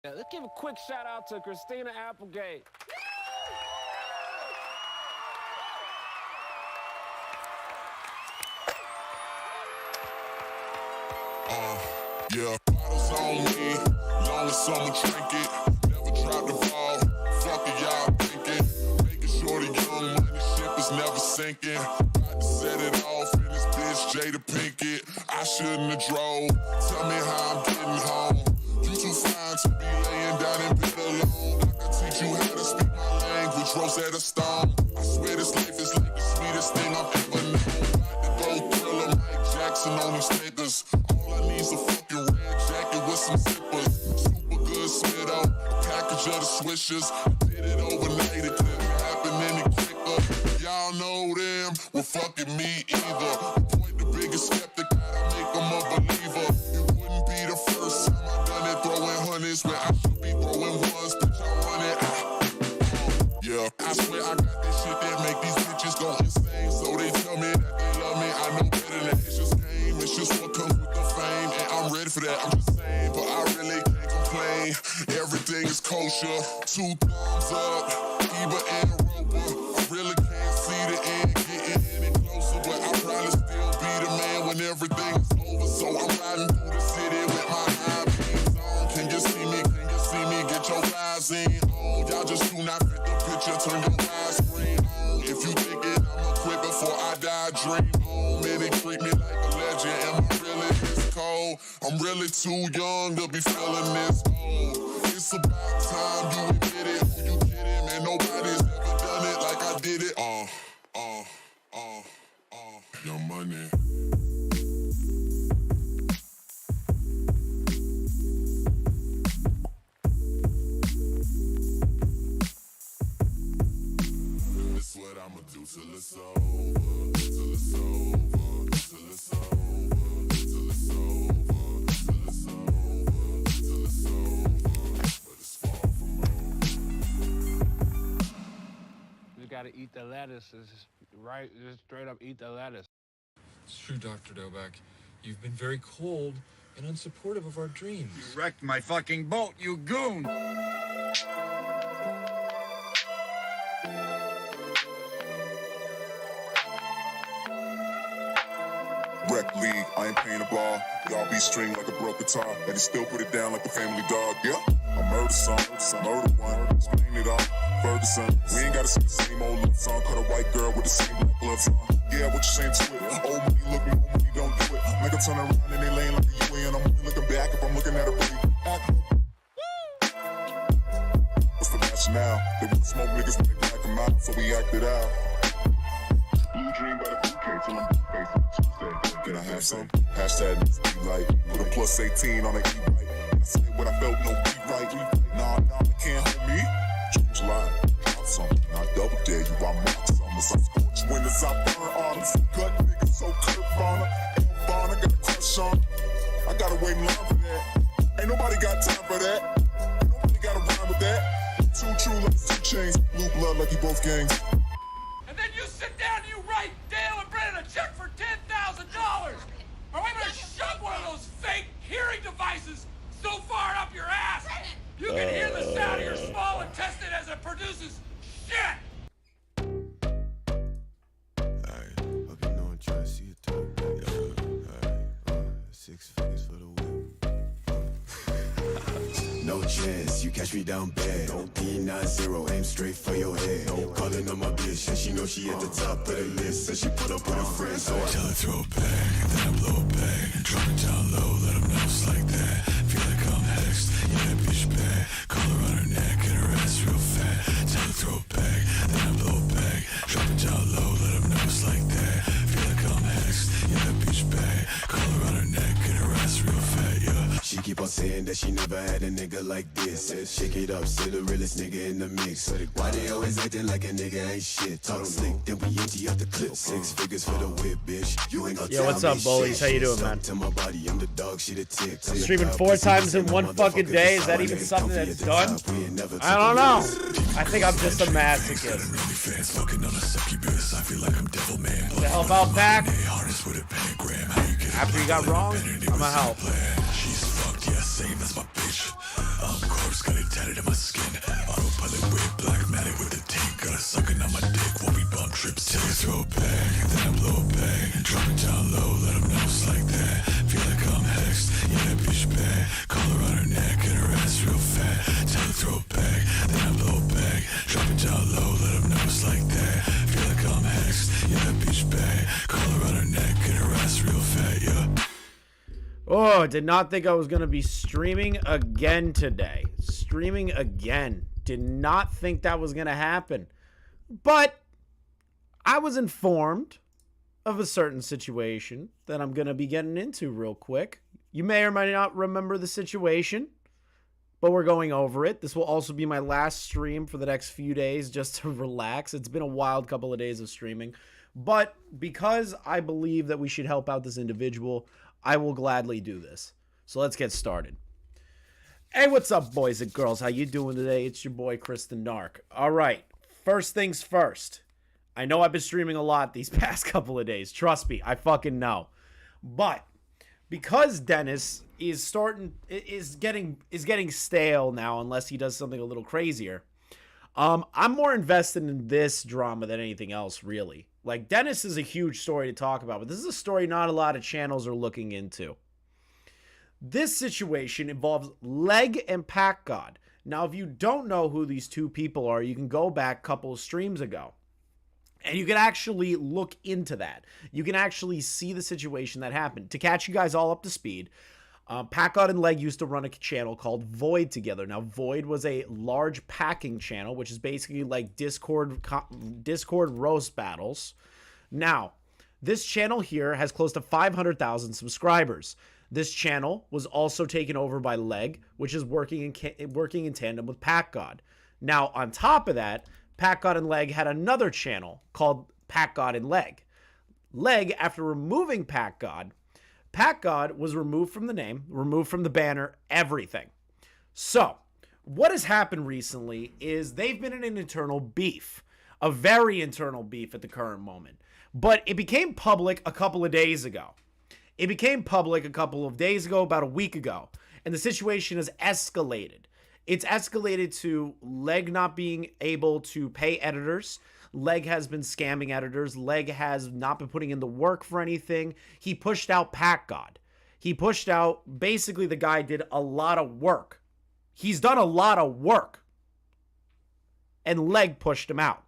Yeah, let's give a quick shout out to Christina Applegate. Yeah, bottles on me, long as someone drink it. Never drop the ball, fuck it, y'all thinking. Making sure the young money ship is never sinking. About to set it off in this bitch, Jada Pinkett. I shouldn't have drove, tell me how I'm getting home. You too fine to be laying down in bed alone. I can teach you how to speak my language, Rosetta Stone. I swear this life is like the sweetest thing I've ever known. About to go thriller, Mike Jackson on these niggas. All I need is a fucking red jacket with some zippers. Super good Smith-O, a package of the swishers. Did it overnight, it couldn't happen any quicker. Y'all know them, well fucking me either. Point the biggest skeptic, gotta make them a believer. It wouldn't be the first time I done it, throwing hundreds where I should be throwing ones, bitch, I run it. Yeah, I swear I got that shit that make these bitches go insane. So they tell me that they love me, I know better than that. It's just game, it's just what comes with the fame. And I'm ready for that, I'm just saying, but I really can't complain. Everything is kosher, 2 thumbs up, Eva and Roper. I really can't see the end getting any closer, but I'll probably still be the man when everything is over. So I'm riding through the city with my high beams on. Can you see me? Can you see me? Get your eyes in on. Y'all just do not fit the picture, turn your widescreen on. If you think it, I'ma quit before I die, dream on. Man, they treat me like a legend. Am I really this cold? I'm really too young to be feeling this old. It's about time you admit it. Who you kidding? Man, nobody's ever done it like I did it. Young Money. This what I'ma do till it's over, till it's over, till it's over, till it's over, till it's over, till it's over, but it's far from over. You gotta eat the lettuce. It's just right, just straight up eat the lettuce. It's true, Dr. Doback. You've been very cold and unsupportive of our dreams. You wrecked my fucking boat, you goon! Rec league, I ain't paying a ball. Y'all be string like a broke guitar, and he still put it down like a family dog. Yeah, I murder some, murder one, explain it all. Ferguson, we ain't gotta sing the same old love song. Cut a white girl with the same black gloves on. Yeah, what you saying to it? Old money looking, old money don't do it. Make a turn around and they laying like a UN. I'm only looking back if I'm looking at a really back. What's the rationale? They would smoke niggas when they black them out, so we acted out. Blue dream by the bouquet till I'm blue face on Tuesday. Can I have some? Hashtag needs to be like, put a plus 18 on the E-right. I said what I felt, no rewrite. Nah, they can't hold me. July, drop something, I double dare you, I mark something. Some scorch windows, I burn autumns. Gut niggas, so Kurt Bonner. L-Bonner, got a crush on. I gotta wait in line for that. Ain't nobody got time for that. Ain't nobody got a rhyme with that. 2 true like 2 chains, blue blood like you both gangs. And then you sit down and you write Dale and Brennan a check for $10,000. Or I'm gonna shove one of those fake hearing devices so far up your ass, you can hear the sound of your small intestine as it produces shit. Alright, hope you know I'm trying to see you through. Alright, 6 figures for the whip. No chance, you catch me down bad. P90, aim straight for your head. Calling on my bitch, and she know she at the top of the list. So she put up with her friends. So I tell her throw it back, then I blow it back. Drop it down low, let them know it's like that. Feel like I'm hexed, yeah, that bitch bad. Collar on her neck and her ass real fat. Tell her throw it back, then I blow it back. Drop it down low, let them know it's like that. Feel like I'm hexed, yeah, that bitch bad. Collar on her neck and her ass real fat, yeah. She keep on saying that she never had a nigga like this. Shake it up, still the realest nigga in the mix. Why they always acting like a nigga ain't shit? Talk slick, then we empty out the clip. 6 figures for the whip, bitch. You ain't gonna Yo, what's up, bullies? How you doing, man? To my body, I'm the dog, she the tick. Streaming 4 times in 1 fucking day? Is that even something that's done? I don't know. I think I'm just a masochist. To help out Pack. After you got wrong, I'ma help. She's fucked, yeah, same, that's my bitch. Of course, tatted in my skin. Autopilot with black matic with the tank. Got a sucking on my dick while we bump trips. Till I throw it back, then I blow it back. Drop it down low, let them know it's like that. Feel like I'm hexed, yeah, that bitch bad. Collar on her neck and her ass real fat. Till I throw it back, then I blow it back. Drop it down low, let them know it's like that. Feel like I'm hexed, yeah, that bitch bad. Collar on her neck and her ass real fat, yeah. Oh, I did not think I was going to be streaming again today. Streaming again. Did not think that was going to happen. But I was informed of a certain situation that I'm going to be getting into real quick. You may or may not remember the situation, but we're going over it. This will also be my last stream for the next few days just to relax. It's been a wild couple of days of streaming. But because I believe that we should help out this individual, I will gladly do this. So let's get started. Hey, what's up, boys and girls? How you doing today? It's your boy, Chris the Narc. All right, first things first. I know I've been streaming a lot these past couple of days. Trust me, I fucking know. But because Dennis is getting stale now, unless he does something a little crazier, I'm more invested in this drama than anything else, really. Like, Dennis is a huge story to talk about, but this is a story not a lot of channels are looking into. This situation involves Leg and PackGod. Now, if you don't know who these two people are, you can go back a couple of streams ago, and you can actually look into that. You can actually see the situation that happened. To catch you guys all up to speed, PackGod and Leg used to run a channel called Void together. Now, Void was a large packing channel, which is basically like Discord roast battles. Now, this channel here has close to 500,000 subscribers. This channel was also taken over by Leg, which is working in tandem with PackGod. Now, on top of that, PackGod and Leg had another channel called PackGod and Leg. Leg, after removing PackGod was removed from the name, removed from the banner, everything. So, what has happened recently is they've been in an internal beef, a very internal beef at the current moment. But it became public a couple of days ago. About a week ago. And the situation has escalated. It's escalated to Leg not being able to pay editors. Leg has been scamming editors. Leg has not been putting in the work for anything. He pushed out PackGod. Basically the guy did a lot of work. He's done a lot of work. And Leg pushed him out.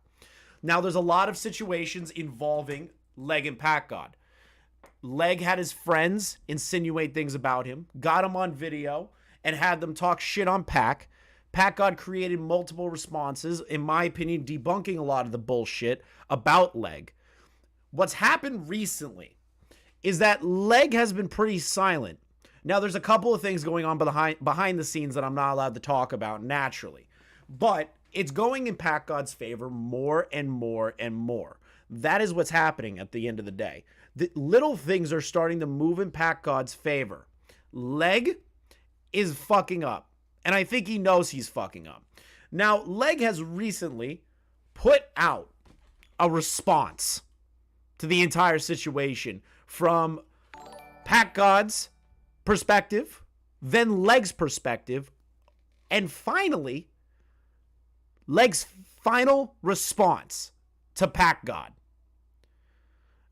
Now there's a lot of situations involving Leg and PackGod. Leg had his friends insinuate things about him, got him on video, and had them talk shit on Pack. PackGod created multiple responses, in my opinion, debunking a lot of the bullshit about Leg. What's happened recently is that Leg has been pretty silent. Now, there's a couple of things going on behind the scenes that I'm not allowed to talk about naturally. But it's going in PackGod's favor more and more and more. That is what's happening at the end of the day. The little things are starting to move in PackGod's favor. Leg is fucking up. And I think he knows he's fucking up. Now, Leg has recently put out a response to the entire situation from PackGod's perspective, then Leg's perspective, and finally, Leg's final response to PackGod.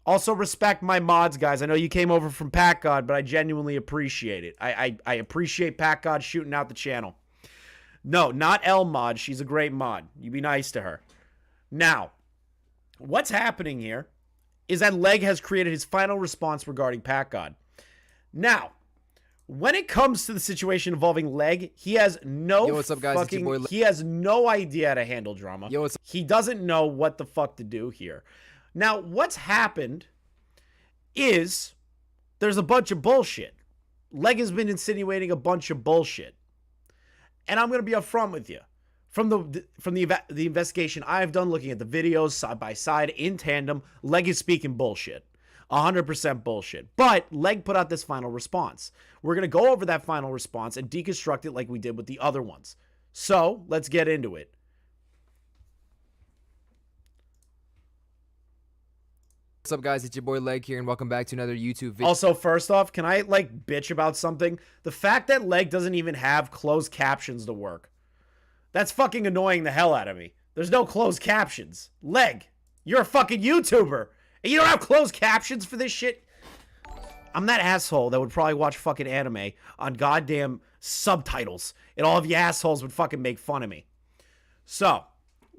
Also, respect my mods, guys. I know you came over from PackGod, but I genuinely appreciate it. I appreciate PackGod shooting out the channel. No, not L mod. She's a great mod. You be nice to her. Now, what's happening here is that Leg has created his final response regarding PackGod. Now, when it comes to the situation involving Leg, he has no what's up, guys? It's your boy he has no idea how to handle drama. Yo, what's up? He doesn't know what the fuck to do here. Now, what's happened is there's a bunch of bullshit. Leg has been insinuating a bunch of bullshit. And I'm going to be upfront with you. From the investigation I've done, looking at the videos side by side in tandem, Leg is speaking bullshit. 100% bullshit. But Leg put out this final response. We're going to go over that final response and deconstruct it like we did with the other ones. So, let's get into it. What's up, guys? It's your boy Leg here, and welcome back to another YouTube video. Also, first off, can I, bitch about something? The fact that Leg doesn't even have closed captions to work. That's fucking annoying the hell out of me. There's no closed captions. Leg, you're a fucking YouTuber, and you don't have closed captions for this shit? I'm that asshole that would probably watch fucking anime on goddamn subtitles, and all of you assholes would fucking make fun of me. So,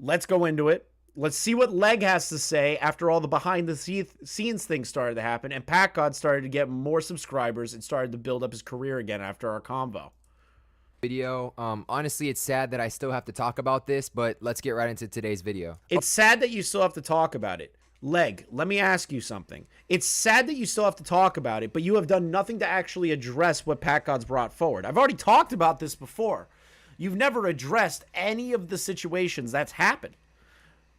let's go into it. Let's see what Leg has to say after all the behind-the-scenes things started to happen, and PackGod started to get more subscribers and started to build up his career again after our convo. Video. Honestly, it's sad that I still have to talk about this, but let's get right into today's video. It's sad that you still have to talk about it. Leg, let me ask you something. It's sad that you still have to talk about it, but you have done nothing to actually address what PackGod's brought forward. I've already talked about this before. You've never addressed any of the situations that's happened.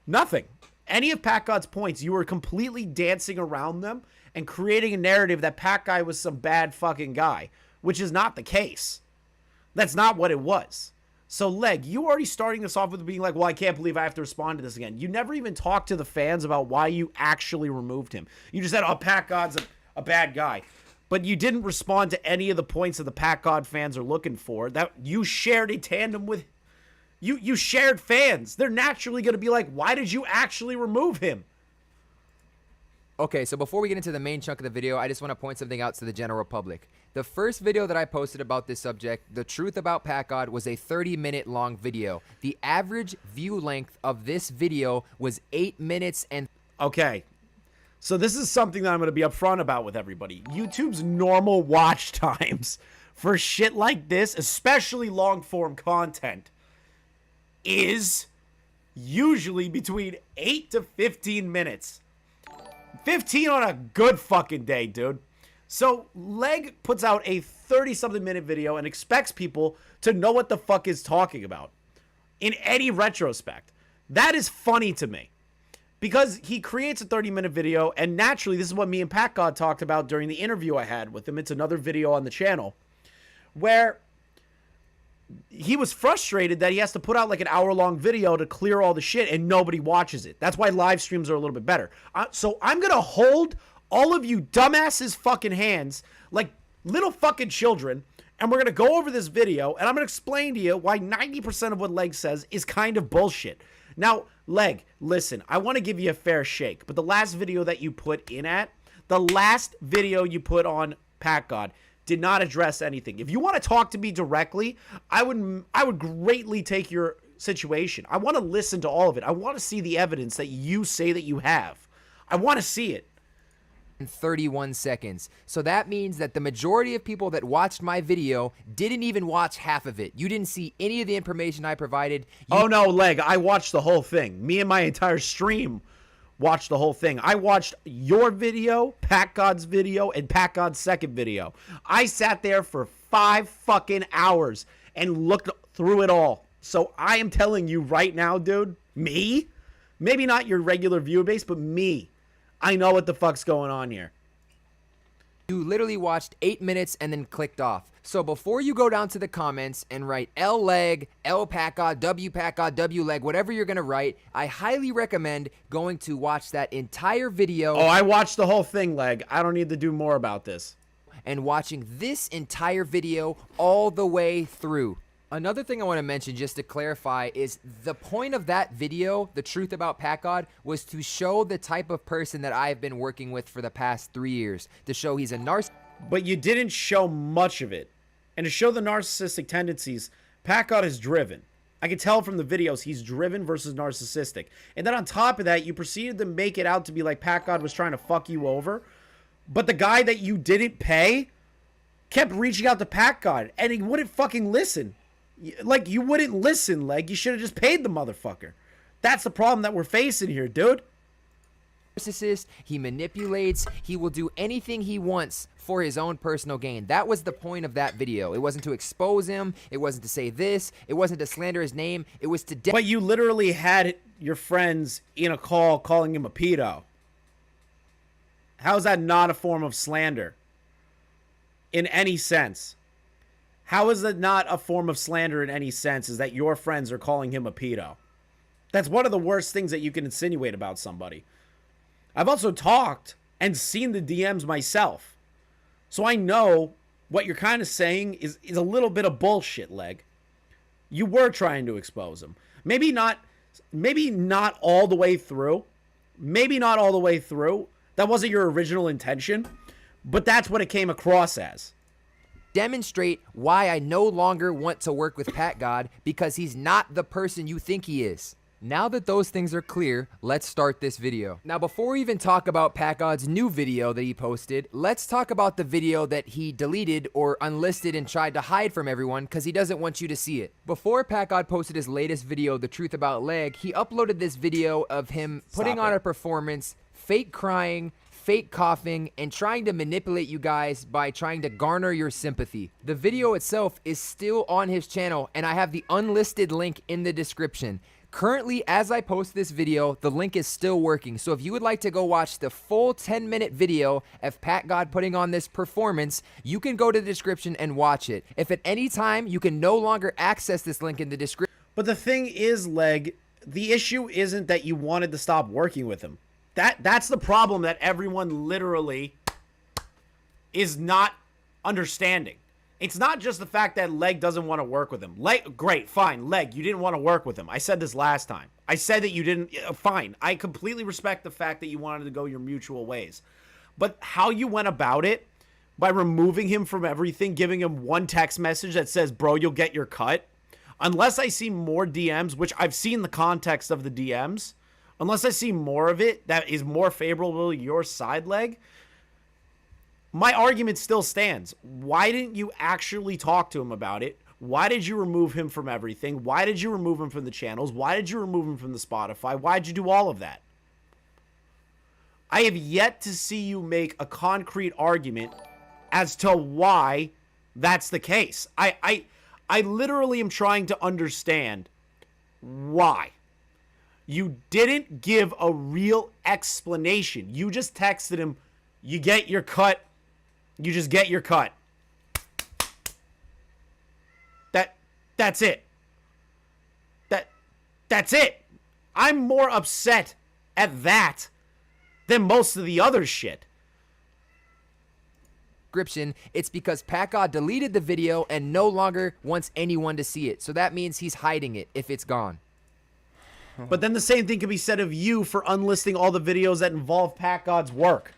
Nothing. Any of PackGod's points, you were completely dancing around them and creating a narrative that PackGod was some bad fucking guy, which is not the case. That's not what it was. So, Leg, you already starting this off with being like, well, I can't believe I have to respond to this again. You never even talked to the fans about why you actually removed him. You just said, oh, PackGod's a bad guy. But you didn't respond to any of the points that the PackGod fans are looking for that you shared in tandem with. You shared fans. They're naturally going to be like, why did you actually remove him? Okay, so before we get into the main chunk of the video, I just want to point something out to the general public. The first video that I posted about this subject, The Truth About PackGod, was a 30-minute long video. The average view length of this video was 8 minutes and... Okay, so this is something that I'm going to be upfront about with everybody. YouTube's normal watch times for shit like this, especially long-form content, is usually between 8 to 15 minutes. 15 on a good fucking day, dude. So, Leg puts out a 30-something minute video and expects people to know what the fuck is talking about. In any retrospect. That is funny to me. Because he creates a 30-minute video, and naturally, this is what me and PackGod talked about during the interview I had with him. It's another video on the channel. Where he was frustrated that he has to put out like an hour-long video to clear all the shit, and nobody watches it. That's why live streams are a little bit better. So I'm going to hold all of you dumbasses fucking hands like little fucking children, and we're going to go over this video, and I'm going to explain to you why 90% of what Leg says is kind of bullshit. Now, Leg, listen, I want to give you a fair shake, but the last video that you put in at, the last video you put on PackGod did not address anything. If you want to talk to me directly, I would greatly take your situation. I want to listen to all of it. I want to see the evidence that you say that you have. I want to see it. 31 seconds. So that means that the majority of people that watched my video didn't even watch half of it. You didn't see any of the information I provided. Oh no, Leg, I watched the whole thing. Me and my entire stream watched the whole thing. I watched your video, PackGod's video, and PackGod's second video. I sat there for 5 fucking hours and looked through it all. So I am telling you right now, dude, me, maybe not your regular viewer base, but me, I know what the fuck's going on here. You literally watched 8 minutes and then clicked off. So before you go down to the comments and write L Leg, L PackGod, W Leg, whatever you're gonna write, I highly recommend going to watch that entire video. Oh, I watched the whole thing, Leg. I don't need to do more about this. And watching this entire video all the way through. Another thing I want to mention, just to clarify, is the point of that video, The Truth About PackGod, was to show the type of person that I've been working with for the past 3 years. To show he's a narcissist. But you didn't show much of it. And to show the narcissistic tendencies, PackGod is driven. I can tell from the videos he's driven versus narcissistic. And then on top of that, you proceeded to make it out to be like PackGod was trying to fuck you over. But the guy that you didn't pay kept reaching out to PackGod, and he wouldn't fucking listen. Like, you wouldn't listen, Leg. You should have just paid the motherfucker. That's the problem that we're facing here, dude. Narcissist, he manipulates, he will do anything he wants for his own personal gain. That was the point of that video. It wasn't to expose him, it wasn't to say this, it wasn't to slander his name, it was to... But you literally had your friends in a call calling him a pedo. How is that not a form of slander? In any sense. How is that not a form of slander in any sense, is that your friends are calling him a pedo? That's one of the worst things that you can insinuate about somebody. I've also talked and seen the DMs myself. So I know what you're kind of saying is a little bit of bullshit, Leg. You were trying to expose him. Maybe not all the way through. Maybe not all the way through. That wasn't your original intention, but that's what it came across as. Demonstrate why I no longer want to work with PackGod, because he's not the person you think he is. Now that those things are clear, let's start this video. Now, before we even talk about PackGod's new video that he posted, let's talk about the video that he deleted or unlisted and tried to hide from everyone because he doesn't want you to see it. Before PackGod posted his latest video, The Truth About Leg, he uploaded this video of him putting on a performance, fake crying, fake coughing, and trying to manipulate you guys by trying to garner your sympathy. The video itself is still on his channel, and I have the unlisted link in the description. Currently, as I post this video, the link is still working, so if you would like to go watch the full 10-minute video of PackGod putting on this performance, you can go to the description and watch it. If at any time you can no longer access this link in the description. But the thing is, Leg, the issue isn't that you wanted to stop working with him. That's the problem that everyone literally is not understanding. It's not just the fact that Leg doesn't want to work with him. Leg, great, fine. Leg, you didn't want to work with him. I said this last time. I said that you didn't. Fine. I completely respect the fact that you wanted to go your mutual ways. But how you went about it, by removing him from everything, giving him one text message that says, bro, you'll get your cut. Unless I see more DMs, which I've seen the context of the DMs, unless I see more of it that is more favorable to your side, Leg, my argument still stands. Why didn't you actually talk to him about it? Why did you remove him from everything? Why did you remove him from the channels? Why did you remove him from the Spotify? Why did you do all of that? I have yet to see you make a concrete argument as to why that's the case. I literally am trying to understand why. You didn't give a real explanation. You just texted him, you get your cut. You just get your cut. That's it. That's it. I'm more upset at that than most of the other shit. It's because PackGod deleted the video and no longer wants anyone to see it. So that means he's hiding it if it's gone. But then the same thing can be said of you for unlisting all the videos that involve PackGod's work.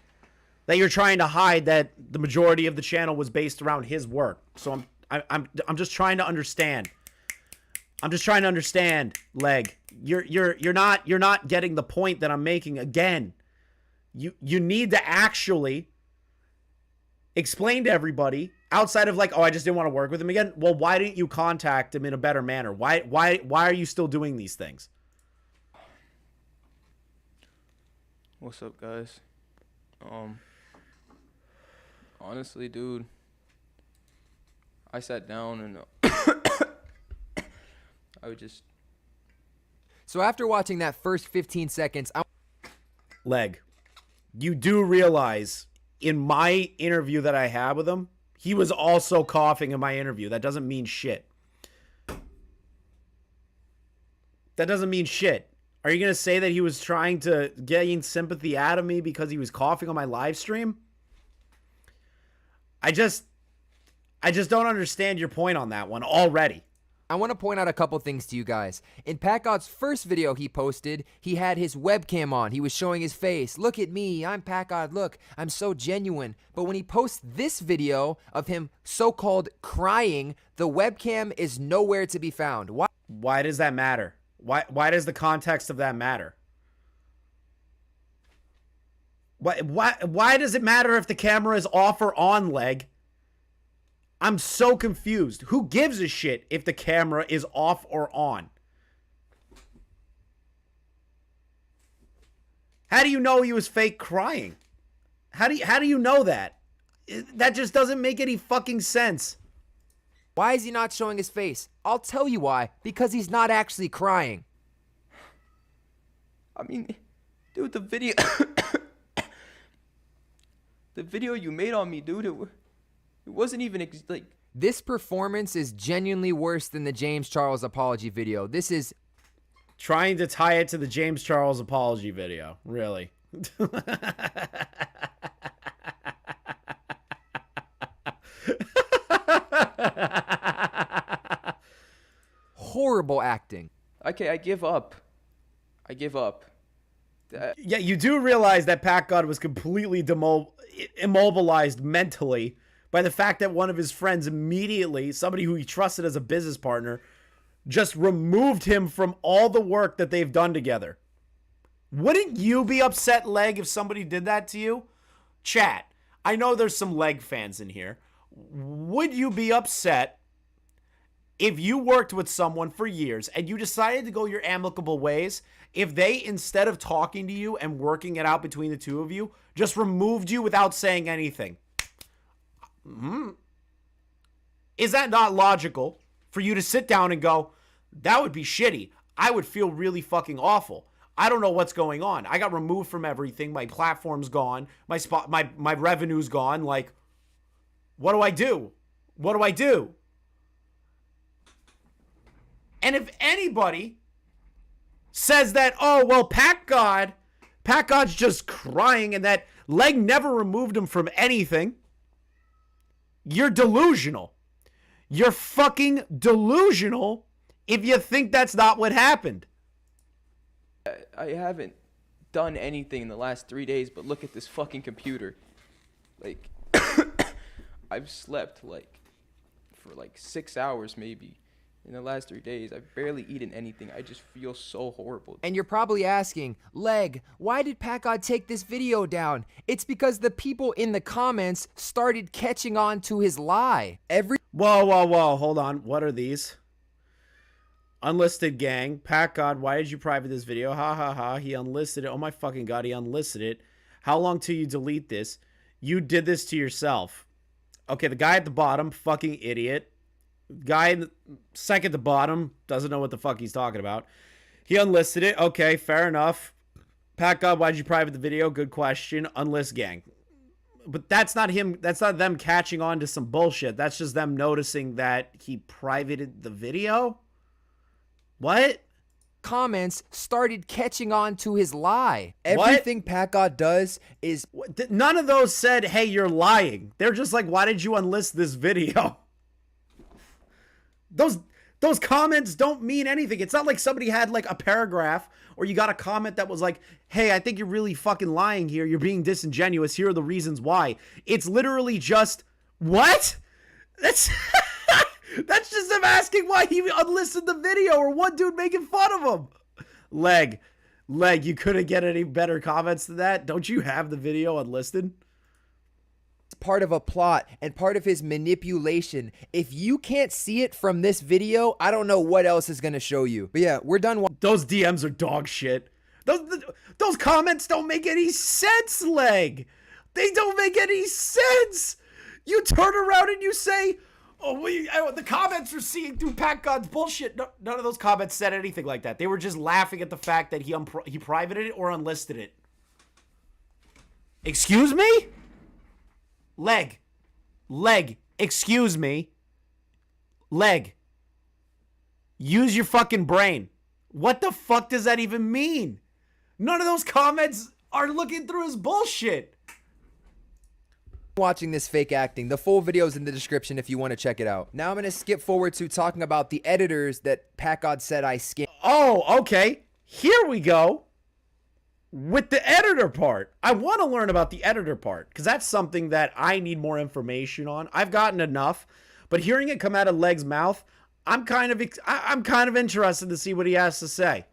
That you're trying to hide that the majority of the channel was based around his work. So I'm just trying to understand. I'm just trying to understand, Leg. You're not getting the point that I'm making. Again, you need to actually explain to everybody outside of like, oh, I just didn't want to work with him again. Well, why didn't you contact him in a better manner? Why are you still doing these things? What's up, guys? Honestly, dude, I sat down and I would just... So after watching that first 15 seconds, Leg, you do realize in my interview that I had with him, he was also coughing in my interview. That doesn't mean shit. That doesn't mean shit. Are you going to say that he was trying to gain sympathy out of me because he was coughing on my live stream? I just don't understand your point on that one already. I want to point out a couple things to you guys. In PackGod's first video he posted, he had his webcam on. He was showing his face. Look at me. I'm PackGod. Look, I'm so genuine. But when he posts this video of him so-called crying, the webcam is nowhere to be found. Why does that matter? Why does the context of that matter? Why does it matter if the camera is off or on, Leg? I'm so confused. Who gives a shit if the camera is off or on? How do you know he was fake crying? How do you know that? That just doesn't make any fucking sense. Why is he not showing his face? I'll tell you why. Because he's not actually crying. I mean, dude, the video... the video you made on me, dude, it wasn't even, like... This performance is genuinely worse than the James Charles apology video. This is... Trying to tie it to the James Charles apology video. Really. horrible acting. Okay, I give up. I give up. Yeah, you do realize that PackGod was completely immobilized mentally by the fact that one of his friends immediately, somebody who he trusted as a business partner, just removed him from all the work that they've done together. Wouldn't you be upset, Leg, if somebody did that to you? Chat, I know there's some Leg fans in here. Would you be upset if you worked with someone for years and you decided to go your amicable ways, if they, instead of talking to you and working it out between the two of you, just removed you without saying anything? Is that not logical for you to sit down and go, that would be shitty. I would feel really fucking awful. I don't know what's going on. I got removed from everything. My platform's gone. My revenue's gone. Like, what do I do? What do I do? And if anybody says that, oh, well, PackGod's just crying and that Leg never removed him from anything, you're delusional. You're fucking delusional if you think that's not what happened. I haven't done anything in the last 3 days, but look at this fucking computer. Like, I've slept like for like 6 hours maybe in the last 3 days. I've barely eaten anything. I just feel so horrible. And you're probably asking, Leg, why did PackGod take this video down? It's because the people in the comments started catching on to his lie. Whoa, hold on. What are these? Unlisted gang. PackGod, why did you private this video? Ha ha ha. He unlisted it. Oh my fucking god, he unlisted it. How long till you delete this? You did this to yourself. Okay, the guy at the bottom, fucking idiot. Guy in the second to bottom, doesn't know what the fuck he's talking about. He unlisted it. Okay, fair enough. PackGod, why did you private the video? Good question. Unlist gang. But that's not him. That's not them catching on to some bullshit. That's just them noticing that he privated the video. What? Comments started catching on to his lie. Everything PackGod does is... None of those said, hey, you're lying. They're just like, why did you unlist this video? Those comments don't mean anything. It's not like somebody had like a paragraph or you got a comment that was like, hey, I think you're really fucking lying here. You're being disingenuous. Here are the reasons why. It's literally just, what? That's... That's just him asking why he unlisted the video or one dude making fun of him. Leg, you couldn't get any better comments than that? Don't you have the video unlisted? It's part of a plot and part of his manipulation. If you can't see it from this video, I don't know what else is going to show you. But yeah, we're done. Those DMs are dog shit. Those comments don't make any sense, Leg. They don't make any sense. You turn around and you say... Oh, the comments are seeing through PackGod's bullshit. No, none of those comments said anything like that. They were just laughing at the fact that he privated it or unlisted it. Excuse me? Leg, excuse me. Leg, use your fucking brain. What the fuck does that even mean? None of those comments are looking through his bullshit. Watching this fake acting. The full video is in the description if you want to check it out. Now I'm going to skip forward to talking about the editors that PackGod said I scammed. Oh, okay. Here we go. With the editor part. I want to learn about the editor part because that's something that I need more information on. I've gotten enough, but hearing it come out of Leg's mouth, I'm kind of interested to see what he has to say.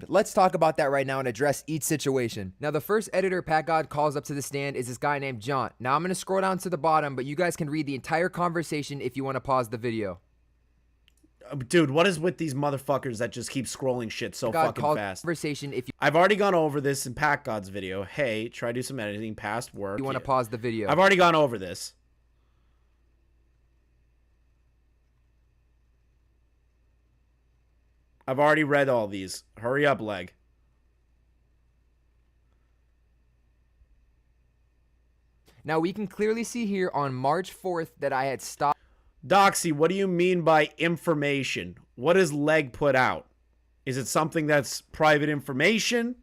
Let's talk about that right now and address each situation. Now, the first editor PackGod calls up to the stand is this guy named John. Now, I'm going to scroll down to the bottom, but you guys can read the entire conversation if you want to pause the video. Dude, what is with these motherfuckers that just keep scrolling shit so fucking fast? Conversation if you... I've already gone over this in PackGod's video. Hey, try to do some editing, past work. You want to pause the video. I've already gone over this. I've already read all these. Hurry up, Leg. Now, we can clearly see here on March 4th that I had stopped. Doxy, what do you mean by information? What does Leg put out? Is it something that's private information?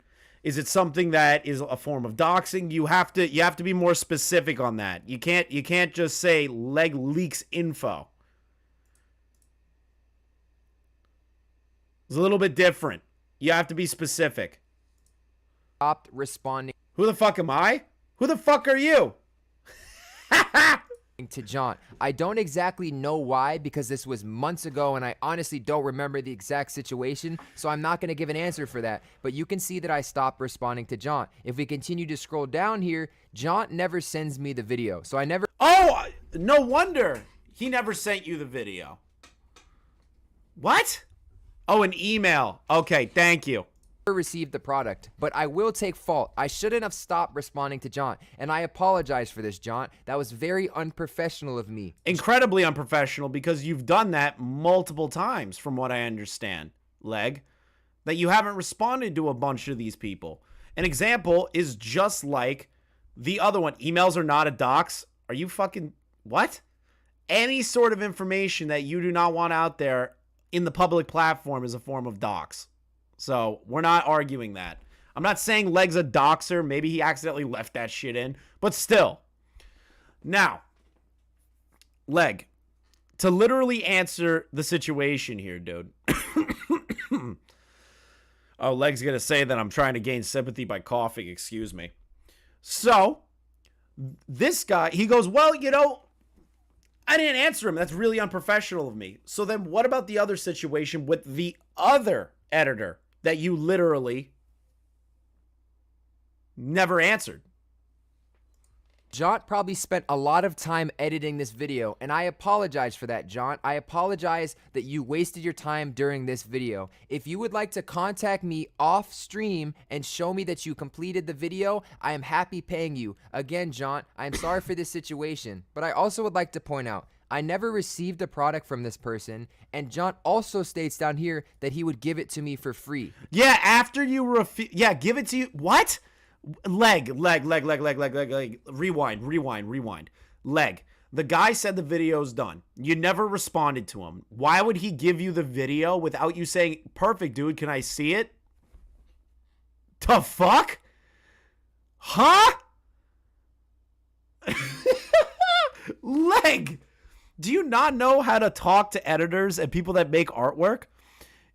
Is it something that is a form of doxing? You have to be more specific on that. You can't just say Leg leaks info. It's a little bit different. You have to be specific. Stopped responding Who the fuck am I? Who the fuck are you? to John. I don't exactly know why, because this was months ago and I honestly don't remember the exact situation, so I'm not going to give an answer for that. But you can see that I stopped responding to John. If we continue to scroll down here, John never sends me the video. So I never... Oh, no wonder he never sent you the video. What? Oh, an email. Okay, thank you. Received the product, but I will take fault. I shouldn't have stopped responding to John, and I apologize for this, John. That was very unprofessional of me. Incredibly unprofessional, because you've done that multiple times, from what I understand, Leg, that you haven't responded to a bunch of these people. An example is just like the other one. Emails are not a dox. Are you fucking... What? Any sort of information that you do not want out there in the public platform is a form of dox. So we're not arguing that. I'm not saying Leg's a doxer. Maybe he accidentally left that shit in. But still. Now, Leg, to literally answer the situation here, dude. Oh, Leg's going to say that I'm trying to gain sympathy by coughing. Excuse me. So, this guy, he goes, well, you know, I didn't answer him. That's really unprofessional of me. So then what about the other situation with the other editor that you literally never answered? John probably spent a lot of time editing this video, and I apologize for that, John. I apologize that you wasted your time during this video. If you would like to contact me off stream and show me that you completed the video, I am happy paying you. Again, John, I am sorry for this situation, but I also would like to point out, I never received a product from this person, and John also states down here that he would give it to me for free. Yeah, after you give it to you. What? Leg. Rewind. Leg. The guy said the video's done. You never responded to him. Why would he give you the video without you saying, perfect, dude, can I see it? The fuck? Huh? Leg. Do you not know how to talk to editors and people that make artwork?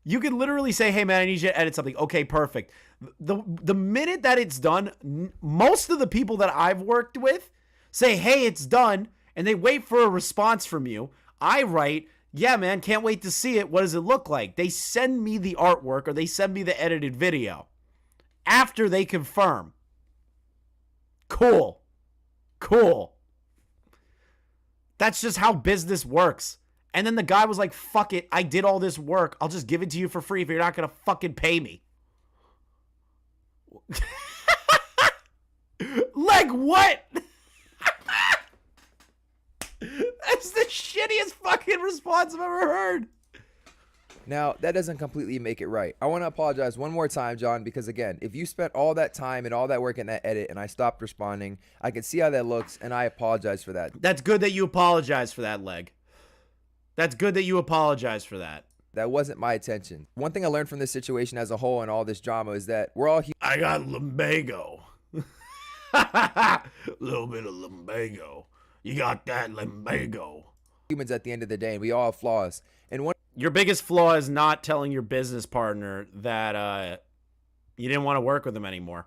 You can literally say, hey, man, I need you to edit something. Okay, perfect. The minute that it's done, most of the people that I've worked with say, hey, it's done, and they wait for a response from you. I write, yeah, man, can't wait to see it. What does it look like? They send me the artwork or they send me the edited video after they confirm. Cool. That's just how business works. And then the guy was like, fuck it, I did all this work. I'll just give it to you for free if you're not going to fucking pay me. Like what? That's the shittiest fucking response I've ever heard. Now, that doesn't completely make it right. I want to apologize one more time, John, because again, if you spent all that time and all that work in that edit and I stopped responding, I can see how that looks, and I apologize for that. That's good that you apologize for that, Leg. That's good that you apologize for that. That wasn't my intention. One thing I learned from this situation as a whole and all this drama is that we're all I got lumbago. Little bit of lumbago. You got that lumbago. humans at the end of the day, and we all have flaws. And one your biggest flaw is not telling your business partner that you didn't want to work with them anymore.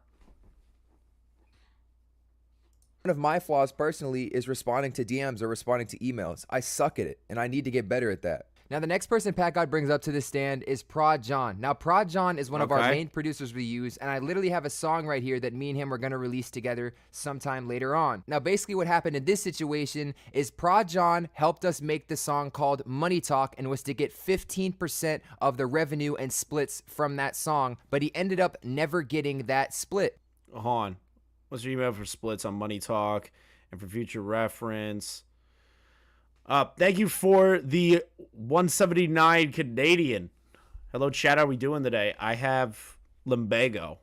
One of my flaws personally is responding to DMs or responding to emails. I suck at it, and I need to get better at that. Now, the next person PackGod brings up to this stand is Prod John. Now, Prod John is one of our main producers we use, and I literally have a song right here that me and him are going to release together sometime later on. Now, basically what happened in this situation is Prod John helped us make the song called Money Talk and was to get 15% of the revenue and splits from that song, but he ended up never getting that split. Hold on. What's your email for splits on Money Talk and for future reference? Thank you for the 179 Canadian. Hello, chat. How are we doing today? I have lumbago.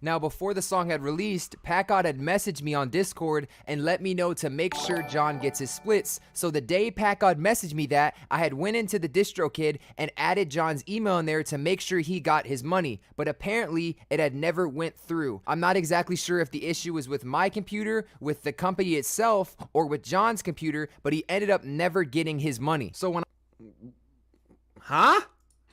Now, before the song had released, PackGod had messaged me on Discord and let me know to make sure John gets his splits. So the day PackGod messaged me that, I had went into the DistroKid and added John's email in there to make sure he got his money. But apparently, it had never went through. I'm not exactly sure if the issue was with my computer, with the company itself, or with John's computer, but he ended up never getting his money. So when Huh?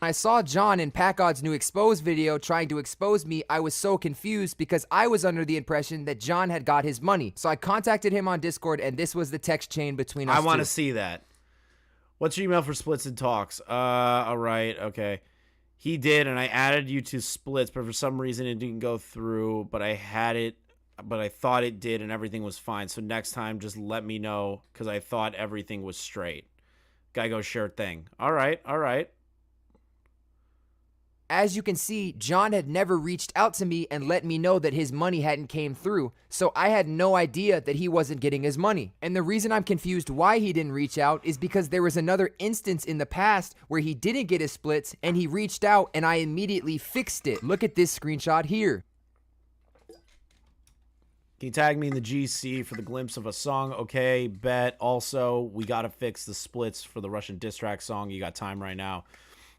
I saw John in PackGod's new expose video trying to expose me. I was so confused because I was under the impression that John had got his money. So I contacted him on Discord, and this was the text chain between us. I want two. to see that. What's your email for splits and talks? All right, okay. He did, and I added you to splits, but for some reason it didn't go through. But I thought it did, and everything was fine. So next time, just let me know, because I thought everything was straight. Guy goes, sure thing. All right, all right. As you can see, John had never reached out to me and let me know that his money hadn't came through, so I had no idea that he wasn't getting his money. And the reason I'm confused why he didn't reach out is because there was another instance in the past where he didn't get his splits and he reached out and I immediately fixed it. Look at this screenshot here. Can you tag me in the GC for the glimpse of a song? Okay, bet. Also, we got to fix the splits for the Russian diss track song. You got time right now.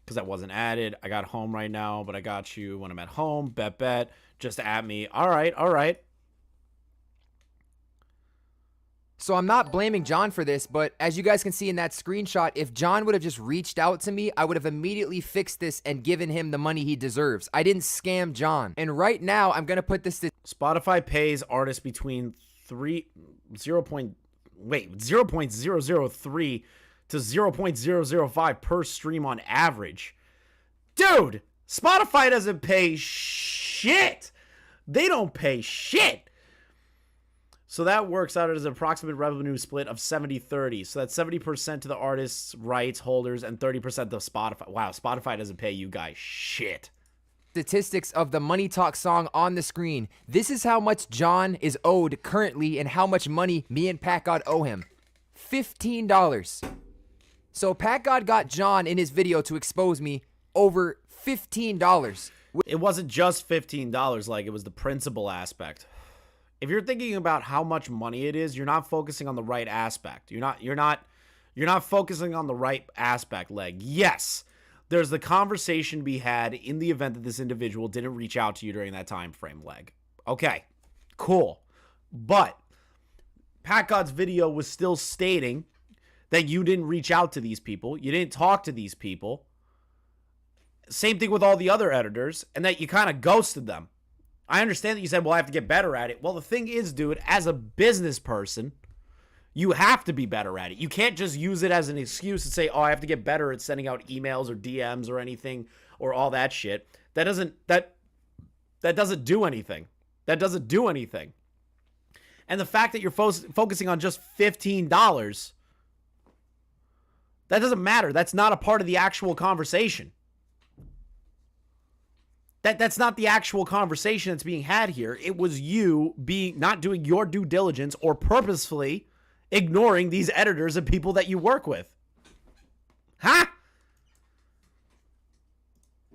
Because that wasn't added. I got home right now, but I got you when I'm at home. Bet. Just at me. All right, all right. So I'm not blaming John for this, but as you guys can see in that screenshot, if John would have just reached out to me, I would have immediately fixed this and given him the money he deserves. I didn't scam John. And right now, I'm going to put this to... Spotify pays artists between 0.003 to 0.005 per stream on average. Dude, Spotify doesn't pay shit. They don't pay shit. So that works out as an approximate revenue split of 70-30. So that's 70% to the artist's rights holders and 30% to Spotify. Wow, Spotify doesn't pay you guys shit. Statistics of the Money Talk song on the screen. This is how much John is owed currently and how much money me and PackGod owe him. $15. So PackGod got John in his video to expose me over $15. It wasn't just $15, like it was the principal aspect. If you're thinking about how much money it is, you're not focusing on the right aspect. You're not focusing on the right aspect, Leg. Yes, there's the conversation to be had in the event that this individual didn't reach out to you during that time frame, Leg. Okay, cool. But PackGod's video was still stating that you didn't reach out to these people. You didn't talk to these people. Same thing with all the other editors, and that you kind of ghosted them. I understand that you said, well, I have to get better at it. Well, the thing is, dude, as a business person, you have to be better at it. You can't just use it as an excuse to say, oh, I have to get better at sending out emails or DMs or anything or all that shit. That doesn't do anything. That doesn't do anything. And the fact that you're focusing on just $15, that doesn't matter. That's not a part of the actual conversation. That's not the actual conversation that's being had here. It was you not doing your due diligence or purposefully ignoring these editors and people that you work with. Huh?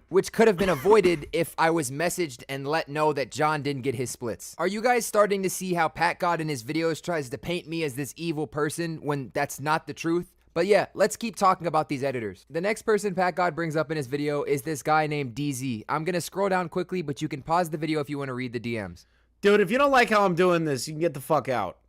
Which could have been avoided if I was messaged and let know that John didn't get his splits. Are you guys starting to see how PackGod in his videos tries to paint me as this evil person when that's not the truth? But yeah, let's keep talking about these editors. The next person PackGod brings up in his video is this guy named DZ. I'm going to scroll down quickly, but you can pause the video if you want to read the DMs. Dude, if you don't like how I'm doing this, you can get the fuck out.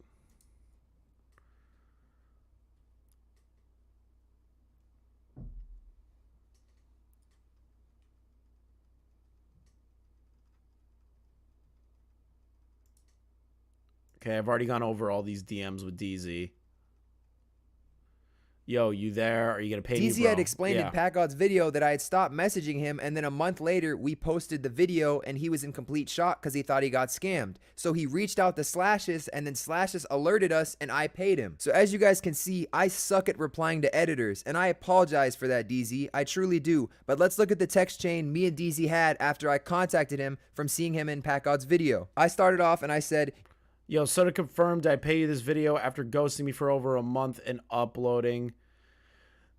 Okay, I've already gone over all these DMs with DZ. Yo, you there? Are you going to pay me, DZ bro? had explained in PackGod's video that I had stopped messaging him, and then a month later, we posted the video, and he was in complete shock because he thought he got scammed. So he reached out to Slashes, and then Slashes alerted us, and I paid him. So as you guys can see, I suck at replying to editors, and I apologize for that, DZ. I truly do. But let's look at the text chain me and DZ had after I contacted him from seeing him in PackGod's video. I started off, and I said, yo, Soda confirmed I pay you this video after ghosting me for over a month and uploading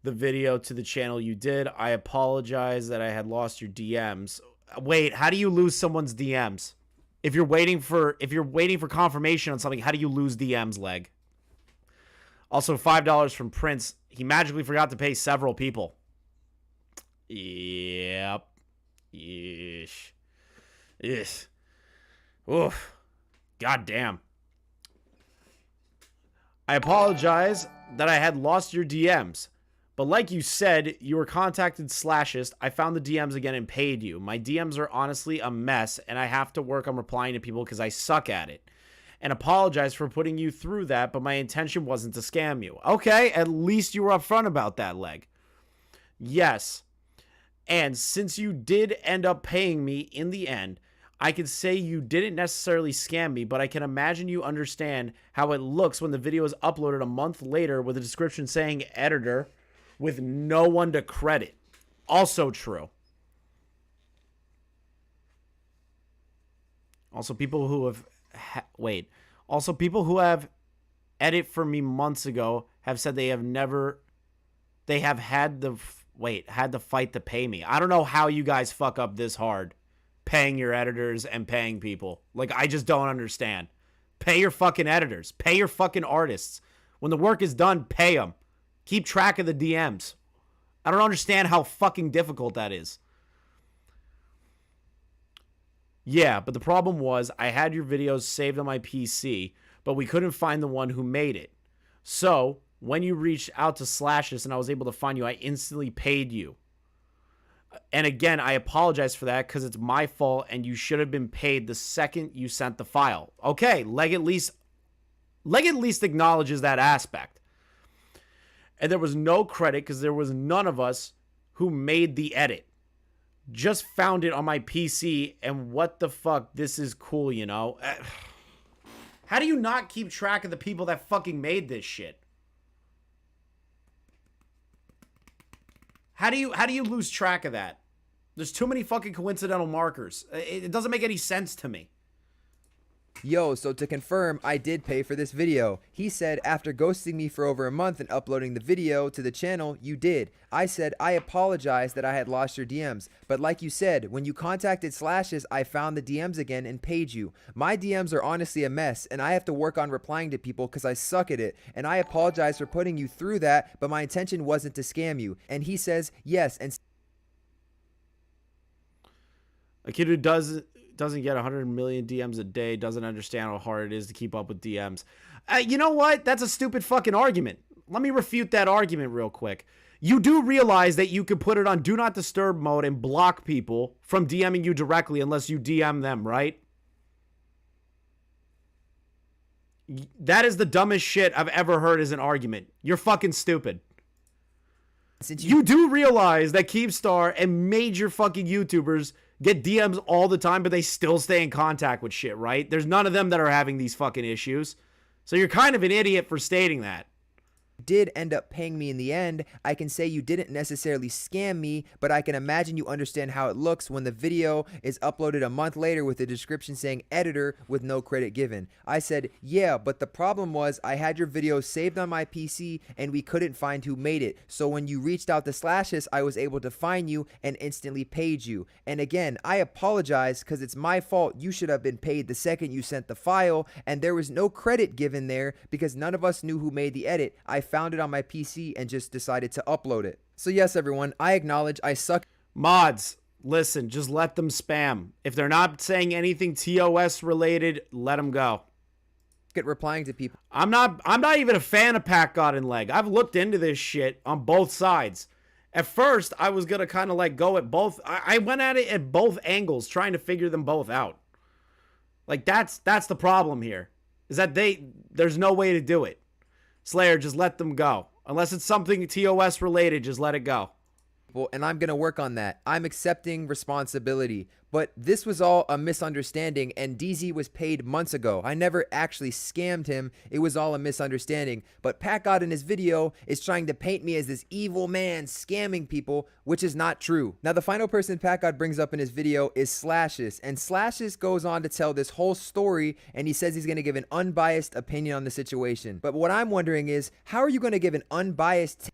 the video to the channel you did. I apologize that I had lost your DMs. Wait, how do you lose someone's DMs? If you're waiting for confirmation on something, how do you lose DMs, Leg? Also, $5 from Prince. He magically forgot to pay several people. Yep. Yeesh. Yeesh. Oof. God damn. I apologize that I had lost your DMs. But like you said, you were contacted /ist. I found the DMs again and paid you. My DMs are honestly a mess, and I have to work on replying to people because I suck at it. And apologize for putting you through that, but my intention wasn't to scam you. Okay, at least you were upfront about that, Leg. Yes. And since you did end up paying me in the end, I can say you didn't necessarily scam me, but I can imagine you understand how it looks when the video is uploaded a month later with a description saying editor with no one to credit. Also true. Also, people who have... Also, people who have edit for me months ago have said they have never... They have had the... had to fight to pay me. I don't know how you guys fuck up this hard. Paying your editors and paying people. Like, I just don't understand. Pay your fucking editors. Pay your fucking artists. When the work is done, pay them. Keep track of the DMs. I don't understand how fucking difficult that is. Yeah, but the problem was I had your videos saved on my PC, but we couldn't find the one who made it. So, when you reached out to /ist and I was able to find you, I instantly paid you. And again, I apologize for that because it's my fault and you should have been paid the second you sent the file. Okay, Leg at least acknowledges that aspect. And there was no credit because there was none of us who made the edit. Just found it on my PC and what the fuck, this is cool, you know? How do you not keep track of the people that fucking made this shit? How do you lose track of that? There's too many fucking coincidental markers. It doesn't make any sense to me. Yo, so to confirm, I did pay for this video. He said after ghosting me for over a month and uploading the video to the channel, you did. I said I apologize that I had lost your DMs. But like you said, when you contacted /ist, I found the DMs again and paid you. My DMs are honestly a mess, and I have to work on replying to people because I suck at it. And I apologize for putting you through that, but my intention wasn't to scam you. And he says, yes, and... A kid who doesn't get 100 million DMs a day doesn't understand how hard it is to keep up with DMs. You know what? That's a stupid fucking argument. Let me refute that argument real quick. You do realize that you could put it on Do Not Disturb mode and block people from DMing you directly unless you DM them, right? That is the dumbest shit I've ever heard as an argument. You're fucking stupid. You do realize that Keemstar and major fucking YouTubers get DMs all the time, but they still stay in contact with shit, right? There's none of them that are having these fucking issues. So you're kind of an idiot for stating that. Did end up paying me in the end. I can say you didn't necessarily scam me, but I can imagine you understand how it looks when the video is uploaded a month later with a description saying editor with no credit given. I said, yeah, but the problem was I had your video saved on my PC and we couldn't find who made it. So when you reached out to /ist, I was able to find you and instantly paid you. And again, I apologize because it's my fault. You should have been paid the second you sent the file, and there was no credit given there because none of us knew who made the edit. I found it on my PC and just decided to upload it. So yes, everyone, I acknowledge I suck. Mods, listen, just let them spam. If they're not saying anything TOS related, let them go. At replying to people. I'm not even a fan of PackGod and Leg. I've looked into this shit on both sides. At first, I was gonna kind of like go at both. I went at it at both angles, trying to figure them both out. Like that's the problem here, is that there's no way to do it. Slayer, just let them go. Unless it's something TOS related, just let it go. And I'm going to work on that. I'm accepting responsibility. But this was all a misunderstanding, and DZ was paid months ago. I never actually scammed him. It was all a misunderstanding. But PackGod in his video is trying to paint me as this evil man scamming people, which is not true. Now, the final person PackGod brings up in his video is /ist. And /ist goes on to tell this whole story, and he says he's going to give an unbiased opinion on the situation. But what I'm wondering is, how are you going to give an unbiased...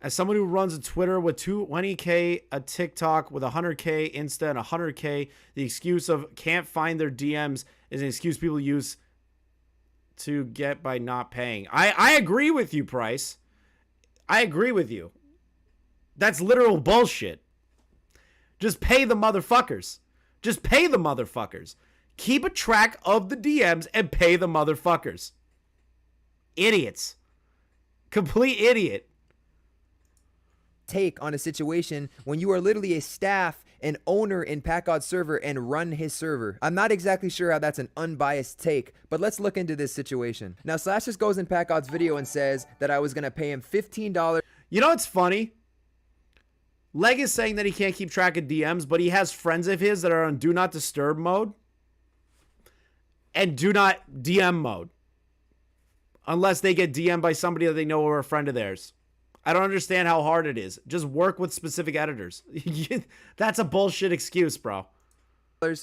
As someone who runs a Twitter with 20K, a TikTok with 100K Insta and 100K, the excuse of can't find their DMs is an excuse people use to get by not paying. I agree with you, Price. I agree with you. That's literal bullshit. Just pay the motherfuckers. Just pay the motherfuckers. Keep a track of the DMs and pay the motherfuckers. Idiots. Complete idiot. take on a situation when you are literally a staff and owner in PackGod's server and run his server. I'm not exactly sure how that's an unbiased take, but let's look into this situation. Now, Slash just goes in PackGod's video and says that I was gonna pay him $15. You know what's funny? Leg is saying that he can't keep track of DMs, but he has friends of his that are on Do Not Disturb mode and Do Not DM mode. Unless they get DM'd by somebody that they know or a friend of theirs. I don't understand how hard it is. Just work with specific editors. That's a bullshit excuse, bro.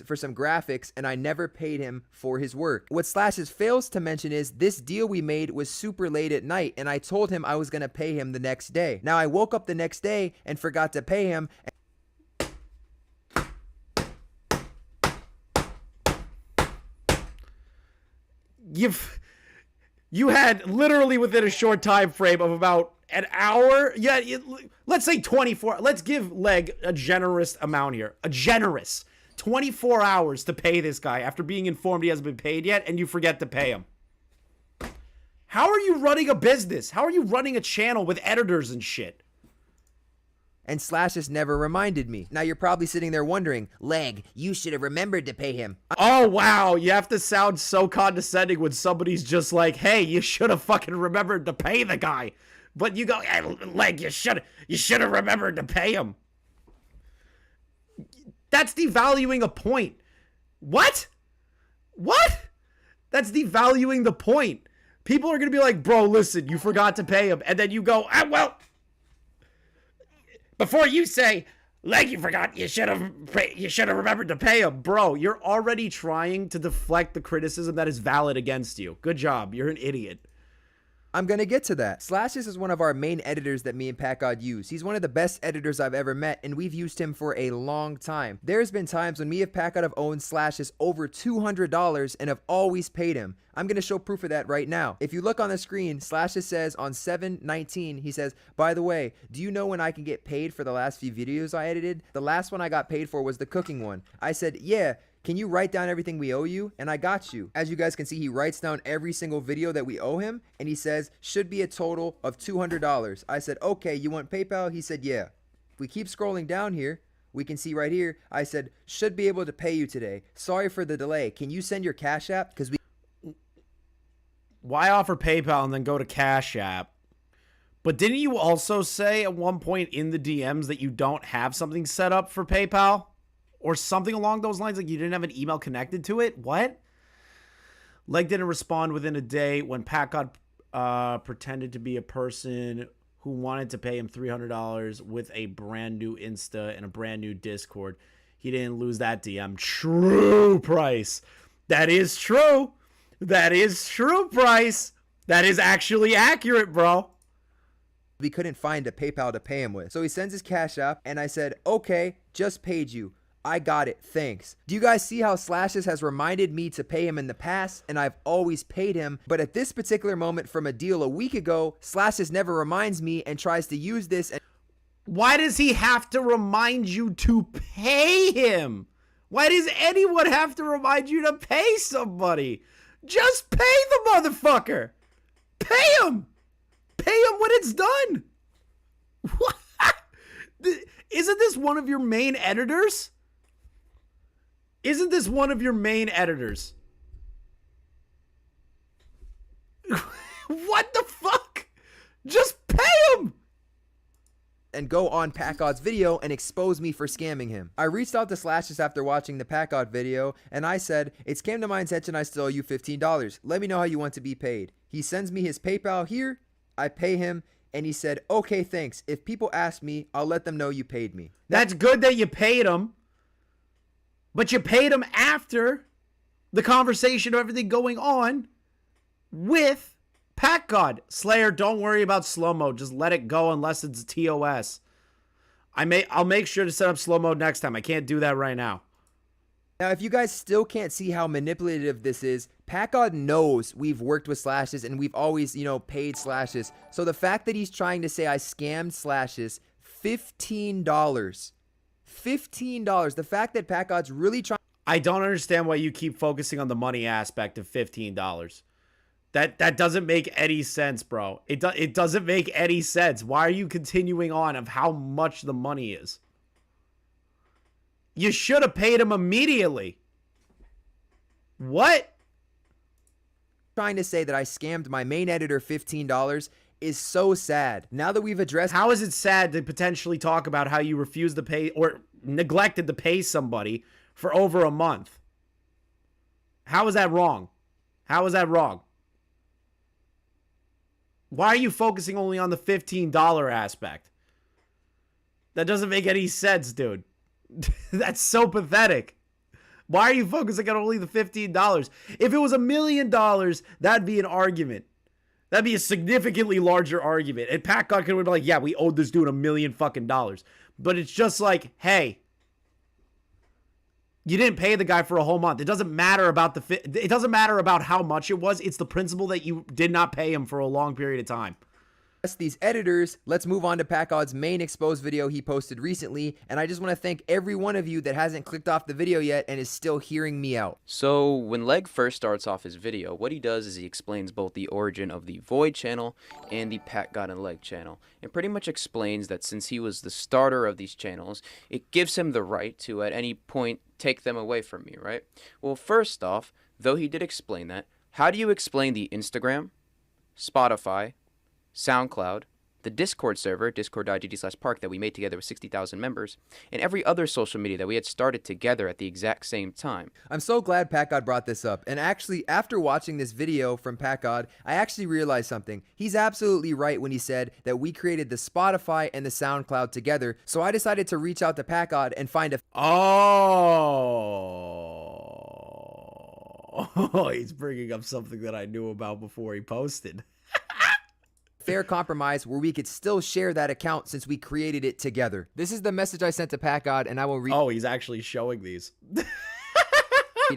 For some graphics, and I never paid him for his work. What Slashes fails to mention is this deal we made was super late at night, and I told him I was gonna pay him the next day. Now I woke up the next day and forgot to pay him. You had literally within a short time frame of about an hour. Yeah, let's say 24. Let's give Leg a generous amount here. A generous 24 hours to pay this guy after being informed he hasn't been paid yet, and you forget to pay him. How are you running a business? How are you running a channel with editors and shit? And Slashes never reminded me. Now you're probably sitting there wondering, Leg, you should have remembered to pay him. Oh, wow. You have to sound so condescending when somebody's just like, hey, you should have fucking remembered to pay the guy. But you go, hey, Leg, you should have remembered to pay him. That's devaluing a point. What? What? That's devaluing the point. People are going to be like, bro, listen, you forgot to pay him. And then you go, well, before you say, Leg, you forgot, you should have remembered to pay him. Bro, you're already trying to deflect the criticism that is valid against you. Good job. You're an idiot. I'm gonna get to that. Slashes is one of our main editors that me and PackGod use. He's one of the best editors I've ever met, and we've used him for a long time. There's been times when me and PackGod have owned Slashes over $200 and have always paid him. I'm gonna show proof of that right now. If you look on the screen, Slashes says on 7/19, he says, by the way, do you know when I can get paid for the last few videos I edited? The last one I got paid for was the cooking one. I said, yeah. Can you write down everything we owe you? And I got you. As you guys can see, he writes down every single video that we owe him, and he says, should be a total of $200. I said, okay, you want PayPal? He said, yeah. If we keep scrolling down here, we can see right here, I said, should be able to pay you today. Sorry for the delay. Can you send your Cash App? Because we... Why offer PayPal and then go to Cash App? But didn't you also say at one point in the DMs that you don't have something set up for PayPal? Or something along those lines, like you didn't have an email connected to it? What? Leg didn't respond within a day when PackGod pretended to be a person who wanted to pay him $300 with a brand new Insta and a brand new Discord. He didn't lose that DM. True, Price. That is true. That is true, Price. That is actually accurate, bro. We couldn't find a PayPal to pay him with. So he sends his Cash App, and I said, okay, just paid you. I got it, thanks. Do you guys see how Slashes has reminded me to pay him in the past, and I've always paid him, but at this particular moment from a deal a week ago, Slashes never reminds me and tries to use this and... Why does he have to remind you to pay him? Why does anyone have to remind you to pay somebody? Just pay the motherfucker. Pay him. Pay him when it's done. What? Isn't this one of your main editors? Isn't this one of your main editors? What the fuck? Just pay him! And go on PackGod's video and expose me for scamming him. I reached out to Slashes after watching the PackGod video, and I said, it's came to my attention I still owe you $15. Let me know how you want to be paid. He sends me his PayPal here, I pay him, and he said, okay, thanks. If people ask me, I'll let them know you paid me. That's good that you paid him. But you paid him after the conversation of everything going on with PackGod. Slayer, don't worry about slow-mo. Just let it go unless it's TOS. I'll make sure to set up slow mode next time. I can't do that right now. Now, if you guys still can't see how manipulative this is, PackGod knows we've worked with Slashes and we've always, paid Slashes. So the fact that he's trying to say I scammed Slashes, $15. $15. The fact that PackGod's really trying... I don't understand why you keep focusing on the money aspect of $15. That doesn't make any sense, bro. It doesn't make any sense. Why are you continuing on of how much the money is? You should have paid him immediately. What? Trying to say that I scammed my main editor $15 is so sad. Now that we've addressed... How is it sad to potentially talk about how you refused to pay or neglected to pay somebody for over a month? How is that wrong? How is that wrong? Why are you focusing only on the $15 aspect? That doesn't make any sense, dude. That's so pathetic. Why are you focusing on only the $15? If it was $1 million, that'd be an argument. That'd be a significantly larger argument. And PackGod could be like, yeah, we owed this dude $1 million fucking dollars. But it's just like, hey, you didn't pay the guy for a whole month. It doesn't matter about it doesn't matter about how much it was. It's the principle that you did not pay him for a long period of time. These editors, let's move on to PackGod's main exposed video he posted recently, and I just want to thank every one of you that hasn't clicked off the video yet and is still hearing me out. So when Leg first starts off his video, what he does is he explains both the origin of the Void channel and the PackGod and Leg channel, and pretty much explains that since he was the starter of these channels, it gives him the right to at any point take them away from me, right? Well, first off, though he did explain that, how do you explain the Instagram, Spotify, SoundCloud, the Discord server, discord.gg/park, that we made together with 60,000 members, and every other social media that we had started together at the exact same time? I'm so glad PackGod brought this up, and actually, after watching this video from PackGod, I actually realized something. He's absolutely right when he said that we created the Spotify and the SoundCloud together, so I decided to reach out to PackGod and find a... Oh, he's bringing up something that I knew about before he posted. fair compromise where we could still share that account since we created it together. This is the message I sent to PackGod, and I will read. Oh, he's actually showing these.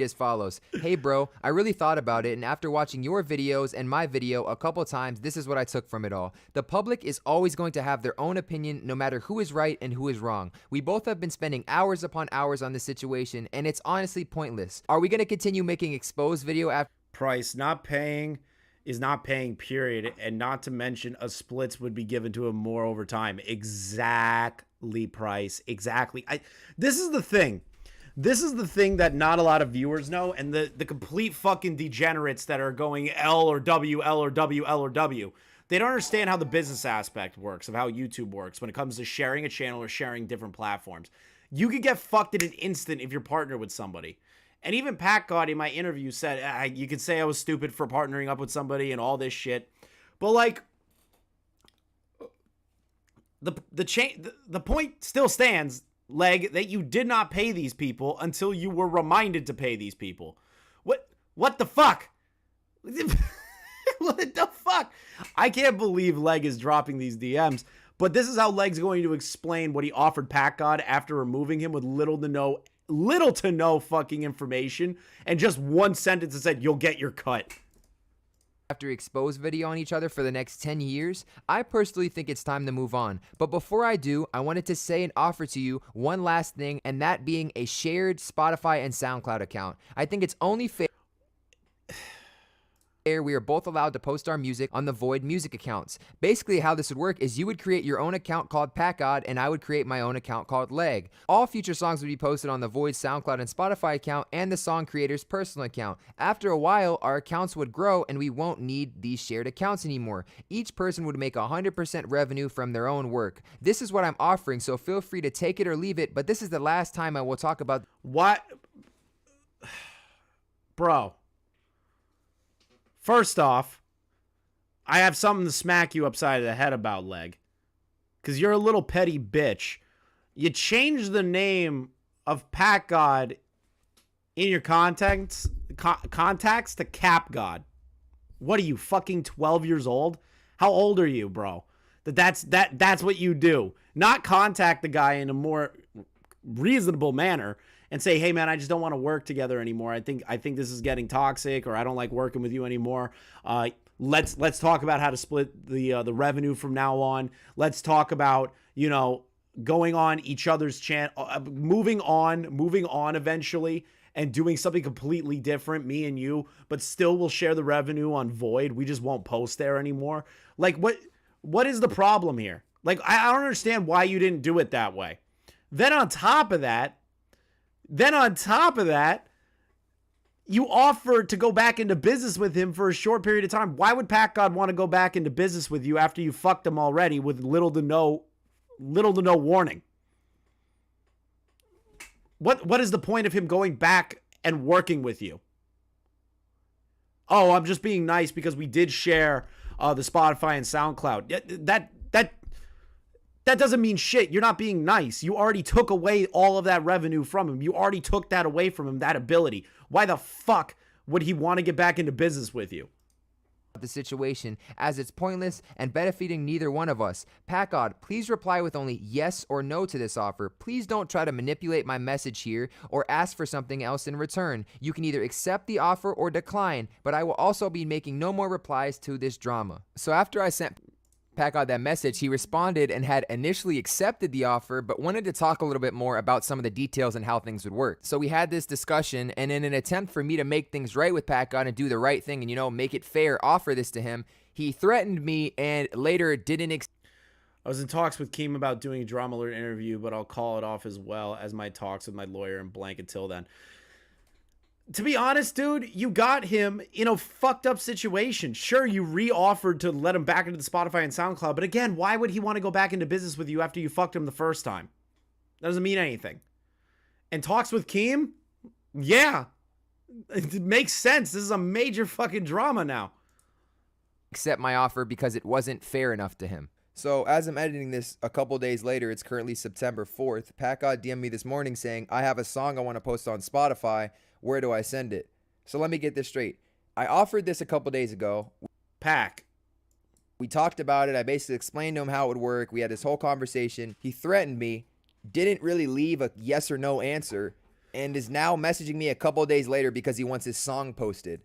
As follows. Hey bro, I really thought about it, and after watching your videos and my video a couple times, this is what I took from it all. The public is always going to have their own opinion no matter who is right and who is wrong. We both have been spending hours upon hours on this situation, and it's honestly pointless. Are we going to continue making exposed video after... Price not paying is not paying, period, and not to mention a splits would be given to him more over time. Exactly, Price. Exactly. This is the thing. This is the thing that not a lot of viewers know, and the complete fucking degenerates that are going L or W, L or W, L or W. They don't understand how the business aspect works, of how YouTube works when it comes to sharing a channel or sharing different platforms. You could get fucked in an instant if you're partnered with somebody. And even PackGod in my interview said, you could say I was stupid for partnering up with somebody and all this shit. But like, the point still stands, Leg, that you did not pay these people until you were reminded to pay these people. What the fuck? What the fuck? I can't believe Leg is dropping these DMs. But this is how Leg's going to explain what he offered PackGod after removing him with little to no fucking information and just one sentence that said, you'll get your cut. After exposed video on each other for the next 10 years, I personally think it's time to move on. But before I do, I wanted to say and offer to you one last thing, and that being a shared Spotify and SoundCloud account. I think it's only fair we are both allowed to post our music on the Void music accounts. Basically how this would work is you would create your own account called PackGod and I would create my own account called Leg. All future songs would be posted on the Void SoundCloud and Spotify account and the song creator's personal account. After a while, our accounts would grow and we won't need these shared accounts anymore. Each person would make 100% revenue from their own work. This is what I'm offering, so feel free to take it or leave it, but this is the last time I will talk about... What? Bro. First off, I have something to smack you upside of the head about, Leg. Because you're a little petty bitch. You changed the name of PackGod in your contacts to CapGod. What are you, fucking 12 years old? How old are you, bro? That's what you do. Not contact the guy in a more reasonable manner and say, hey man, I just don't want to work together anymore. I think this is getting toxic, or I don't like working with you anymore. Let's talk about how to split the revenue from now on. Let's talk about, going on each other's channel, moving on eventually, and doing something completely different, me and you, but still will share the revenue on Void. We just won't post there anymore. Like, what is the problem here? Like, I don't understand why you didn't do it that way. Then on top of that, you offered to go back into business with him for a short period of time. Why would PackGod want to go back into business with you after you fucked him already with little to no warning? What is the point of him going back and working with you? Oh, I'm just being nice because we did share the Spotify and SoundCloud. That doesn't mean shit. You're not being nice. You already took away all of that revenue from him. You already took that away from him, that ability. Why the fuck would he want to get back into business with you? The situation, as it's pointless and benefiting neither one of us. PackGod, please reply with only yes or no to this offer. Please don't try to manipulate my message here or ask for something else in return. You can either accept the offer or decline, but I will also be making no more replies to this drama. So after I sent PackGod that message, he responded and had initially accepted the offer, but wanted to talk a little bit more about some of the details and how things would work. So we had this discussion, and in an attempt for me to make things right with PackGod and do the right thing and, you know, make it fair, offer this to him, he threatened me and later didn't I was in talks with Keem about doing a Drama Alert interview, but I'll call it off as well as my talks with my lawyer and blank until then. To be honest, dude, you got him in a fucked up situation. Sure, you re-offered to let him back into the Spotify and SoundCloud, but again, why would he want to go back into business with you after you fucked him the first time? That doesn't mean anything. And talks with Keem? Yeah. It makes sense. This is a major fucking drama now. accept my offer because it wasn't fair enough to him. So as I'm editing this a couple days later, it's currently September 4th. PackGod DM'd me this morning saying, I have a song I want to post on Spotify. Where do I send it? So let me get this straight. I offered this a couple days ago. Pack. We talked about it. I basically explained to him how it would work. We had this whole conversation. He threatened me, didn't really leave a yes or no answer, and is now messaging me a couple days later because he wants his song posted.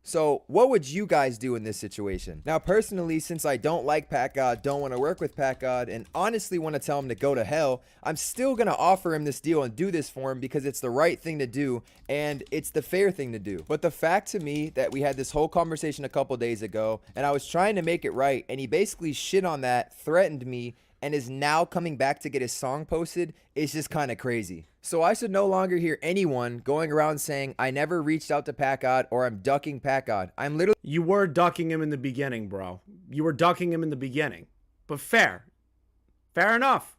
So what would you guys do in this situation? Now, personally, since I don't like PackGod, don't want to work with PackGod, and honestly want to tell him to go to hell, I'm still going to offer him this deal and do this for him because it's the right thing to do, and it's the fair thing to do. But the fact to me that we had this whole conversation a couple days ago, and I was trying to make it right, and he basically shit on that, threatened me, and is now coming back to get his song posted, is just kind of crazy. So I should no longer hear anyone going around saying I never reached out to PackGod or I'm ducking PackGod. I'm literally... You were ducking him in the beginning, bro. You were ducking him in the beginning. But fair. Fair enough.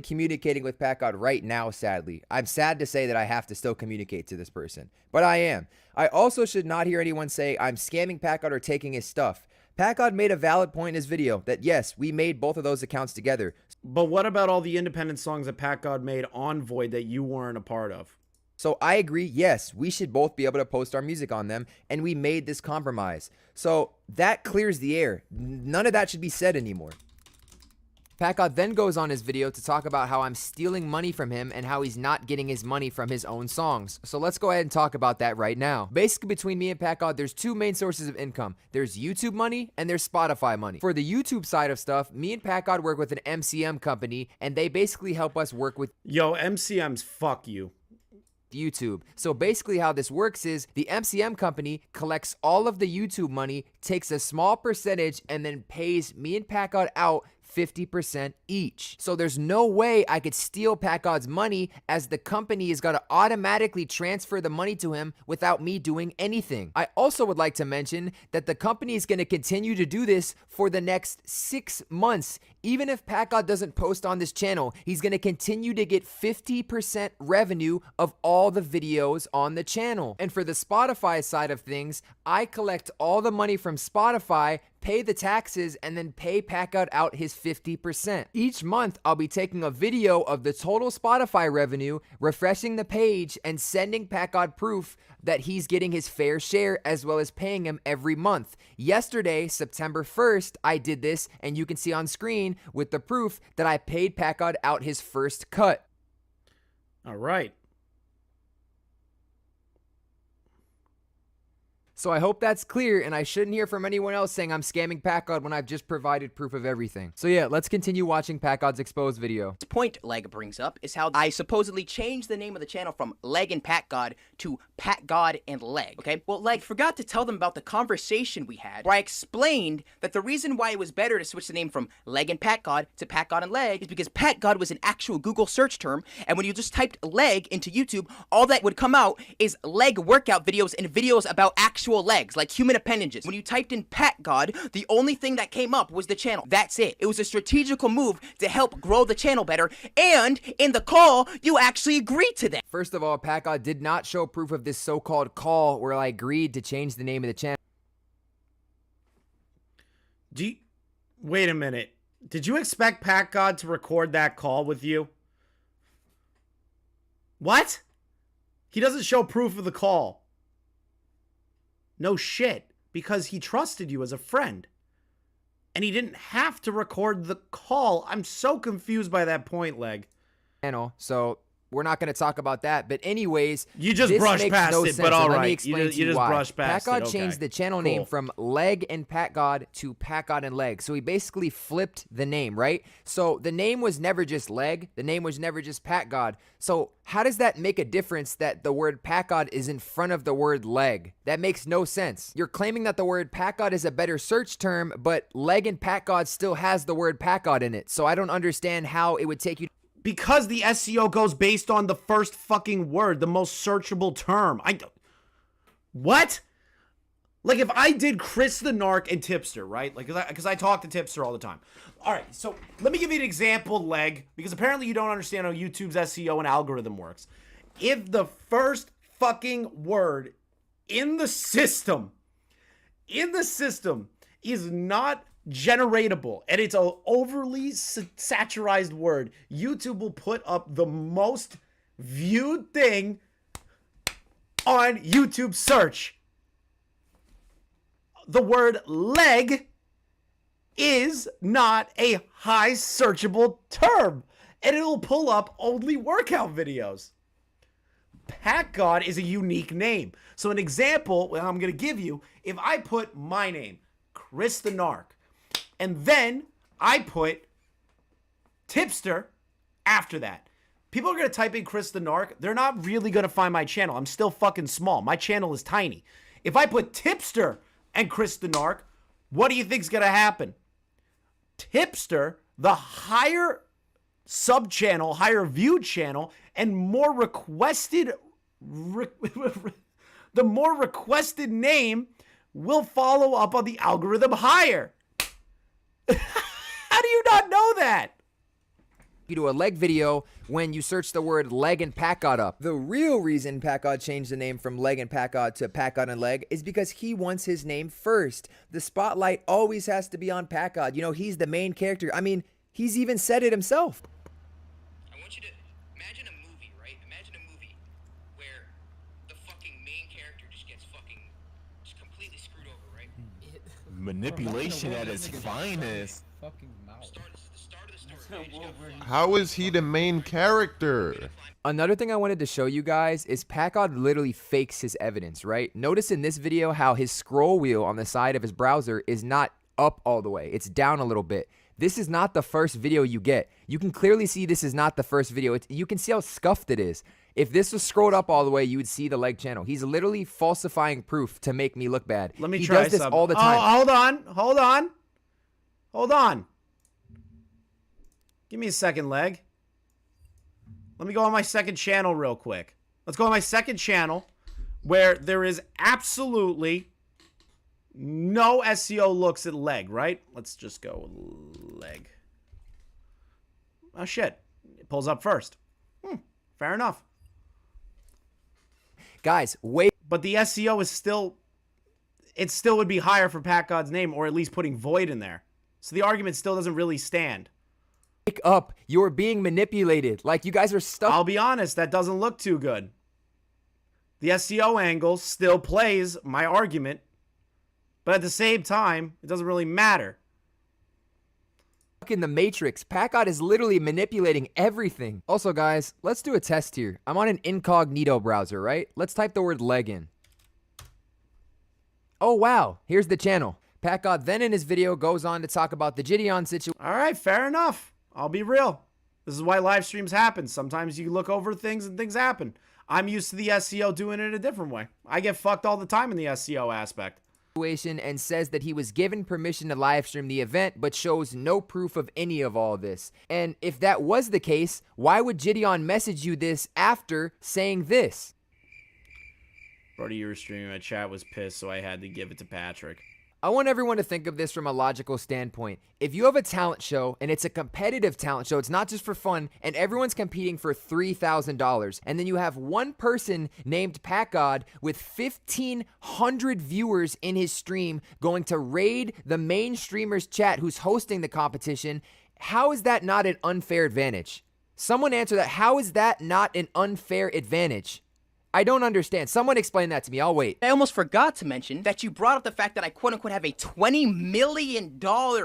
Communicating with PackGod right now, sadly. I'm sad to say that I have to still communicate to this person, but I am. I also should not hear anyone say I'm scamming PackGod or taking his stuff. PackGod made a valid point in his video that yes, we made both of those accounts together. But what about all the independent songs that PackGod made on Void that you weren't a part of? So I agree, yes, we should both be able to post our music on them, and we made this compromise. So that clears the air. None of that should be said anymore. PackGod then goes on his video to talk about how I'm stealing money from him and how he's not getting his money from his own songs. So let's go ahead and talk about that right now. Basically, between me and PackGod, there's two main sources of income. There's YouTube money and there's Spotify money. For the YouTube side of stuff, me and PackGod work with an MCM company, and they basically help us work with... Yo, MCMs, fuck you. YouTube. So basically how this works is the MCM company collects all of the YouTube money, takes a small percentage, and then pays me and PackGod out 50% each. So there's no way I could steal PackGod's money, as the company is going to automatically transfer the money to him without me doing anything. I also would like to mention that the company is going to continue to do this for the next 6 months. Even if PackGod doesn't post on this channel, he's going to continue to get 50% revenue of all the videos on the channel. And for the Spotify side of things, I collect all the money from Spotify, pay the taxes, and then pay PackGod out his 50%. Each month, I'll be taking a video of the total Spotify revenue, refreshing the page, and sending PackGod proof that he's getting his fair share, as well as paying him every month. Yesterday, September 1st, I did this, and you can see on screen with the proof that I paid PackGod out his first cut. All right. So I hope that's clear, and I shouldn't hear from anyone else saying I'm scamming PackGod when I've just provided proof of everything. So yeah, let's continue watching PackGod's exposed video. The point Leg brings up is how I supposedly changed the name of the channel from Leg and PackGod to PackGod and Leg, okay? Well, Leg forgot to tell them about the conversation we had where I explained that the reason why it was better to switch the name from Leg and PackGod to PackGod and Leg is because PackGod was an actual Google search term, and when you just typed Leg into YouTube, all that would come out is leg workout videos and videos about actual legs, like human appendages. When you typed in PackGod, the only thing that came up was the channel. That's it. It was a strategical move to help grow the channel better, and in the call, you actually agreed to that. First of all, PackGod did not show proof of this so-called call where I agreed to change the name of the channel. Wait a minute. Did you expect PackGod to record that call with you? What? He doesn't show proof of the call. No shit, because he trusted you as a friend. And he didn't have to record the call. I'm so confused by that point, Leg. So we're not going to talk about that. But anyways, you just brushed past it, but all right. Let me explain to you why. Brushed past PackGod it. Okay. changed the channel name from Leg and PackGod to PackGod and Leg. So he basically flipped the name, right? So the name was never just Leg. The name was never just PackGod. So how does that make a difference that the word PackGod is in front of the word Leg? That makes no sense. You're claiming that the word PackGod is a better search term, but Leg and PackGod still has the word PackGod in it. So I don't understand how it would take you. Because the SEO goes based on the first fucking word, the most searchable term. What? Like if I did Chris the Narc and Tipster, right? Like, because I talk to Tipster all the time. All right, so let me give you an example, Leg, because apparently you don't understand how YouTube's SEO and algorithm works. If the first fucking word in the system is not generatable and it's an overly saturized word, YouTube will put up the most viewed thing on YouTube search. The word leg is not a high searchable term, and it'll pull up only workout videos. PackGod is a unique name. So an example I'm going to give you, if I put my name, Chris the Narc, and then I put Tipster after that, people are going to type in Chris the Narc. They're not really going to find my channel. I'm still fucking small. My channel is tiny. If I put Tipster and Chris the Narc, what do you think's going to happen? Tipster, the higher sub-channel, higher viewed channel, and more requested, the more requested name will follow up on the algorithm higher. How do you not know that? You do a leg video when you search the word Leg and PackGod up. The real reason PackGod changed the name from Leg and PackGod to PackGod and Leg is because he wants his name first. The spotlight always has to be on PackGod. You know, he's the main character. I mean, he's even said it himself. I want you to imagine a movie, right? Imagine a movie where the fucking main character just gets just completely screwed over, right? Manipulation at its finest. Fucking mouth. How is he the main character? Another thing I wanted to show you guys is PackGod literally fakes his evidence, right? Notice in this video how his scroll wheel on the side of his browser is not up all the way. It's down a little bit. This is not the first video you get. You can clearly see this is not the first video. You can see how scuffed it is. If this was scrolled up all the way, you would see the leg channel. He's literally falsifying proof to make me look bad. Let me he try does this something. all the time. Oh, hold on. Give me a second, Leg. Let me go on my second channel real quick. Let's go on my second channel where there is absolutely no SEO looks at Leg, right? Let's just go Leg. Oh, shit. It pulls up first. Fair enough. Guys, wait. But the SEO is still... It still would be higher for PackGod's name, or at least putting void in there. So the argument still doesn't really stand. Wake up. You're being manipulated. Like, you guys are stuck. I'll be honest, that doesn't look too good. The SEO angle still plays my argument, but at the same time, it doesn't really matter. In the Matrix, PackGod is literally manipulating everything. Also, guys, let's do a test here. I'm on an incognito browser, right? Let's type the word leg in. Oh wow, here's the channel. PackGod then in his video goes on to talk about the Gideon situation. All right, fair enough. I'll be real. This is why live streams happen. Sometimes you look over things and things happen. I'm used to the SEO doing it a different way. I get fucked all the time in the SEO aspect. And says that he was given permission to live stream the event but shows no proof of any of all this. And if that was the case, why would Gideon message you this after saying this? Brody, you were streaming, my chat was pissed, so I had to give it to Patrick. I want everyone to think of this from a logical standpoint. If you have a talent show and it's a competitive talent show, it's not just for fun, and everyone's competing for $3,000, and then you have one person named PackGod with 1,500 viewers in his stream going to raid the main streamer's chat who's hosting the competition, how is that not an unfair advantage? Someone answer that. How is that not an unfair advantage? I don't understand. Someone explain that to me. I'll wait. I almost forgot to mention that you brought up the fact that I quote-unquote have a $20 million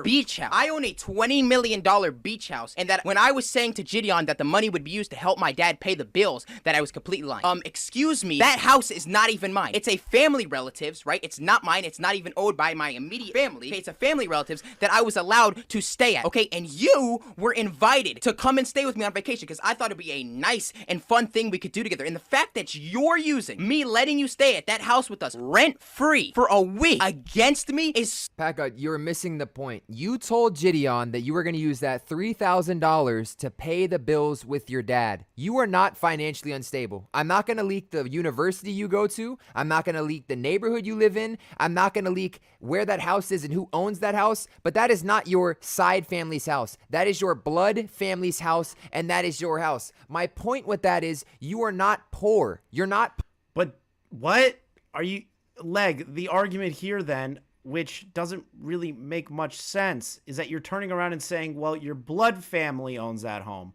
beach house. I own a $20 million beach house, and that when I was saying to Gideon that the money would be used to help my dad pay the bills, that I was completely lying. Excuse me, that house is not even mine. It's a family relative's, right? It's not mine. It's not even owned by my immediate family. Okay, it's a family relative's that I was allowed to stay at, okay? And you were invited to come and stay with me on vacation because I thought it'd be a nice and fun thing we could do together. And the fact that you're using me letting you stay at that house with us rent-free for a week against me is... PackGod, you're missing the point. You told Gideon that you were going to use that $3,000 to pay the bills with your dad. You are not financially unstable. I'm not going to leak the university you go to. I'm not going to leak the neighborhood you live in. I'm not going to leak where that house is and who owns that house. But that is not your side family's house. That is your blood family's house, and that is your house. My point with that is you are not poor. You're not... But what are you... Leg, the argument here then, which doesn't really make much sense, is that you're turning around and saying, well, your blood family owns that home.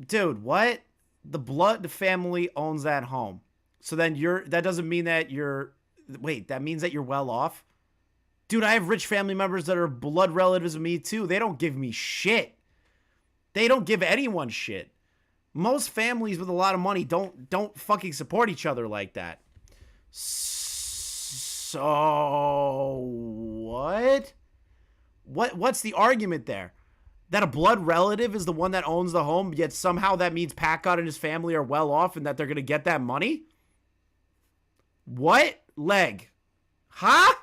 Dude, what? The blood family owns that home. So then that doesn't mean that you're... Wait, that means that you're well off? Dude, I have rich family members that are blood relatives of me too. They don't give me shit. They don't give anyone shit. Most families with a lot of money don't fucking support each other like that. So what? What's the argument there? That a blood relative is the one that owns the home, yet somehow that means PackGod and his family are well off and that they're going to get that money? What? Leg. Huh?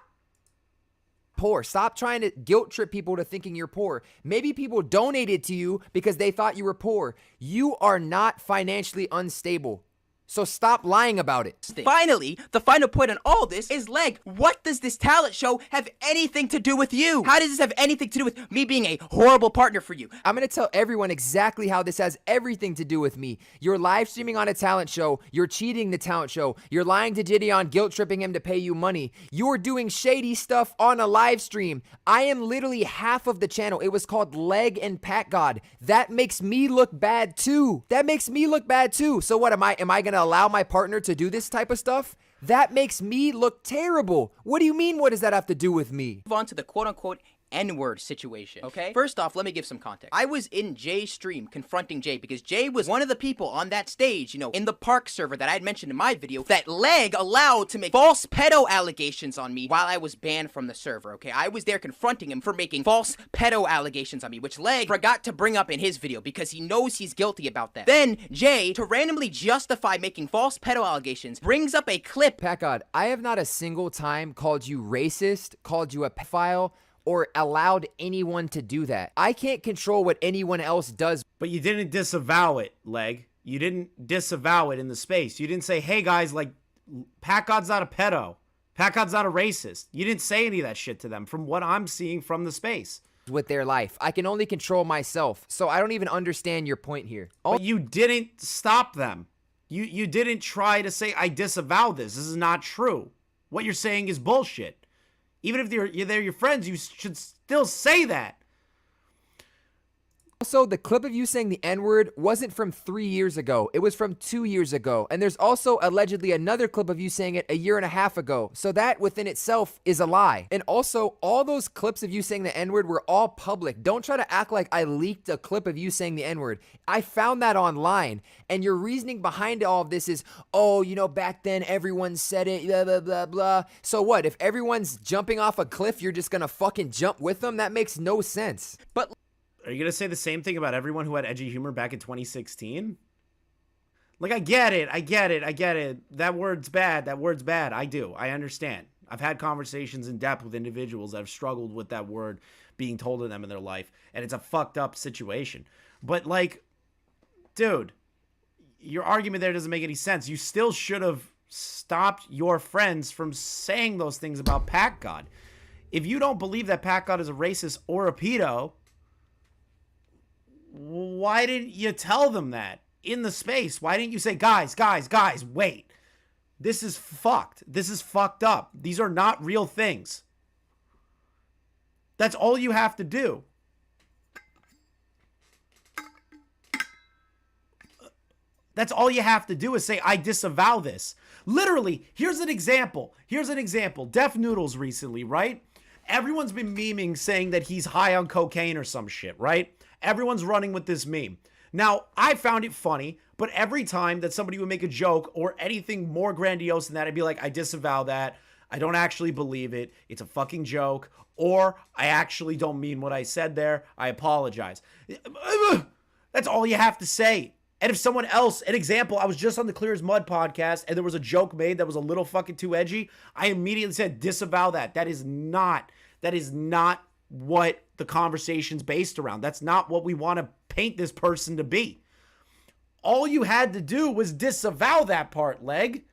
Poor. Stop trying to guilt trip people to thinking you're poor. Maybe people donated to you because they thought you were poor. You are not financially unstable. So stop lying about it. Finally, the final point on all this is, Leg, what does this talent show have anything to do with you? How does this have anything to do with me being a horrible partner for you? I'm going to tell everyone exactly how this has everything to do with me. You're live streaming on a talent show. You're cheating the talent show. You're lying to Gideon, guilt tripping him to pay you money. You're doing shady stuff on a live stream. I am literally half of the channel. It was called Leg and PackGod. That makes me look bad too. That makes me look bad too. So what, am I going to allow my partner to do this type of stuff? That makes me look terrible. What do you mean, what does that have to do with me? Move on to the quote-unquote N-word situation, okay? First off, let me give some context. I was in Jay's stream confronting Jay because Jay was one of the people on that stage, you know, in the park server that I had mentioned in my video that Leg allowed to make false pedo allegations on me while I was banned from the server, okay? I was there confronting him for making false pedo allegations on me, which Leg forgot to bring up in his video because he knows he's guilty about that. Then Jay, to randomly justify making false pedo allegations, brings up a clip. PackGod, I have not a single time called you racist, called you a pedophile, or allowed anyone to do that. I can't control what anyone else does. But you didn't disavow it, Leg. You didn't disavow it in the space. You didn't say, hey guys, like, PackGod's not a pedo. PackGod's not a racist. You didn't say any of that shit to them from what I'm seeing from the space. With their life. I can only control myself. So I don't even understand your point here. But you didn't stop them. You didn't try to say, I disavow this. This is not true. What you're saying is bullshit. Even if they're your friends, you should still say that. Also, the clip of you saying the N-word wasn't from 3 years ago. It was from 2 years ago. And there's also allegedly another clip of you saying it a year and a half ago. So that within itself is a lie. And also, all those clips of you saying the N-word were all public. Don't try to act like I leaked a clip of you saying the N-word. I found that online. And your reasoning behind all of this is, oh, you know, back then everyone said it, blah, blah, blah, blah. So what? If everyone's jumping off a cliff, you're just gonna fucking jump with them? That makes no sense. But are you going to say the same thing about everyone who had edgy humor back in 2016? Like, I get it. That word's bad. I do. I understand. I've had conversations in depth with individuals that have struggled with that word being told to them in their life, and it's a fucked up situation. But, like, dude, your argument there doesn't make any sense. You still should have stopped your friends from saying those things about PackGod. If you don't believe that PackGod is a racist or a pedo, why didn't you tell them that in the space? Why didn't you say, guys, wait. This is fucked. This is fucked up. These are not real things. That's all you have to do. That's all you have to do is say, I disavow this. Literally, here's an example. Def Noodles recently, right? Everyone's been memeing saying that he's high on cocaine or some shit, right? Everyone's running with this meme. Now, I found it funny, but every time that somebody would make a joke or anything more grandiose than that, I'd be like, I disavow that. I don't actually believe it. It's a fucking joke. Or I actually don't mean what I said there. I apologize. That's all you have to say. And if someone else, an example, I was just on the Clear as Mud podcast and there was a joke made that was a little fucking too edgy, I immediately said, disavow that. That is not what the conversation's based around. That's not what we want to paint this person to be. All you had to do was disavow that part, Leg.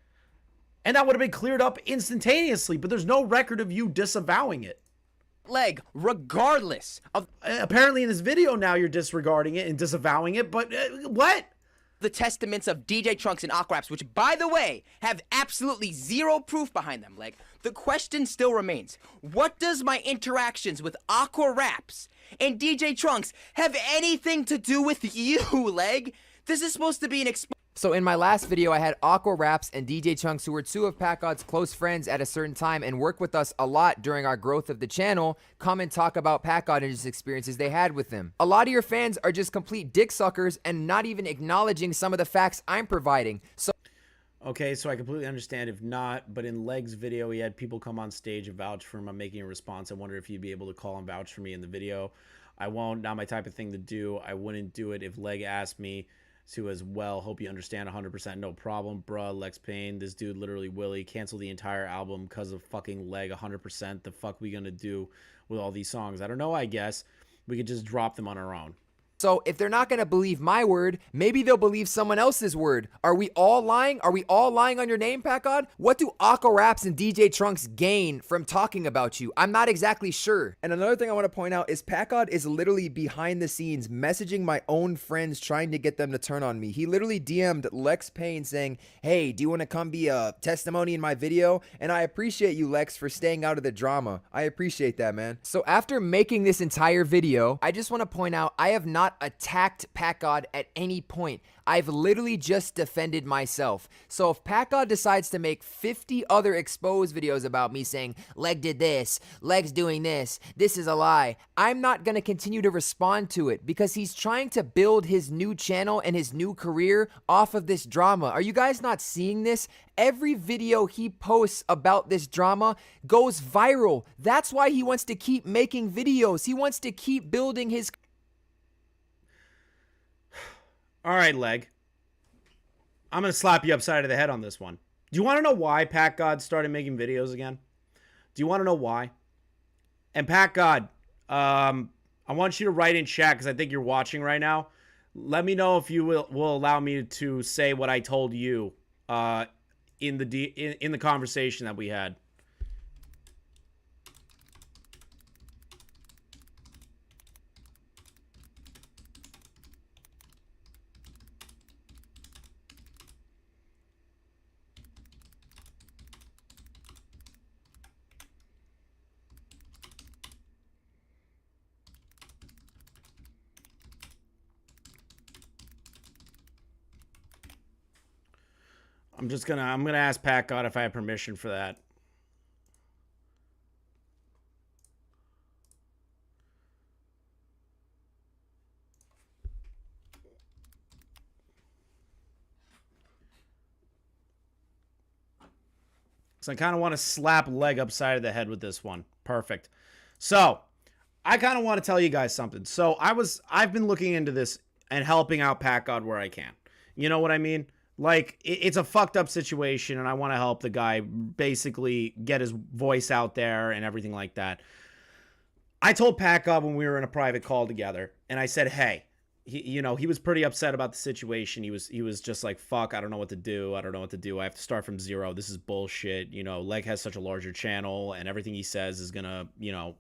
And that would have been cleared up instantaneously, but there's no record of you disavowing it. Leg, regardless of... Apparently in this video now you're disregarding it and disavowing it, but what? The testaments of DJ Trunks and Aqua Raps, which, by the way, have absolutely zero proof behind them, Leg. The question still remains, what does my interactions with Aqua Raps and DJ Trunks have anything to do with you, Leg? This is supposed to be an So in my last video, I had Aqua Raps and DJ Chunks, who were two of PackGod's close friends at a certain time and worked with us a lot during our growth of the channel, come and talk about PackGod and his experiences they had with him. A lot of your fans are just complete dick suckers and not even acknowledging some of the facts I'm providing. So okay, so I completely understand if not, but in Leg's video, he had people come on stage and vouch for him. I'm making a response. I wonder if you'd be able to call and vouch for me in the video. I won't, not my type of thing to do. I wouldn't do it if Leg asked me to as well. Hope you understand 100%. No problem, bruh. Lex Payne, this dude literally Willie canceled the entire album because of fucking Leg 100%. The fuck we gonna do with all these songs? I don't know, I guess. We could just drop them on our own. So if they're not going to believe my word, maybe they'll believe someone else's word. Are we all lying? Are we all lying on your name, PackGod? What do Aqua Raps and DJ Trunks gain from talking about you? I'm not exactly sure. And another thing I want to point out is PackGod is literally behind the scenes messaging my own friends trying to get them to turn on me. He literally DM'd Lex Payne saying, hey, do you want to come be a testimony in my video? And I appreciate you, Lex, for staying out of the drama. I appreciate that, man. So after making this entire video, I just want to point out I have not attacked PackGod at any point. I've literally just defended myself. So if PackGod decides to make 50 other exposed videos about me saying, Leg did this, Leg's doing this is a lie, I'm not going to continue to respond to it because he's trying to build his new channel and his new career off of this drama. Are you guys not seeing this? Every video he posts about this drama goes viral. That's why he wants to keep making videos. He wants to keep building his... All right, Leg. I'm going to slap you upside of the head on this one. Do you want to know why PackGod started making videos again? Do you want to know why? And PackGod, I want you to write in chat because I think you're watching right now. Let me know if you will allow me to say what I told you in the conversation that we had. I'm gonna ask PackGod if I have permission for that. So I kind of want to slap Leg upside of the head with this one. Perfect. So I kind of want to tell you guys something. So I've been looking into this and helping out PackGod where I can. You know what I mean? Like, it's a fucked up situation, and I want to help the guy basically get his voice out there and everything like that. I told PackGod when we were in a private call together, and I said, hey, he was pretty upset about the situation. He was just like, fuck, I don't know what to do. I don't know what to do. I have to start from zero. This is bullshit. You know, Leg has such a larger channel, and everything he says is going to,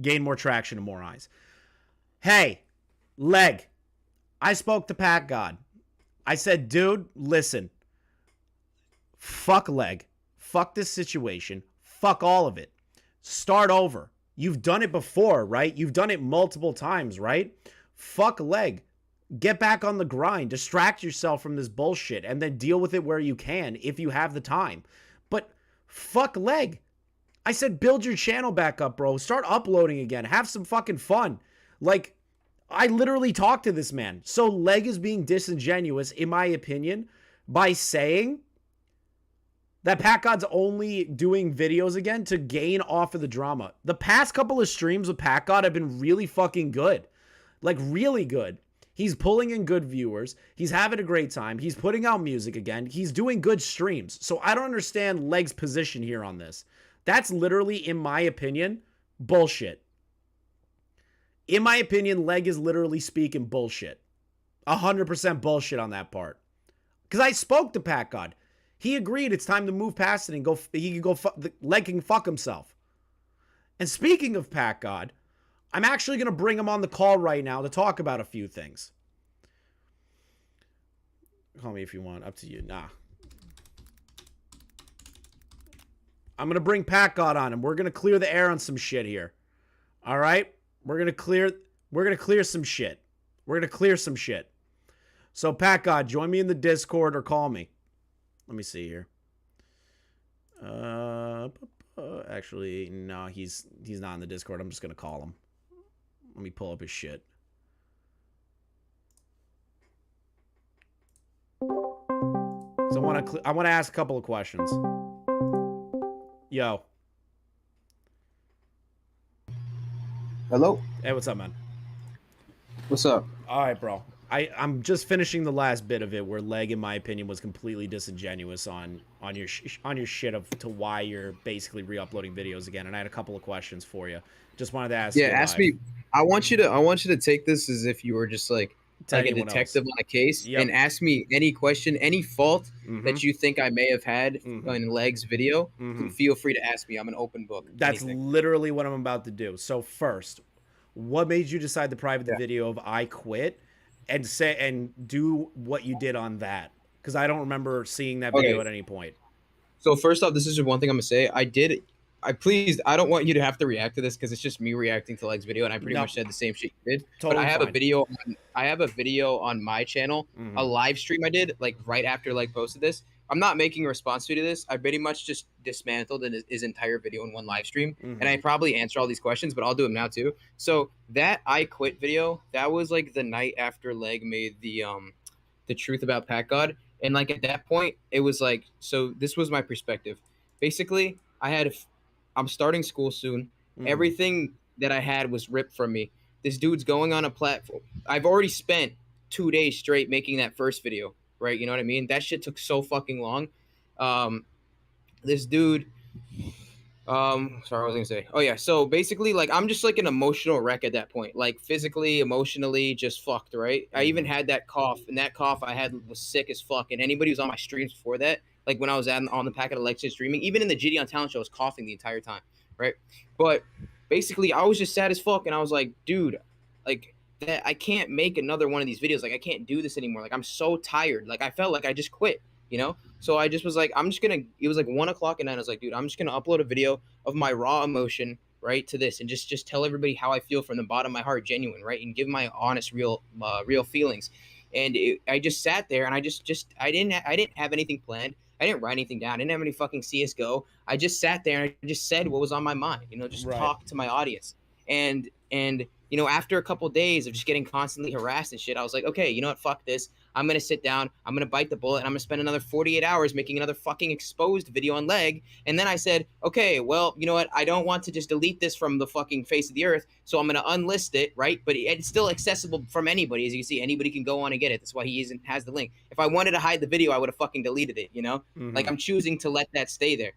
gain more traction and more eyes. Hey, Leg, I spoke to PackGod. I said, dude, listen, fuck Leg. Fuck this situation. Fuck all of it. Start over. You've done it before, right? You've done it multiple times, right? Fuck Leg. Get back on the grind. Distract yourself from this bullshit and then deal with it where you can if you have the time. But fuck Leg. I said build your channel back up, bro. Start uploading again. Have some fucking fun. Like, I literally talked to this man. So Leg is being disingenuous, in my opinion, by saying that PackGod's only doing videos again to gain off of the drama. The past couple of streams with PackGod have been really fucking good. Like, really good. He's pulling in good viewers. He's having a great time. He's putting out music again. He's doing good streams. So I don't understand Leg's position here on this. That's literally, in my opinion, bullshit. In my opinion, Leg is literally speaking bullshit. 100% bullshit on that part. Because I spoke to PackGod. He agreed it's time to move past it and go. He can go. Leg can fuck himself. And speaking of PackGod, I'm actually going to bring him on the call right now to talk about a few things. Call me if you want. Up to you. Nah. I'm going to bring PackGod on him. We're going to clear the air on some shit here. All right? We're going to clear some shit. We're going to clear some shit. So PackGod, join me in the Discord or call me. Let me see here. Actually, no, he's not in the Discord. I'm just going to call him. Let me pull up his shit. So I want to ask a couple of questions. Yo. Hello? Hey, what's up, man? What's up? All right, bro. I'm just finishing the last bit of it where Leg, in my opinion, was completely disingenuous on your shit to why you're basically re-uploading videos again. And I had a couple of questions for you. Just wanted to ask. Yeah, ask me. I want you to take this as if you were just like a detective on a case, and ask me any question, any fault that you think I may have had in Leg's video. Feel free to ask me. I'm an open book. That's literally what I'm about to do. So first, what made you decide to private the video of I quit and do what you did on that? Because I don't remember seeing that video at any point. So first off, this is one thing I'm gonna say. I don't want you to have to react to this because it's just me reacting to Leg's video, and I pretty much said the same shit you did. Totally, but I have a video on my channel, a live stream I did like right after Leg posted this. I'm not making a response to this. I pretty much just dismantled his entire video in one live stream, and I probably answer all these questions, but I'll do them now too. So that I quit video, that was like the night after Leg made the truth about PackGod, and like at that point, it was like, so this was my perspective. Basically, I'm starting school soon. Everything that I had was ripped from me. This dude's going on a platform. I've already spent 2 days straight making that first video, right? You know what I mean? That shit took so fucking long. This dude, sorry, what was I gonna say? Oh yeah, so basically, like, I'm just like an emotional wreck at that point. Like physically, emotionally, just fucked, right? I even had that cough, and that cough I had was sick as fuck. And anybody who's on my streams before that, like when I was on the PackGod election streaming, even in the GD on Talent show, I was coughing the entire time, right? But basically, I was just sad as fuck, and I was like, dude, like, that I can't make another one of these videos. Like, I can't do this anymore. Like, I'm so tired. Like, I felt like I just quit, you know? So I just was like, it was like 1 o'clock at night. I was like, dude, I'm just gonna upload a video of my raw emotion, right, to this, and just tell everybody how I feel from the bottom of my heart, genuine, right, and give my honest, real feelings. And I just sat there, and I didn't have anything planned. I didn't write anything down. I didn't have any fucking CS:GO. I just sat there and I just said what was on my mind. You know, just talk to my audience. And you know, after a couple days of just getting constantly harassed and shit, I was like, okay, you know what? Fuck this. I'm gonna sit down. I'm gonna bite the bullet, and I'm gonna spend another 48 hours making another fucking exposed video on Leg. And then I said, okay, well, you know what? I don't want to just delete this from the fucking face of the earth, so I'm gonna unlist it, right? But it's still accessible from anybody, as you can see. Anybody can go on and get it. That's why he has the link. If I wanted to hide the video, I would have fucking deleted it. You know, like I'm choosing to let that stay there.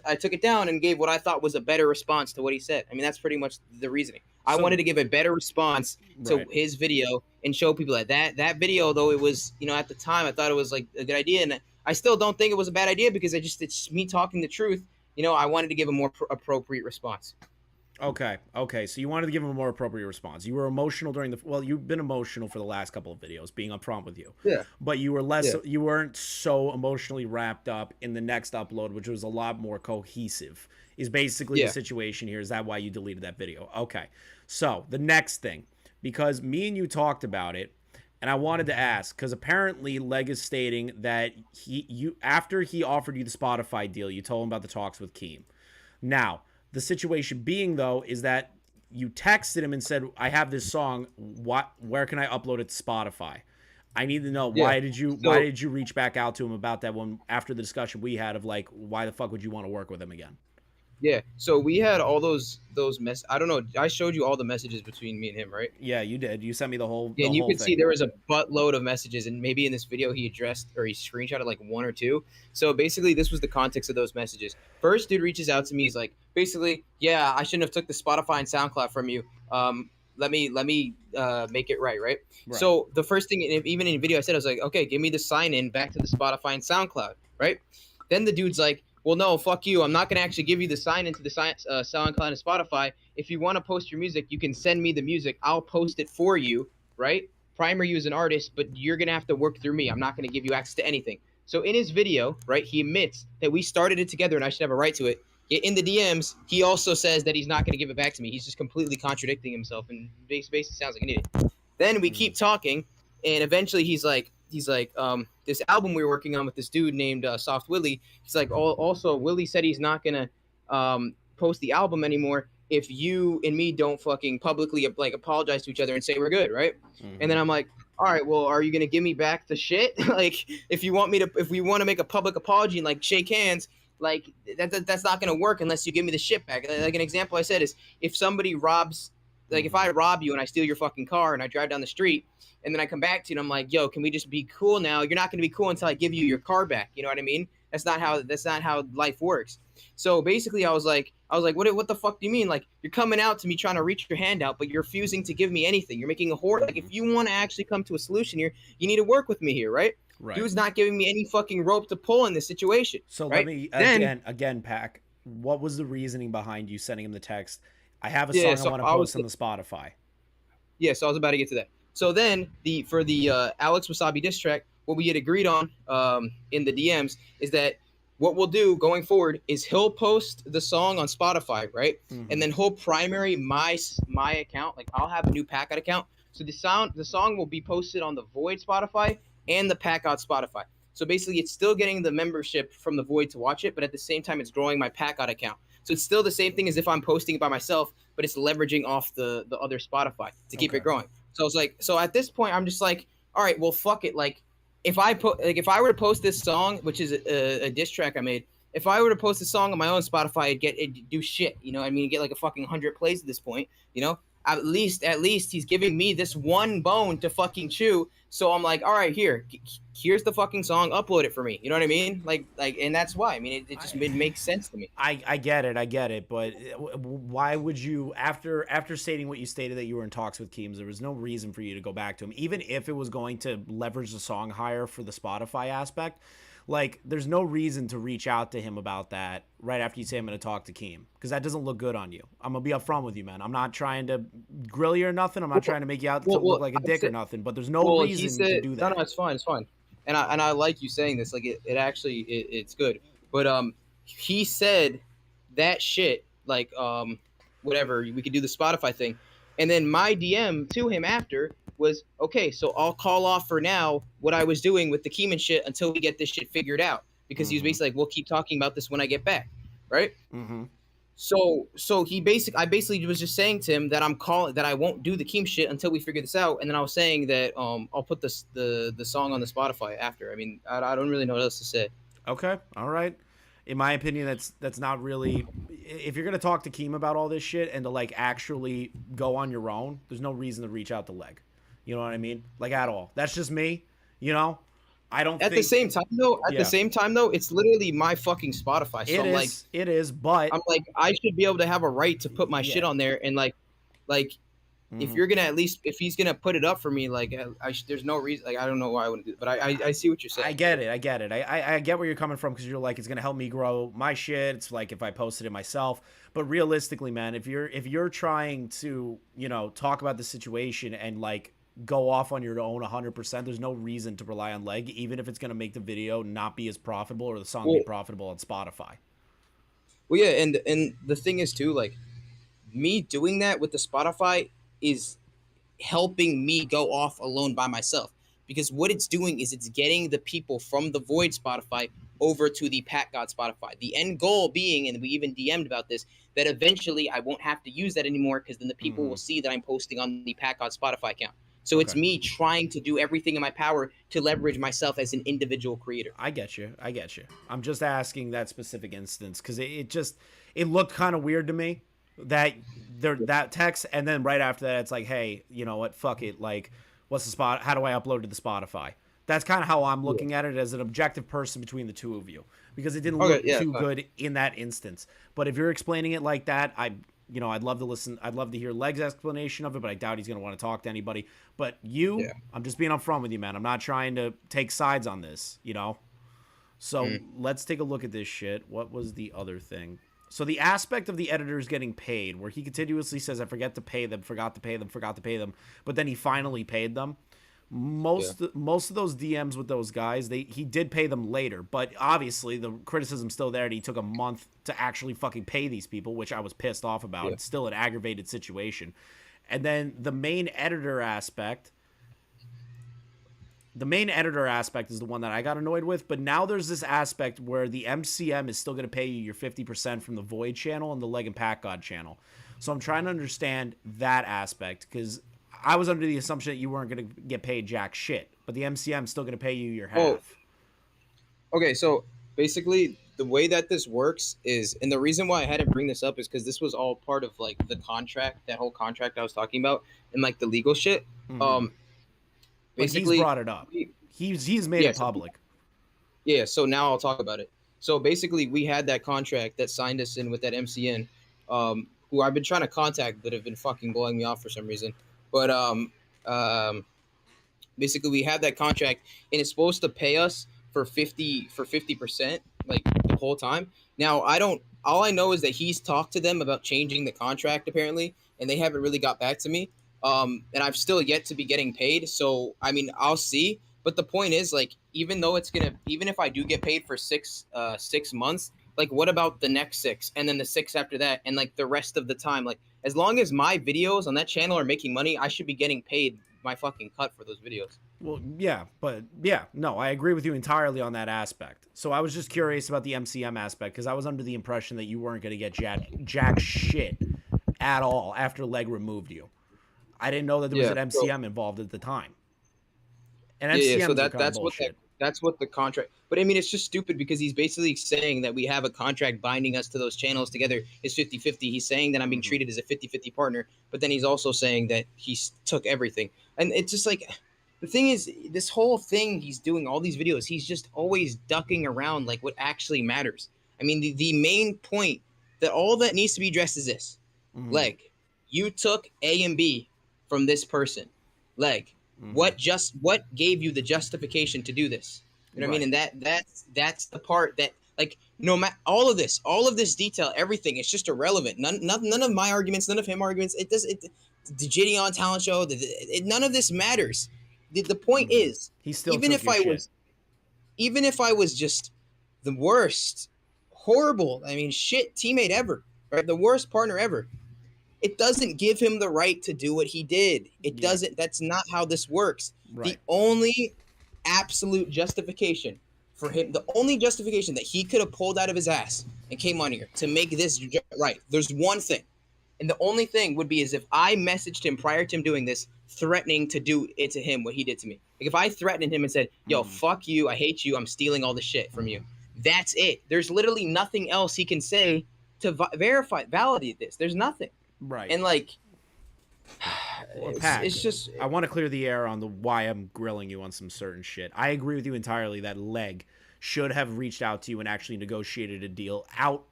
I took it down and gave what I thought was a better response to what he said. I mean, that's pretty much the reasoning. I wanted to give a better response to his video and show people that video, though it was, you know, at the time I thought it was like a good idea, and I still don't think it was a bad idea because it's me talking the truth. You know, I wanted to give a more appropriate response. Okay. So you wanted to give him a more appropriate response. You were emotional during you've been emotional for the last couple of videos, being upfront with you. Yeah. But you were you weren't so emotionally wrapped up in the next upload, which was a lot more cohesive, is basically the situation here. Is that why you deleted that video? Okay. So the next thing, because me and you talked about it, and I wanted to ask, because apparently Leg is stating that after he offered you the Spotify deal, you told him about the talks with Keem. Now, the situation being, though, is that you texted him and said, I have this song. Where can I upload it to Spotify? I need to know, why did you reach back out to him about that one after the discussion we had of, like, why the fuck would you want to work with him again? Yeah, so we had all those I don't know, I showed you all the messages between me and him, right? Yeah, you did. You sent me the whole Yeah, and you could thing. see there was a buttload of messages, and maybe in this video he addressed or he screenshotted like one or two. So basically this was the context of those messages. First dude reaches out to me, he's like, basically, yeah, I shouldn't have took the Spotify and SoundCloud from you. Let me make it right? So the first thing, even in the video I said, I was like, okay, give me the sign in back to the Spotify and SoundCloud, right? Then the dude's like, well, no, fuck you. I'm not going to actually give you the sign into the SoundCloud and Spotify. If you want to post your music, you can send me the music. I'll post it for you, right? Primer you as an artist, but you're going to have to work through me. I'm not going to give you access to anything. So in his video, right, he admits that we started it together and I should have a right to it. Yet in the DMs, he also says that he's not going to give it back to me. He's just completely contradicting himself and basically sounds like an idiot. Then we keep talking, and eventually he's like, this album we were working on with this dude named Soft Willie. He's like, also Willie said he's not gonna post the album anymore if you and me don't fucking publicly like apologize to each other and say we're good, right? And then I'm like, all right, well, are you gonna give me back the shit? Like, if we want to make a public apology and like shake hands, like that's not gonna work unless you give me the shit back. Like an example I said is, if somebody robs, like if I rob you and I steal your fucking car and I drive down the street and then I come back to you and I'm like, yo, can we just be cool now? You're not going to be cool until I give you your car back. You know what I mean? That's not how life works. So basically I was like, what the fuck do you mean? Like, you're coming out to me trying to reach your hand out, but you're refusing to give me anything. You're making a horror. Like, if you want to actually come to a solution here, you need to work with me here, right? Dude's not giving me any fucking rope to pull in this situation. So right? let me, again, Pack, what was the reasoning behind you sending him the text? I have a song I want to post on the Spotify. Yeah, so I was about to get to that. So then for the Alex Wasabi diss track, what we had agreed on in the DMs is that what we'll do going forward is he'll post the song on Spotify, right? And then he'll primary my account. Like, I'll have a new PackGod account. So the song will be posted on the Void Spotify and the PackGod Spotify. So basically it's still getting the membership from the Void to watch it, but at the same time it's growing my PackGod account. So it's still the same thing as if I'm posting it by myself, but it's leveraging off the other Spotify to keep it growing. So I was like, so at this point, I'm just like, all right, well, fuck it. Like, if I were to post this song, which is a diss track I made, if I were to post a song on my own Spotify, it'd do shit. You know what I mean? It'd get like a fucking 100 plays at this point, you know? At least he's giving me this one bone to fucking chew. So I'm like, all right, here's the fucking song, upload it for me. You know what I mean? Like, and that's why. I mean, it makes sense to me. I get it. But why would you, after stating what you stated, that you were in talks with Keems, there was no reason for you to go back to him, even if it was going to leverage the song higher for the Spotify aspect. Like, there's no reason to reach out to him about that right after you say I'm going to talk to Keem, because that doesn't look good on you. I'm going to be upfront with you, man. I'm not trying to grill you or nothing. I'm not trying to make you out to look like a dick or nothing, but there's no reason to do that. No, it's fine. And I like you saying this. Like, it actually, it's good. But he said that shit, like, whatever, we could do the Spotify thing. And then my DM to him after was, okay, so I'll call off for now what I was doing with the Keeman shit until we get this shit figured out. Because he was basically like, we'll keep talking about this when I get back, right? Mm-hmm. So I basically was just saying to him that I won't do the Keem shit until we figure this out, and then I was saying that I'll put the song on the Spotify after. I mean, I don't really know what else to say. Okay, all right. In my opinion, that's not really. If you're gonna talk to Keem about all this shit and to like actually go on your own, there's no reason to reach out to Leg. You know what I mean? Like at all. That's just me. You know, I don't. At the same time, though, it's literally my fucking Spotify. So it is. But I'm like, I should be able to have a right to put my shit on there, and like, if you're gonna if he's gonna put it up for me, like, there's no reason. Like, I don't know why I wouldn't do it, but I see what you're saying. I get it. I get where you're coming from because you're like, it's gonna help me grow my shit. It's like if I posted it myself. But realistically, man, if you're trying to, you know, talk about the situation and like go off on your own 100%, there's no reason to rely on Leg, even if it's gonna make the video not be as profitable or the song be profitable on Spotify. Well, yeah, and the thing is too, like, me doing that with the Spotify is helping me go off alone by myself, because what it's doing is it's getting the people from the Void Spotify over to the PackGod Spotify. The end goal being, and we even DM'd about this, that eventually I won't have to use that anymore because then the people will see that I'm posting on the PackGod Spotify account. So it's me trying to do everything in my power to leverage myself as an individual creator. I get you. I'm just asking that specific instance because it looked kind of weird to me that text, and then right after that it's like, hey, you know what, fuck it, like, what's the spot, how do I upload to the Spotify? That's kind of how I'm looking at it as an objective person between the two of you, because it didn't look too good in that instance. But if you're explaining it like that, I'd love to listen. I'd love to hear Leg's explanation of it, but I doubt he's going to want to talk to anybody. But I'm just being upfront with you, man. I'm not trying to take sides on this, you know? So let's take a look at this shit. What was the other thing? So the aspect of the editors getting paid, where he continuously says, I forgot to pay them, but then he finally paid them. Most of those DMs with those guys, he did pay them later, but obviously the criticism's still there, and he took a month to actually fucking pay these people, which I was pissed off about. It's still an aggravated situation. And then the main editor aspect is the one that I got annoyed with, but now there's this aspect where the MCM is still going to pay you your 50% from the Void channel and the Leg and PackGod channel. So I'm trying to understand that aspect, because I was under the assumption that you weren't going to get paid jack shit, but the MCM is still going to pay you your half. Okay, so basically the way that this works is, and the reason why I had to bring this up is because this was all part of like the contract, that whole contract I was talking about, and like the legal shit. Basically, he's brought it up. He's made it public. So now I'll talk about it. So basically, we had that contract that signed us in with that MCN, who I've been trying to contact, but have been fucking blowing me off for some reason. But basically, we had that contract, and it's supposed to pay us for 50%, like the whole time. Now all I know is that he's talked to them about changing the contract apparently, and they haven't really got back to me. And I've still yet to be getting paid. So, I mean, I'll see. But the point is, like, even if I do get paid for 6 months, like, what about the next 6 and then the 6 after that and like the rest of the time? Like, as long as my videos on that channel are making money, I should be getting paid my fucking cut for those videos. Well, yeah, but yeah, no, I agree with you entirely on that aspect. So I was just curious about the MCM aspect, because I was under the impression that you weren't going to get jack shit at all after Leg removed you. I didn't know that there was an MCM involved at the time. And MCM so that's what the contract. But I mean, it's just stupid because he's basically saying that we have a contract binding us to those channels together is 50-50. He's saying that I'm being treated as a 50-50 partner, but then he's also saying that he took everything. And it's just like, the thing is, this whole thing he's doing, all these videos, he's just always ducking around like what actually matters. I mean, the main point that all that needs to be addressed is this. Leg, you took A and B from this person. Leg, what gave you the justification to do this? You know what I mean? And that's the part that, like, no matter all of this detail, everything, it's just irrelevant. None of my arguments, none of him arguments. The Gideon talent show, none of this matters. The point is, he still even if I was just the worst, horrible, I mean, shit teammate ever, right? The worst partner ever. It doesn't give him the right to do what he did. It doesn't. That's not how this works. The only absolute justification for him, the only justification that he could have pulled out of his ass and came on here to make this right, there's one thing. And the only thing would be is if I messaged him prior to him doing this, threatening to do it to him, what he did to me. Like if I threatened him and said, yo, fuck you, I hate you, I'm stealing all the shit from you. That's it. There's literally nothing else he can say to validate this. There's nothing. Right. And like, it's just, I want to clear the air on the why I'm grilling you on some certain shit. I agree with you entirely that Leg should have reached out to you and actually negotiated a deal out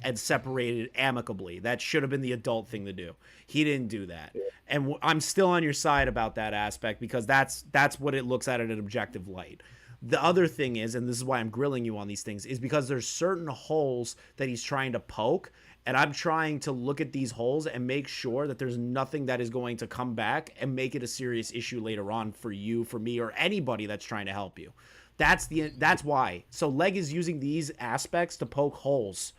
and separated amicably. That should have been the adult thing to do. He didn't do that. And I'm still on your side about that aspect because that's what it looks at in an objective light. The other thing is, and this is why I'm grilling you on these things, is because there's certain holes that he's trying to poke, and I'm trying to look at these holes and make sure that there's nothing that is going to come back and make it a serious issue later on for you, for me, or anybody that's trying to help you. That's why. So Leg is using these aspects to poke holes.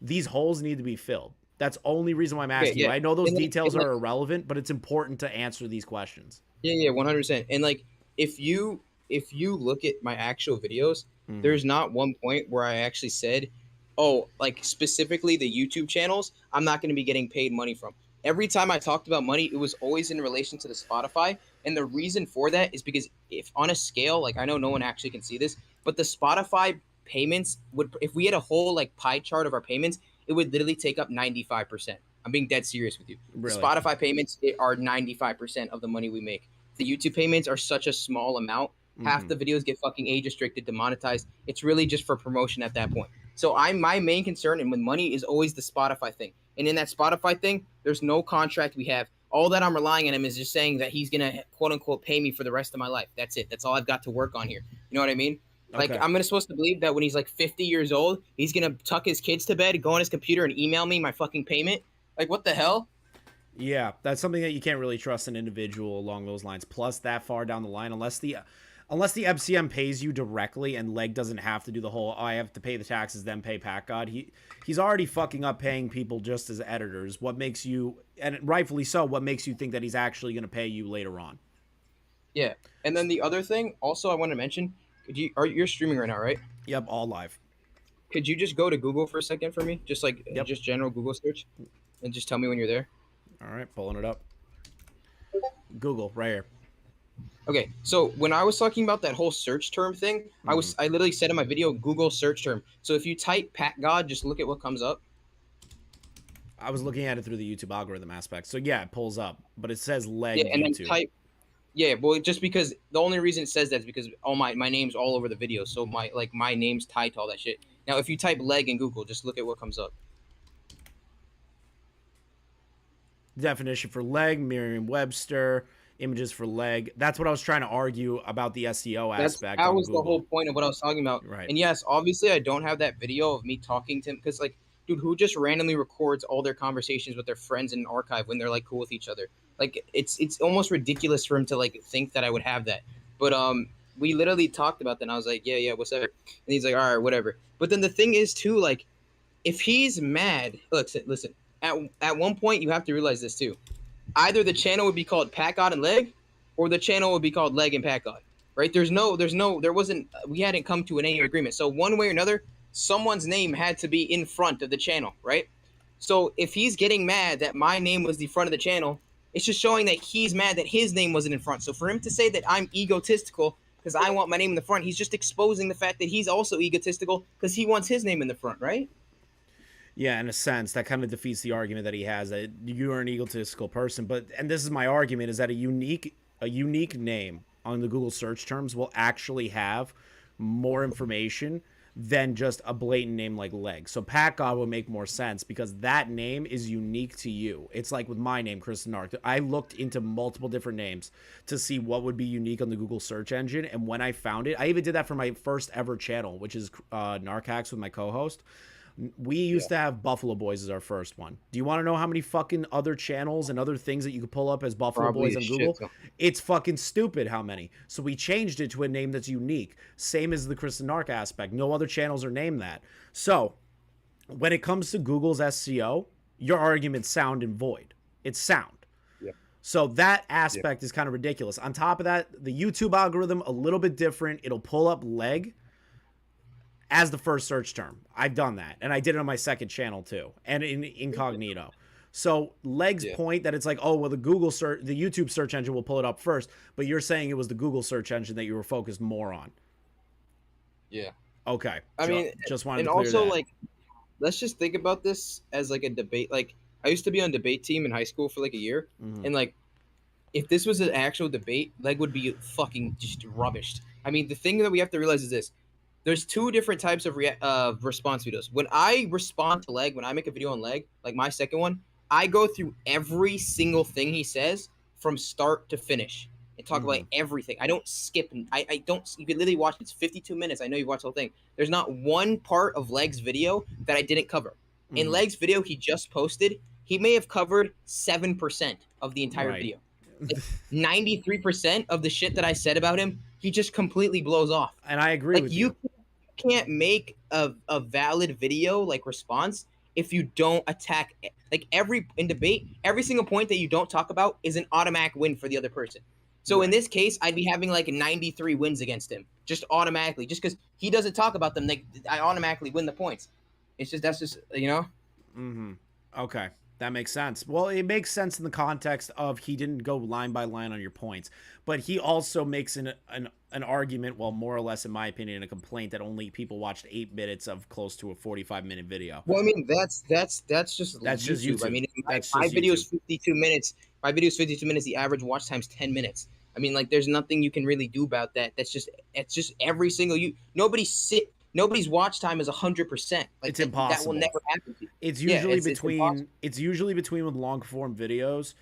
These holes need to be filled. That's the only reason why I'm asking you. I know those details are irrelevant, but it's important to answer these questions. Yeah, 100%. And like, if you look at my actual videos, there's not one point where I actually said, oh, like specifically the YouTube channels, I'm not going to be getting paid money from. Every time I talked about money, it was always in relation to the Spotify. And the reason for that is because if on a scale, like I know no one actually can see this, but the Spotify payments would, if we had a whole like pie chart of our payments, it would literally take up 95%. I'm being dead serious with you. Really? The Spotify payments are 95% of the money we make. The YouTube payments are such a small amount. Half the videos get fucking age restricted, demonetized. It's really just for promotion at that point. So my main concern and with money is always the Spotify thing. And in that Spotify thing, there's no contract we have. All that I'm relying on him is just saying that he's going to quote unquote pay me for the rest of my life. That's it. That's all I've got to work on here. You know what I mean? Like I'm supposed to believe that when he's like 50 years old, he's going to tuck his kids to bed, go on his computer and email me my fucking payment. Like what the hell? Yeah, that's something that you can't really trust an individual along those lines. Plus that far down the line, unless the MCM pays you directly and Leg doesn't have to do the whole, oh, I have to pay the taxes, then pay PackGod. He's already fucking up paying people just as editors. What makes you, and rightfully so, what makes you think that he's actually going to pay you later on? Yeah. And then the other thing also I want to mention, you're streaming right now, right? Yep, all live. Could you just go to Google for a second for me? Just like, just general Google search and just tell me when you're there. All right, pulling it up. Google, right here. Okay, so when I was talking about that whole search term thing, I literally said in my video, Google search term. So if you type PackGod, just look at what comes up. I was looking at it through the YouTube algorithm aspect. So yeah, it pulls up, but it says Leg yeah, and YouTube. Then type. Yeah, well, just because the only reason it says that is because all my name's all over the video, so my name's tied to all that shit. Now, if you type Leg in Google, just look at what comes up. Definition for Leg, Merriam-Webster. Images for Leg. That's what I was trying to argue about the SEO aspect. That was the whole point of what I was talking about. Right. And yes, obviously I don't have that video of me talking to him because like, dude, who just randomly records all their conversations with their friends in an archive when they're like cool with each other? Like it's almost ridiculous for him to like think that I would have that. But we literally talked about that and I was like, yeah, what's up? And he's like, all right, whatever. But then the thing is too, like, if he's mad, listen, at one point you have to realize this too. Either the channel would be called PackGod and Leg, or the channel would be called Leg and PackGod, right? We hadn't come to any agreement. So one way or another, someone's name had to be in front of the channel, right? So if he's getting mad that my name was the front of the channel, it's just showing that he's mad that his name wasn't in front. So for him to say that I'm egotistical because I want my name in the front, he's just exposing the fact that he's also egotistical because he wants his name in the front, right? Yeah, in a sense, that kind of defeats the argument that he has that you are an egotistical person. And this is my argument, is that a unique name on the Google search terms will actually have more information than just a blatant name like Leg. So PackGod would make more sense because that name is unique to you. It's like with my name, Chris Narc. I looked into multiple different names to see what would be unique on the Google search engine. And when I found it, I even did that for my first ever channel, which is Narcax with my co-host. We used to have Buffalo Boys as our first one. Do you want to know how many fucking other channels and other things that you could pull up as Buffalo Boys on Google? It's fucking stupid how many. So we changed it to a name that's unique. Same as the Chris and Narc aspect. No other channels are named that. So when it comes to Google's SEO, your arguments sound and void. It's sound. Yeah. So that aspect is kind of ridiculous. On top of that, the YouTube algorithm, a little bit different. It'll pull up leg as the first search term. I've done that. And I did it on my second channel too. And in incognito. So leg's point that it's like, oh, well, the YouTube search engine will pull it up first. But you're saying it was the Google search engine that you were focused more on. Yeah. Okay. I mean, just wanted and to clear also that. like, let's just think about this as like a debate. Like, I used to be on debate team in high school for like a year, and like, if this was an actual debate, leg would be fucking just rubbished. I mean, the thing that we have to realize is this: there's two different types of response videos. When I respond to leg, when I make a video on leg, like my second one, I go through every single thing he says from start to finish and talk about everything. I don't skip. I don't. You can literally watch. It's 52 minutes. I know you watched the whole thing. There's not one part of Leg's video that I didn't cover. In Leg's video he just posted, he may have covered 7% of the entire video. Like 93% of the shit that I said about him, he just completely blows off. And I agree with you. You can't make a valid video like response if you don't attack like in debate, every single point that you don't talk about is an automatic win for the other person. So in this case, I'd be having like 93 wins against him just automatically, just because he doesn't talk about them. I automatically win the points. It's just that's just Okay, that makes sense. Well, it makes sense in the context of he didn't go line by line on your points, but he also makes an argument, well, more or less, in my opinion, a complaint that only people watched 8 minutes of close to a 45-minute video. Well, I mean, that's just YouTube. I mean, my video is 52 minutes. My video is 52 minutes. The average watch time is 10 minutes. I mean, like, there's nothing you can really do about that. It's just every single nobody's watch time is 100%. Like, it's impossible. That will never happen to you. It's usually between with long form videos,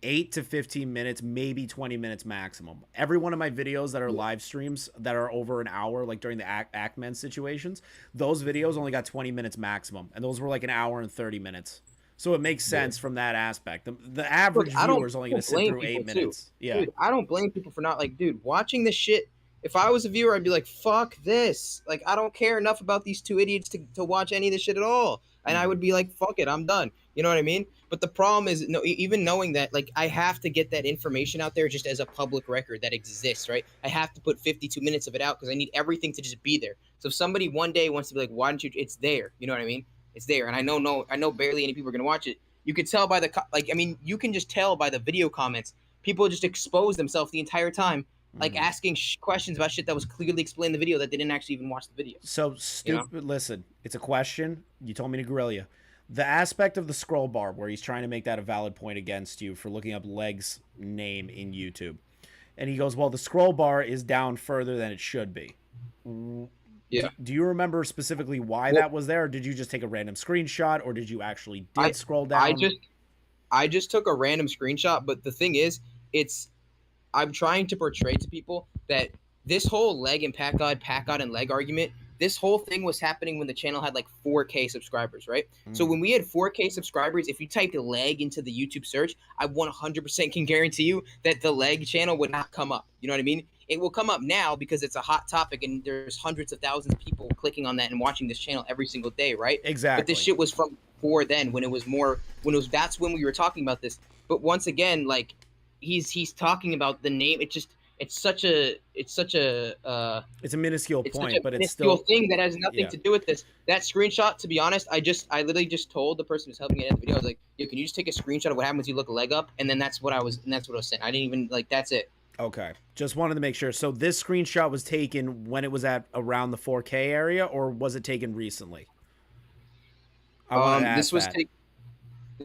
8 to 15 minutes, maybe 20 minutes maximum. Every one of my videos that are live streams that are over an hour, like during the Ackman situations, those videos only got 20 minutes maximum, and those were like an hour and 30 minutes. So it makes sense from that aspect. The average viewer is only going to sit through 8 minutes. Yeah, dude, I don't blame people for not watching this shit. If I was a viewer, I'd be like, fuck this. Like, I don't care enough about these two idiots to watch any of this shit at all. And I would be like, fuck it, I'm done. You know what I mean? But the problem is, even knowing that, like, I have to get that information out there just as a public record that exists, right? I have to put 52 minutes of it out because I need everything to just be there. So if somebody one day wants to be like, why don't you? It's there. You know what I mean? It's there. And I know barely any people are going to watch it. You could tell by you can just tell by the video comments. People just expose themselves the entire time. Like asking questions about shit that was clearly explained in the video that they didn't actually even watch the video. So stupid. Listen, it's a question. You told me to grill you. The aspect of the scroll bar where he's trying to make that a valid point against you for looking up Leg's name in YouTube. And he goes, well, the scroll bar is down further than it should be. Yeah. Do you remember specifically why that was there? Or did you just take a random screenshot, or did you actually scroll down? I just took a random screenshot, but the thing is, I'm trying to portray to people that this whole Leg and PackGod and Leg argument, this whole thing was happening when the channel had like 4K subscribers, right? So when we had 4K subscribers, if you typed Leg into the YouTube search, I 100% can guarantee you that the Leg channel would not come up. You know what I mean? It will come up now because it's a hot topic and there's hundreds of thousands of people clicking on that and watching this channel every single day, right? Exactly. But this shit was from before then that's when we were talking about this. But once again, like, he's talking about the name. It's such a minuscule point, but it's still still thing that has nothing to do with this. That screenshot, to be honest, I literally just told the person who's helping me edit the video, I was like, yo, can you just take a screenshot of what happens when you look a leg up? And then that's what I was saying. I didn't even that's it. Okay. Just wanted to make sure. So this screenshot was taken when it was at around the 4K area, or was it taken recently? This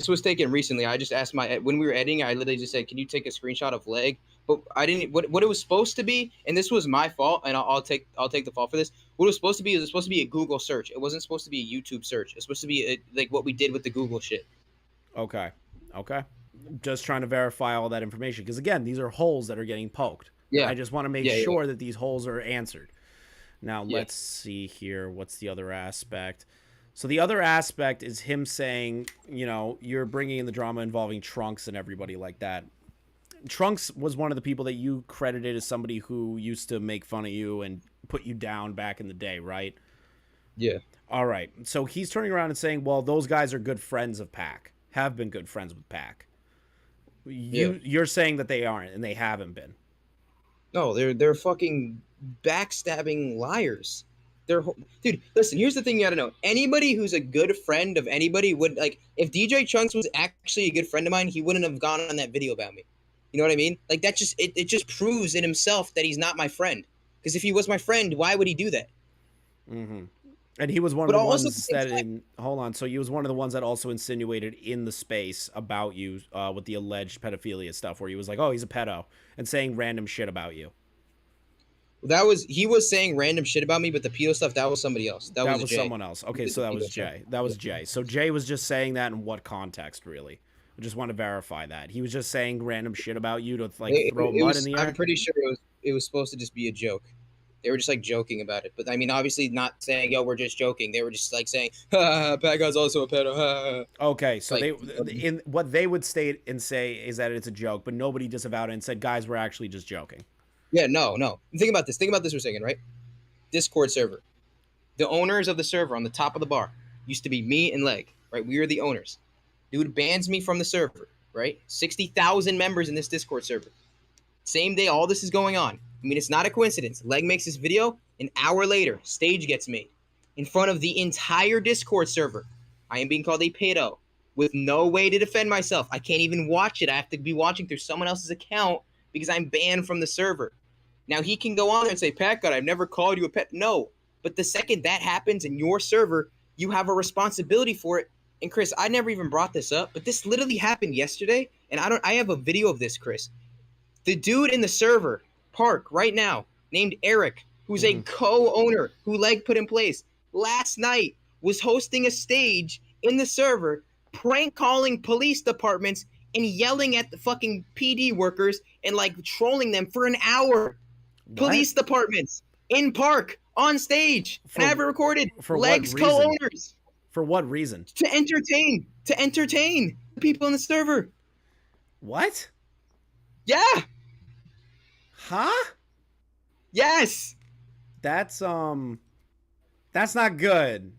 was taken recently. I just asked when we were editing, I literally just said, can you take a screenshot of Leg? But I didn't, what it was supposed to be, and this was my fault, and I'll take the fault for this. What it was supposed to be is it was supposed to be a Google search. It wasn't supposed to be a YouTube search. It's supposed to be like what we did with the Google shit. Okay. Just trying to verify all that information. Because again, these are holes that are getting poked. Yeah. I just want to make sure that these holes are answered. Now, let's see here. What's the other aspect? So the other aspect is him saying, you're bringing in the drama involving Trunks and everybody like that. Trunks was one of the people that you credited as somebody who used to make fun of you and put you down back in the day, right? Yeah. All right. So he's turning around and saying, well, those guys are good friends of Pack, have been good friends with Pack. You're saying that they aren't, and they haven't been. No, they're fucking backstabbing liars. Dude, listen, here's the thing you gotta know. Anybody who's a good friend of anybody would, like, if DJ Chunks was actually a good friend of mine, he wouldn't have gone on that video about me. You know what I mean? Like, that just, it just proves in himself that he's not my friend. Because if he was my friend, why would he do that? Mm-hmm. And he was one of the ones that, hold on, so he was one of the ones that also insinuated in the space about you with the alleged pedophilia stuff, where he was like, oh, he's a pedo, and saying random shit about you. He was saying random shit about me, but the pedo stuff, that was somebody else. That was someone else. Okay, so that was Jay. That was Jay. So Jay was just saying that in what context, really? I just want to verify that. He was just saying random shit about you to, like, throw mud in the air? I'm pretty sure it was supposed to just be a joke. They were just, like, joking about it. But, I mean, obviously not saying, yo, we're just joking. They were just, like, saying, ha, PackGod's also a pedo. Okay, so like, what they would state and say is that it's a joke, but nobody disavowed it and said, guys, we're actually just joking. Yeah, no. Think about this. Think about this for a second, right? Discord server. The owners of the server on the top of the bar used to be me and Leg, right? We were the owners. Dude bans me from the server, right? 60,000 members in this Discord server. Same day all this is going on. I mean, it's not a coincidence. Leg makes this video. An hour later, stage gets made in front of the entire Discord server. I am being called a pedo with no way to defend myself. I can't even watch it. I have to be watching through someone else's account because I'm banned from the server. Now, he can go on there and say, PackGod, I've never called you a pet. No. But the second that happens in your server, you have a responsibility for it. And Chris, I never even brought this up, but this literally happened yesterday. And I have a video of this, Chris. The dude in the server, Park, right now, named Eric, who's a co-owner who Leg put in place, last night was hosting a stage in the server, prank calling police departments and yelling at the fucking PD workers and, like, trolling them for an hour. What? Police departments in Park on stage. And I have it recorded. For Leg's co-owners. For what reason? To entertain the people in the server. What? Yeah. Huh? Yes. That's not good.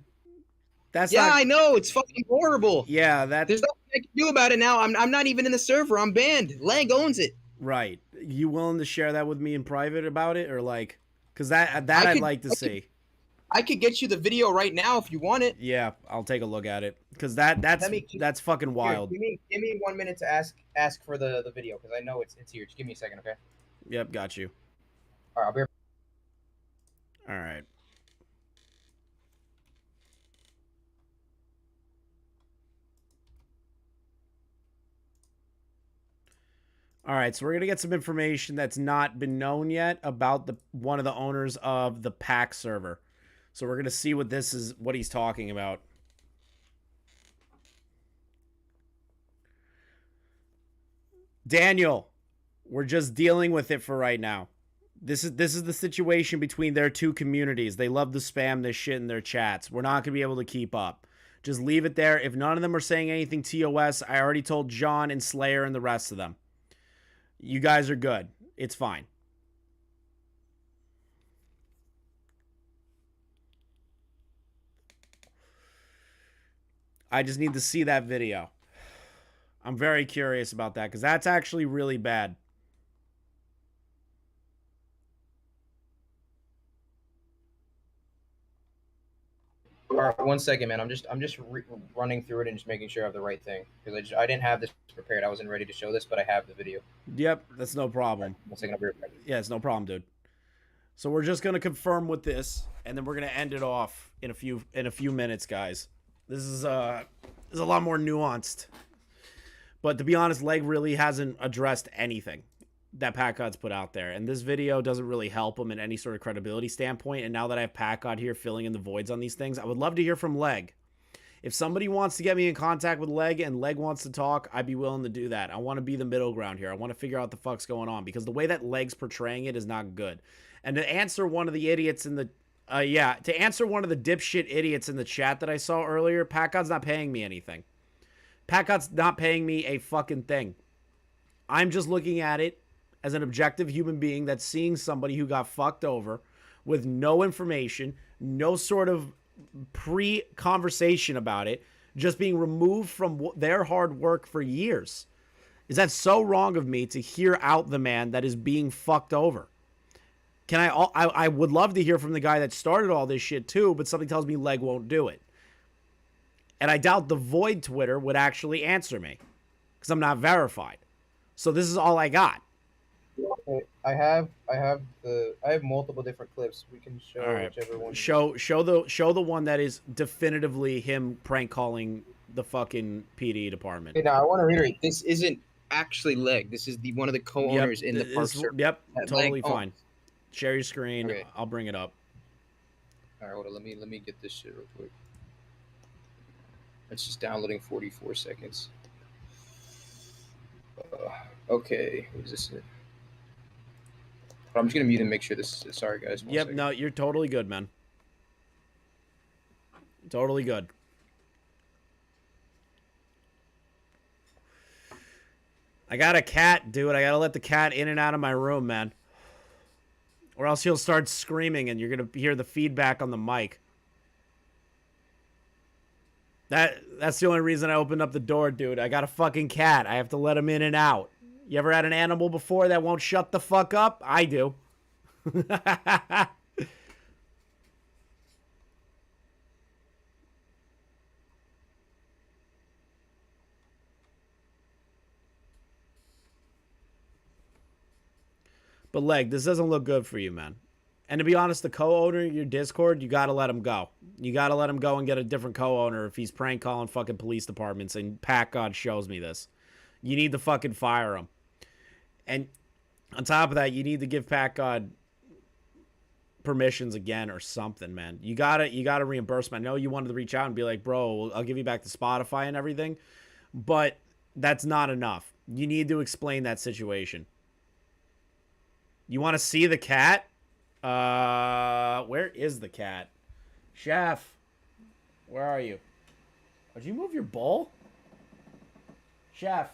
That's yeah, not... I know. It's fucking horrible. Yeah, there's nothing I can do about it now. I'm not even in the server. I'm banned. Leg owns it. Right. You willing to share that with me in private about it, or like, because I'd like to see. I could get you the video right now if you want it. Yeah, I'll take a look at it because that's fucking wild. Here, give me 1 minute to ask for the video because I know it's here. Just give me a second, okay? Yep, got you. All right, I'll be right back. All right. All right, so we're going to get some information that's not been known yet about one of the owners of the Pack server. So we're going to see what he's talking about. Daniel, we're just dealing with it for right now. This is the situation between their two communities. They love to spam this shit in their chats. We're not going to be able to keep up. Just leave it there. If none of them are saying anything TOS, I already told John and Slayer and the rest of them. You guys are good. It's fine. I just need to see that video. I'm very curious about that because that's actually really bad. All right, 1 second, man. I'm just running through it and just making sure I have the right thing because I didn't have this prepared. I wasn't ready to show this, but I have the video. Yep, that's no problem. 1 second, I'll be right back. Yeah, it's no problem, dude. So we're just gonna confirm with this, and then we're gonna end it off in a few minutes, guys. This is a lot more nuanced. But to be honest, Leg really hasn't addressed anything that PackGod's put out there. And this video doesn't really help him in any sort of credibility standpoint. And now that I have PackGod here filling in the voids on these things, I would love to hear from Leg. If somebody wants to get me in contact with Leg and Leg wants to talk, I'd be willing to do that. I want to be the middle ground here. I want to figure out what the fuck's going on because the way that Leg's portraying it is not good. And to answer one of the idiots in the... to answer one of the dipshit idiots in the chat that I saw earlier, PackGod's not paying me anything. PackGod's not paying me a fucking thing. I'm just looking at it as an objective human being that's seeing somebody who got fucked over with no information, no sort of pre-conversation about it, just being removed from their hard work for years. Is that so wrong of me to hear out the man that is being fucked over? I would love to hear from the guy that started all this shit too, but something tells me Leg won't do it. And I doubt the Void Twitter would actually answer me because I'm not verified. So this is all I got. Okay, I have multiple different clips. We can show All right. whichever one. Show the one that is definitively him prank calling the fucking PD department. Okay, now I want to reiterate. This isn't actually Leg. This is one of the co-owners in the park. Yep, that totally Leg fine. Share your screen. Okay. I'll bring it up. All right, hold on. Let me get this shit real quick. It's just downloading 44 seconds. Okay, what is this? I'm just gonna mute and make sure this. Sorry, guys. Yep. Second. No, you're totally good, man. Totally good. I got a cat, dude. I gotta let the cat in and out of my room, man. Or else he'll start screaming and you're gonna hear the feedback on the mic. That's the only reason I opened up the door, dude. I got a fucking cat. I have to let him in and out. You ever had an animal before that won't shut the fuck up? I do. But Leg, this doesn't look good for you, man. And to be honest, the co-owner of your Discord, you got to let him go. You got to let him go and get a different co-owner if he's prank calling fucking police departments, and PackGod shows me this. You need to fucking fire him. And on top of that, you need to give PackGod permissions again or something, man. You gotta reimburse him. I know you wanted to reach out and be like, bro, I'll give you back to Spotify and everything, but that's not enough. You need to explain that situation. You want to see the cat? Where is the cat? Chef, where are you? Did you move your bowl? Chef.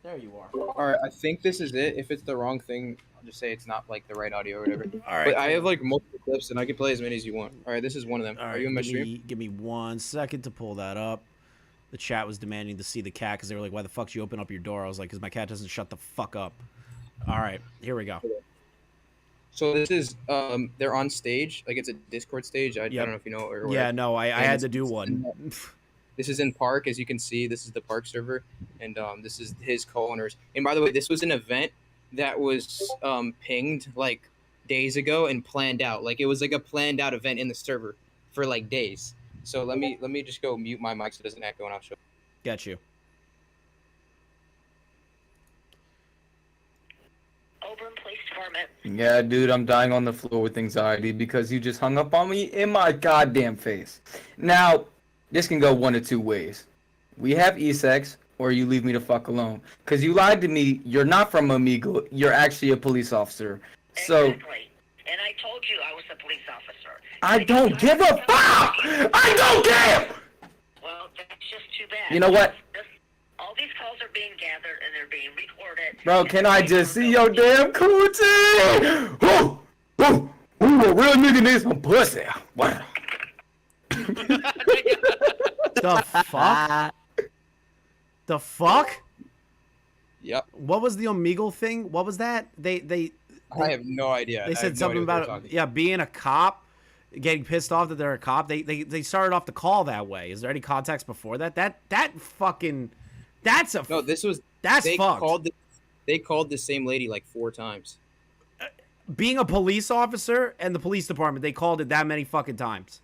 There you are. All right, I think this is it. If it's the wrong thing, I'll just say it's not like the right audio or whatever. All right. But I have like multiple clips, and I can play as many as you want. All right, this is one of them. All right, Are you in my stream? Give me 1 second to pull that up. The chat was demanding to see the cat because they were like, why the fuck did you open up your door? I was like, because my cat doesn't shut the fuck up. All right, here we go. So this is they're on stage, like it's a Discord stage. I don't know if you know. Or yeah, no, I had to do one. This is in Park, as you can see. This is the Park server, and this is his co-owners. And by the way, this was an event that was pinged like days ago and planned out. Like it was like a planned out event in the server for like days. So let me just go mute my mic so it doesn't echo, and I'll show. Got you. Auburn Police Department. Yeah, dude, I'm dying on the floor with anxiety because you just hung up on me in my goddamn face. Now, this can go one of two ways. We have E-sex, or you leave me the fuck alone. Because you lied to me, you're not from Amigo, you're actually a police officer. So, Exactly. And I told you I was a police officer. I don't give a fuck! I don't care! Well, that's just too bad. You know what? All these calls are being gathered and they're being recorded. Bro, can I just see your damn coochie? Woo! Woo! Ooh, a real nigga needs some pussy. Wow. The fuck? The fuck? Yep. What was the Omegle thing? What was that? They I have no idea. They said something about being a cop, getting pissed off that they're a cop. They started off the call that way. Is there any context before that? That fucking that's a no. This was that's they fucked. They called the same lady like 4 times. Being a police officer and the police department, they called it that many fucking times.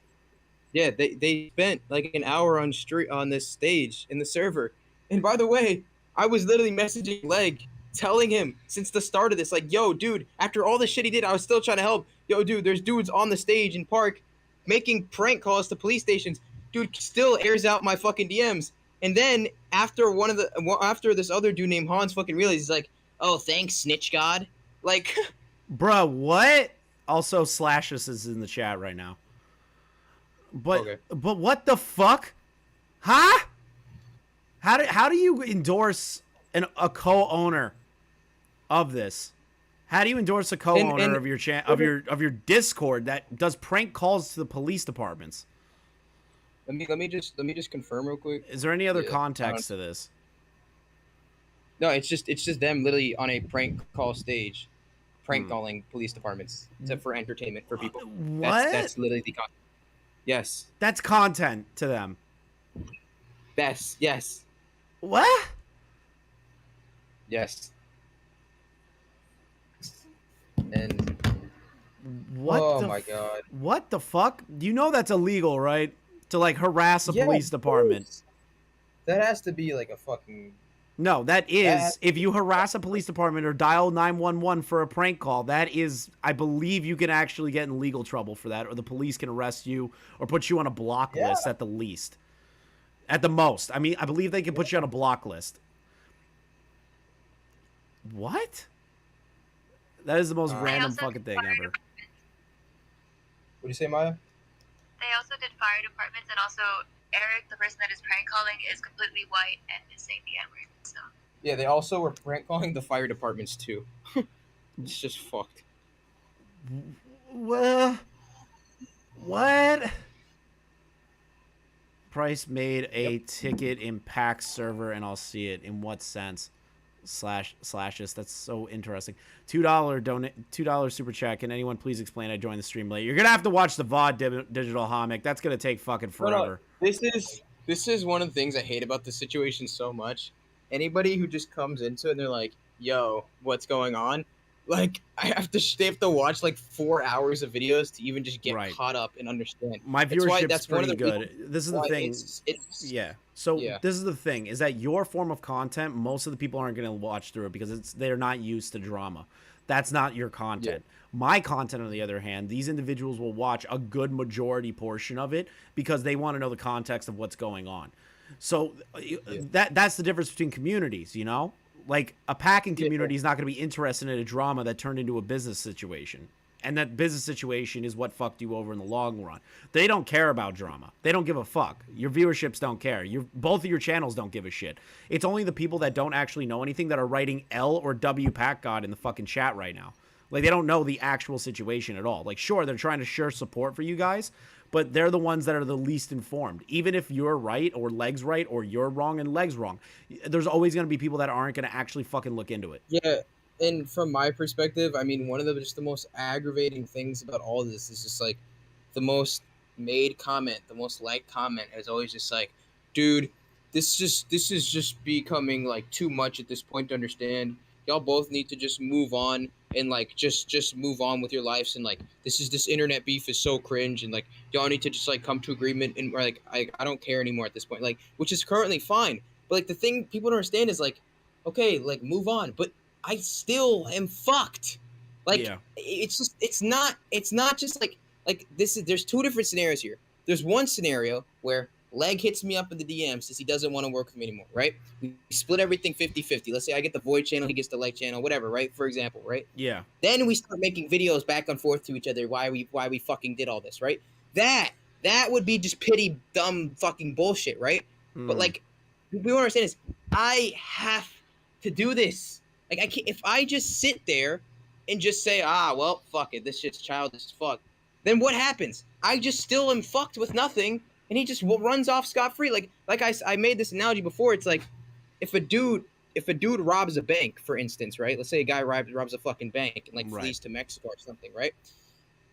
Yeah, they spent like an hour on this stage in the server. And by the way, I was literally messaging Leg, telling him since the start of this, like, yo, dude, after all the shit he did, I was still trying to help. Yo, dude, there's dudes on the stage in Park making prank calls to police stations. Dude still airs out my fucking DMs. And then after this other dude named Hans fucking realized, he's like, oh, thanks, Snitch God. Like, bruh, what? Also, Slashes is in the chat right now. But but what the fuck? Huh? How do you endorse a co-owner of this? How do you endorse a co-owner of your Discord that does prank calls to the police departments? let me just confirm real quick. Is there any other Yeah, context to this? No, it's just them literally on a prank call stage, prank Hmm. calling police departments for entertainment for people. What? That's literally the content. Yes. That's content to them. Yes. What? Yes. And What? oh the my god. What the fuck? You know that's illegal, right? To like harass a Yeah, police of department. course. That has to be like a fucking. No, that is That- if you harass a police department or dial 911 for a prank call, that is, I believe you can actually get in legal trouble for that, or the police can arrest you or put you on a block list at the least. At the most. I mean, I believe they can put you on a block list. What? That is the most random fucking thing ever. What do you say, Maya? They also did fire departments, and also Eric, the person that is prank calling, is completely white and is saying the N-word. So Yeah, they also were prank calling the fire departments too. It's just fucked. What? Price made a ticket in Pack server, and I'll see it. In what sense? Slashes. That's so interesting. $2 super chat. Can anyone please explain? I joined the stream late. You're gonna have to watch the VOD digital comic. That's gonna take fucking forever. No, this is one of the things I hate about this situation so much. Anybody who just comes into it and they're like, "Yo, what's going on?" Like they have to watch like 4 hours of videos to even just get caught up and understand. My That's why- viewership's that's one of pretty the good. reasons This is the why thing. it's- So Yeah. this is the thing, is that your form of content, most of the people aren't going to watch through it because they're not used to drama. That's not your content. My content, on the other hand, these individuals will watch a good majority portion of it because they want to know the context of what's going on. So that's the difference between communities, you know? Like a packing community is not going to be interested in a drama that turned into a business situation. And that business situation is what fucked you over in the long run. They don't care about drama. They don't give a fuck. Your viewerships don't care. Both of your channels don't give a shit. It's only the people that don't actually know anything that are writing L or W PackGod in the fucking chat right now. Like, they don't know the actual situation at all. Like, sure, they're trying to share support for you guys, but they're the ones that are the least informed. Even if you're right or Leg's right or you're wrong and Leg's wrong, there's always going to be people that aren't going to actually fucking look into it. Yeah, and from my perspective, I mean, one of the most aggravating things about all this is just like the most made comment, the most liked comment is always just like, dude, this is just becoming like too much at this point to understand. Y'all both need to just move on and like just move on with your lives, and like this internet beef is so cringe, and like y'all need to just like come to agreement, and or like I don't care anymore at this point, like, which is currently fine. But like the thing people don't understand is like, okay, like move on, but I still am fucked. Like it's not just like there's two different scenarios here. There's one scenario where Leg hits me up in the DM, says he doesn't want to work with me anymore, right? We split everything 50-50. Let's say I get the Void channel, he gets the Leg channel, whatever, right? For example, right? Yeah. Then we start making videos back and forth to each other why we fucking did all this, right? That would be just pity dumb fucking bullshit, right? But like what we don't understand is I have to do this. Like I can't, if I just sit there and just say, well, fuck it, this shit's childish as fuck, then what happens? I just still am fucked with nothing, and he just runs off scot-free. Like I made this analogy before. It's like if a dude robs a bank, for instance, right? Let's say a guy robs a fucking bank and like flees to Mexico or something, right?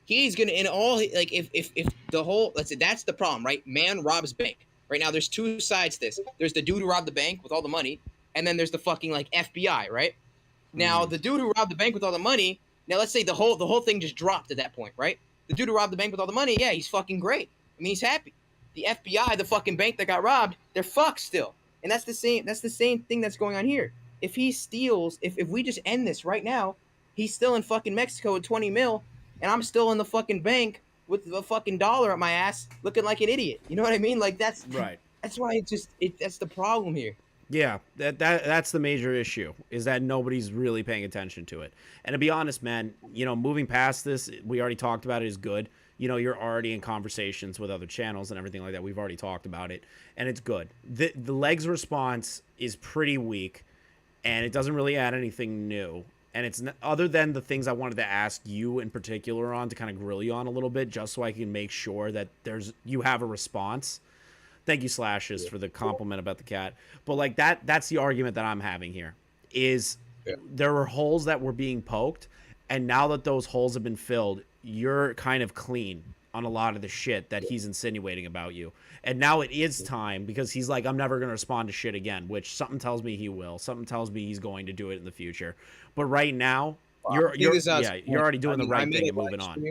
He's gonna if the whole, let's say that's the problem, right? Man robs bank. Right now, there's two sides to this. There's the dude who robbed the bank with all the money, and then there's the fucking like FBI, right? Now the dude who robbed the bank with all the money. Now let's say the whole thing just dropped at that point, right? The dude who robbed the bank with all the money, yeah, he's fucking great. I mean, he's happy. The FBI, the fucking bank that got robbed, they're fucked still. And that's the same thing that's going on here. If he steals, if we just end this right now, he's still in fucking Mexico with 20 mil, and I'm still in the fucking bank with the fucking dollar at my ass looking like an idiot. You know what I mean? Like that's right. That's why that's the problem here. Yeah, that's the major issue, is that nobody's really paying attention to it. And to be honest, man, moving past this, we already talked about it, is good. You're already in conversations with other channels and everything like that. We've already talked about it, and it's good. The Legs response is pretty weak, and it doesn't really add anything new. And it's other than the things I wanted to ask you in particular on, to kind of grill you on a little bit, just so I can make sure that you have a response. Thank you, Slashes, for the compliment about the cat. But like that's the argument that I'm having here. Is there were holes that were being poked, and now that those holes have been filled, you're kind of clean on a lot of the shit that he's insinuating about you. And now it is time, because he's like, I'm never going to respond to shit again, which something tells me he will. Something tells me he's going to do it in the future. But right now, you're already doing the right thing and moving on.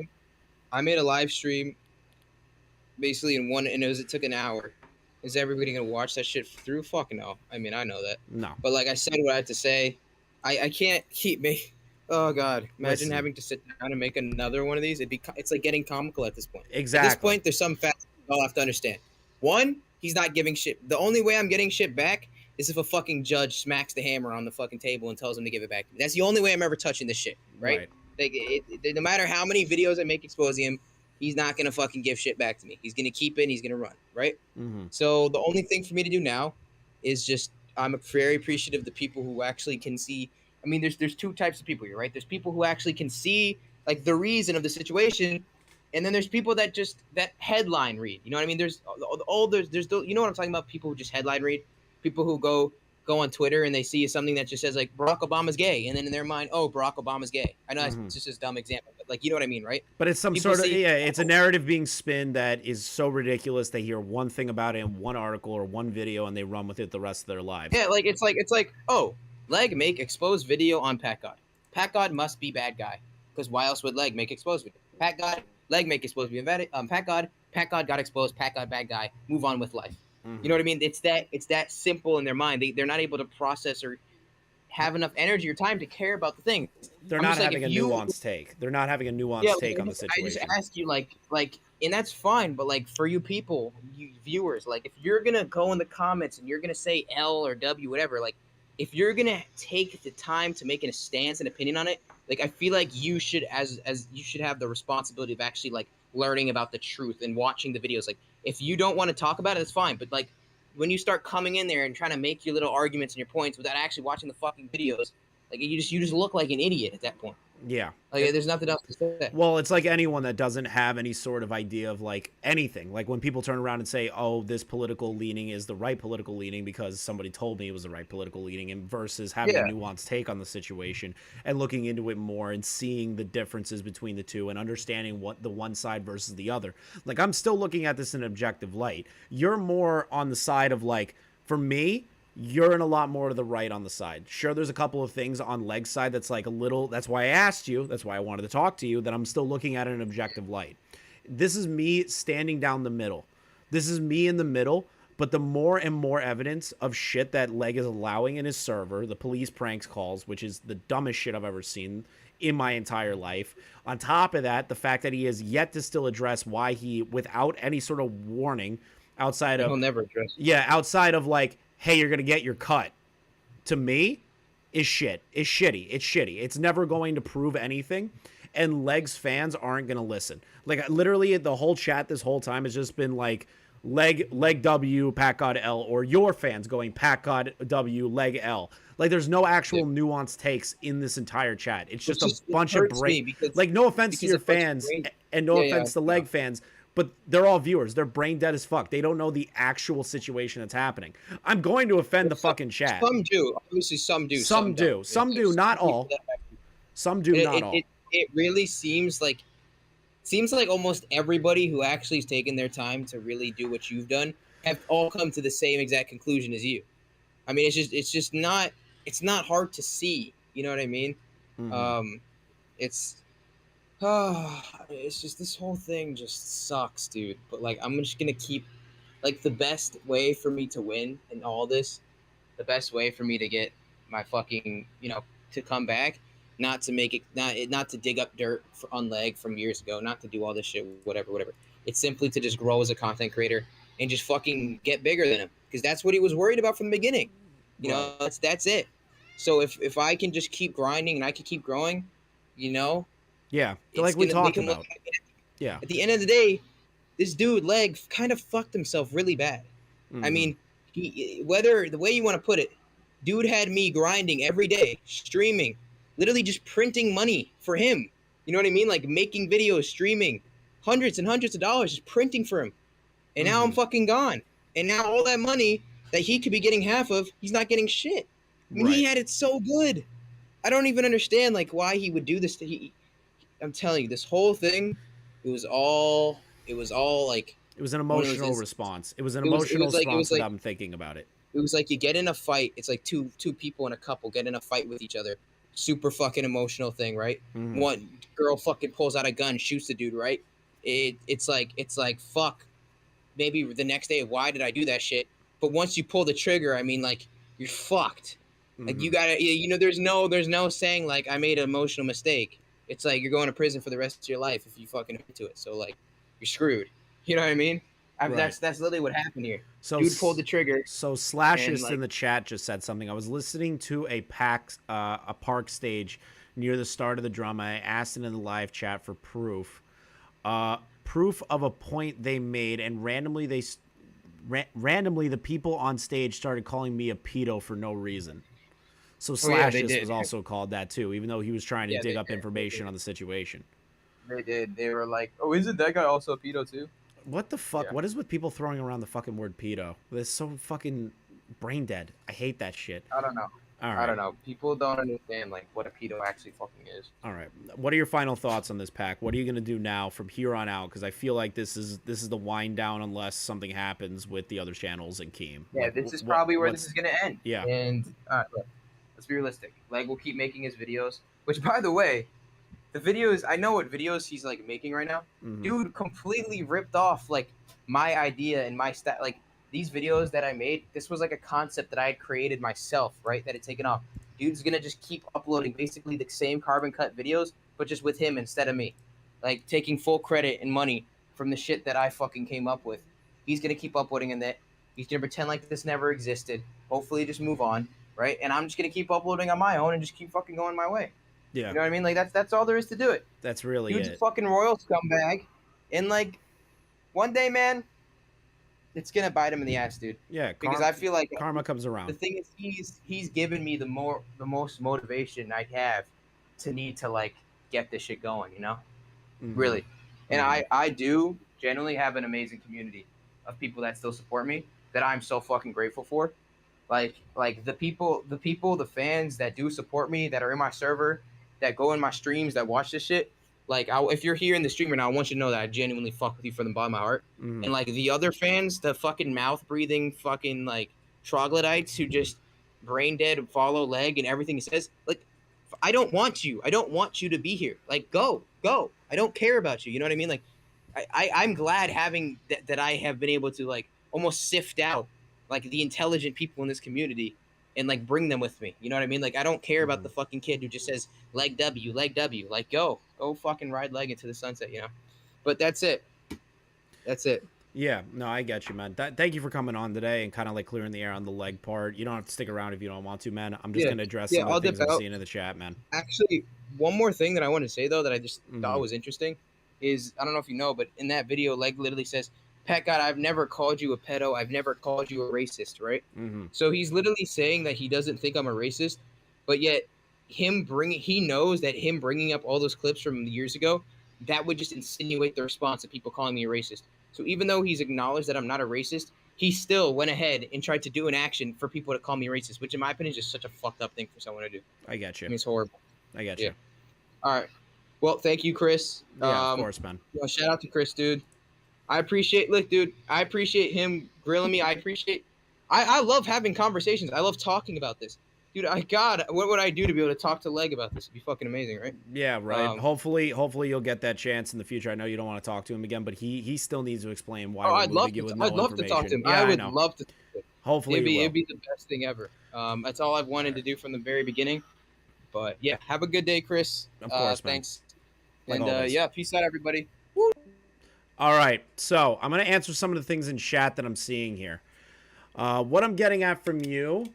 I made a live stream basically and it took an hour. Is everybody going to watch that shit through? Fuck no. I mean, I know that. No. But like I said what I had to say, I can't keep making... Oh God! Imagine having to sit down and make another one of these. It's like getting comical at this point. Exactly. At this point, there's some facts you all have to understand. One, he's not giving shit. The only way I'm getting shit back is if a fucking judge smacks the hammer on the fucking table and tells him to give it back to me. That's the only way I'm ever touching this shit, right? Like, no matter how many videos I make exposing him, he's not gonna fucking give shit back to me. He's gonna keep it and he's gonna run, right? Mm-hmm. So the only thing for me to do now is just I'm very appreciative of the people who actually can see. I mean, there's two types of people here, right? There's people who actually can see like the reason of the situation, and then there's people that just that headline read. You know what I mean? There's you know what I'm talking about? People who just headline read, people who go on Twitter and they see something that just says like Barack Obama's gay, and then in their mind, oh, Barack Obama's gay. I know that's just a dumb example, but like you know what I mean, right? But it's some sort of it's a narrative being spinned that is so ridiculous. They hear one thing about it in one article or one video, and they run with it the rest of their lives. Yeah, like it's like oh. Leg make exposed video on PackGod. PackGod must be bad guy, because why else would Leg make exposed video? PackGod, Leg make exposed video. PackGod got exposed. PackGod bad guy. Move on with life. Mm-hmm. You know what I mean? It's that simple in their mind. They're not able to process or have enough energy or time to care about the thing. They're not having a nuanced take. They're not having a nuanced take on the situation. I just ask you like, and that's fine. But like for you people, you viewers, like if you're gonna go in the comments and you're gonna say L or W, whatever, like. If you're gonna take the time to make a stance and opinion on it, like I feel like you should, as you should have the responsibility of actually like learning about the truth and watching the videos. Like if you don't want to talk about it, it's fine. But like when you start coming in there and trying to make your little arguments and your points without actually watching the fucking videos, like you just look like an idiot at that point. Yeah. Like there's nothing else to say. Well, it's like anyone that doesn't have any sort of idea of like anything. Like when people turn around and say, "Oh, this political leaning is the right political leaning because somebody told me it was the right political leaning," and versus having a nuanced take on the situation and looking into it more and seeing the differences between the two and understanding what the one side versus the other. Like I'm still looking at this in an objective light. You're more on the side of like, for me, you're in a lot more to the right on the side. Sure, there's a couple of things on Leg's side that's like a little... That's why I asked you. That's why I wanted to talk to you, that I'm still looking at it in an objective light. This is me standing down the middle. This is me in the middle, but the more and more evidence of shit that Leg is allowing in his server, the police pranks calls, which is the dumbest shit I've ever seen in my entire life. On top of that, the fact that he has yet to still address why he, without any sort of warning, outside of... He'll never address it. Yeah, outside of like... hey, you're going to get your cut, to me, is shit. It's shitty. It's shitty. It's never going to prove anything, and Leg's fans aren't going to listen. Like, literally, the whole chat this whole time has just been like, Leg W, PackGod L, or your fans going PackGod W, Leg L. Like, there's no actual nuanced takes in this entire chat. It's just a bunch of brain... Like, no offense to your fans, and no offense to Leg fans, but they're all viewers. They're brain dead as fuck. They don't know the actual situation that's happening. I'm going to offend the fucking chat. Some do. Obviously, some do. Some do. Some do. Not all. Some do. Not all. It really seems like almost everybody who actually has taken their time to really do what you've done have all come to the same exact conclusion as you. I mean, it's just not hard to see. You know what I mean? Mm-hmm. It's just this whole thing just sucks, dude. But like, I'm just gonna keep like the best way for me to win in all this, the best way for me to get my fucking to come back, not to make it not to dig up dirt on Leg from years ago, not to do all this shit, whatever. It's simply to just grow as a content creator and just fucking get bigger than him, because that's what he was worried about from the beginning. You know, that's it. So if I can just keep grinding and I can keep growing, Yeah, like we talked about. Yeah. At the end of the day, this dude Leg kind of fucked himself really bad. Mm-hmm. I mean, whether the way you want to put it, dude had me grinding every day, streaming, literally just printing money for him. You know what I mean? Like making videos, streaming, hundreds and hundreds of dollars, just printing for him. And now I'm fucking gone. And now all that money that he could be getting half of, he's not getting shit. I mean, he had it so good. I don't even understand like why he would do this. I'm telling you, this whole thing, it was all like It was an one of those emotional instances. response. It was an It was emotional like- it response was like- without him thinking about it. It was like you get in a fight. It's like two people in a couple get in a fight with each other. Super fucking emotional thing, right? Mhm. One girl fucking pulls out a gun, shoots the dude, right? It's like fuck. Maybe the next day, why did I do that shit? But once you pull the trigger, I mean, like you're fucked. Like you gotta, you know, there's no saying like I made an emotional mistake. It's like you're going to prison for the rest of your life if you fucking into it. So like you're screwed. You know what I mean? I mean, Right. that's literally what happened here. So Dude pulled the trigger. So Slashist and, like- in the chat just said something. I was listening to a park stage near the start of the drama. I asked it in the live chat for proof. Proof of a point they made, and randomly the people on stage started calling me a pedo for no reason. So yeah, they Slashist did. was also called that too, even though he was trying to Yeah, dig they up did. information on the situation. They did. They were like, "Oh, isn't that guy also a pedo too?" What the fuck? Yeah. What is with people throwing around the fucking word pedo? That's so fucking brain dead. I hate that shit. I don't know. All I right. don't know. People don't understand like what a pedo actually fucking is. All right. What are your final thoughts on this pack? What are you going to do now from here on out? Because I feel like this is the wind down unless something happens with the other channels and Keem. Yeah, Like, this is wh- probably where what's- this is gonna end. Yeah. And look, let's be realistic. Leg will keep making his videos. Which, by the way, the videos I know what videos he's like making right now. Mhm. Dude completely ripped off like my idea and my like these videos that I made. This was like a concept that I had created myself, right? That had taken off. Dude's gonna just keep uploading basically the same carbon cut videos, but just with him instead of me. Like taking full credit and money from the shit that I fucking came up with. He's gonna keep uploading in that. He's gonna pretend like this never existed. Hopefully just move on, right? And I'm just gonna keep uploading on my own and just keep fucking going my way. Yeah. You know what I mean? Like that's all there is to do it. That's really Dude's a it. fucking royal scumbag. And like one day, man, it's gonna bite him in the ass, dude. Yeah. Because I feel like karma comes around. the thing is he's given me the most motivation I have to need to like get this shit going, you know? Mhm. Really. And I do genuinely have an amazing community of people that still support me that I'm so fucking grateful for. Like the fans that do support me, that are in my server, that go in my streams, that watch this shit. Like, if you're here in the stream right now, I want you to know that I genuinely fuck with you from the bottom of my heart. Mhm. And like the other fans, the fucking mouth breathing fucking like troglodytes who just brain dead and follow Leg and everything he says, like, I don't want you. I don't want you to be here. Like, go. I don't care about you. You know what I mean? Like, I'm glad having that I have been able to like almost sift out like the intelligent people in this community and like bring them with me. You know what I mean? Like I don't care about the fucking kid who just says leg W. Like go fucking ride Leg into the sunset, you know? But that's it. Yeah, no, I get you, man. Thank you for coming on today and kind of like clearing the air on the Leg part. You don't have to stick around if you don't want to, man. I'm just Yeah, going to address yeah, some of I'll the things dip I'm out. seeing in the chat, man. Actually, one more thing that I want to say though that I just Mm-hmm. thought was interesting is I don't know if you know, but in that video, Leg literally says, "PackGod, I've never called you a pedo. I've never called you a racist." Right? Mm-hmm. So he's literally saying that he doesn't think I'm a racist, but yet he knows that him bringing up all those clips from years ago, that would just insinuate the response of people calling me a racist. So even though he's acknowledged that I'm not a racist, he still went ahead and tried to do an action for people to call me racist, which in my opinion is just such a fucked up thing for someone to do. I get you. I mean, it's horrible. I get Yeah. you. All right. Well, thank you, Chris. Yeah, of course, man. You know, shout out to Chris, dude. I appreciate him grilling me. I love having conversations. I love talking about this. Dude, what would I do to be able to talk to Leg about this? It'd be fucking amazing, right? Yeah, right. Hopefully you'll get that chance in the future. I know you don't want to talk to him again, but he still needs to explain why we're I'd love moving you to. with no I'd love to talk to him. information. Yeah, I would know. love to. Hopefully it'd be the best thing ever. That's all I've wanted to do from the very beginning. But yeah, have a good day, Chris. Of course, man. Thanks. Like And always. yeah, peace out, everybody. All right, so I'm going to answer some of the things in chat that I'm seeing here. What I'm getting at from you,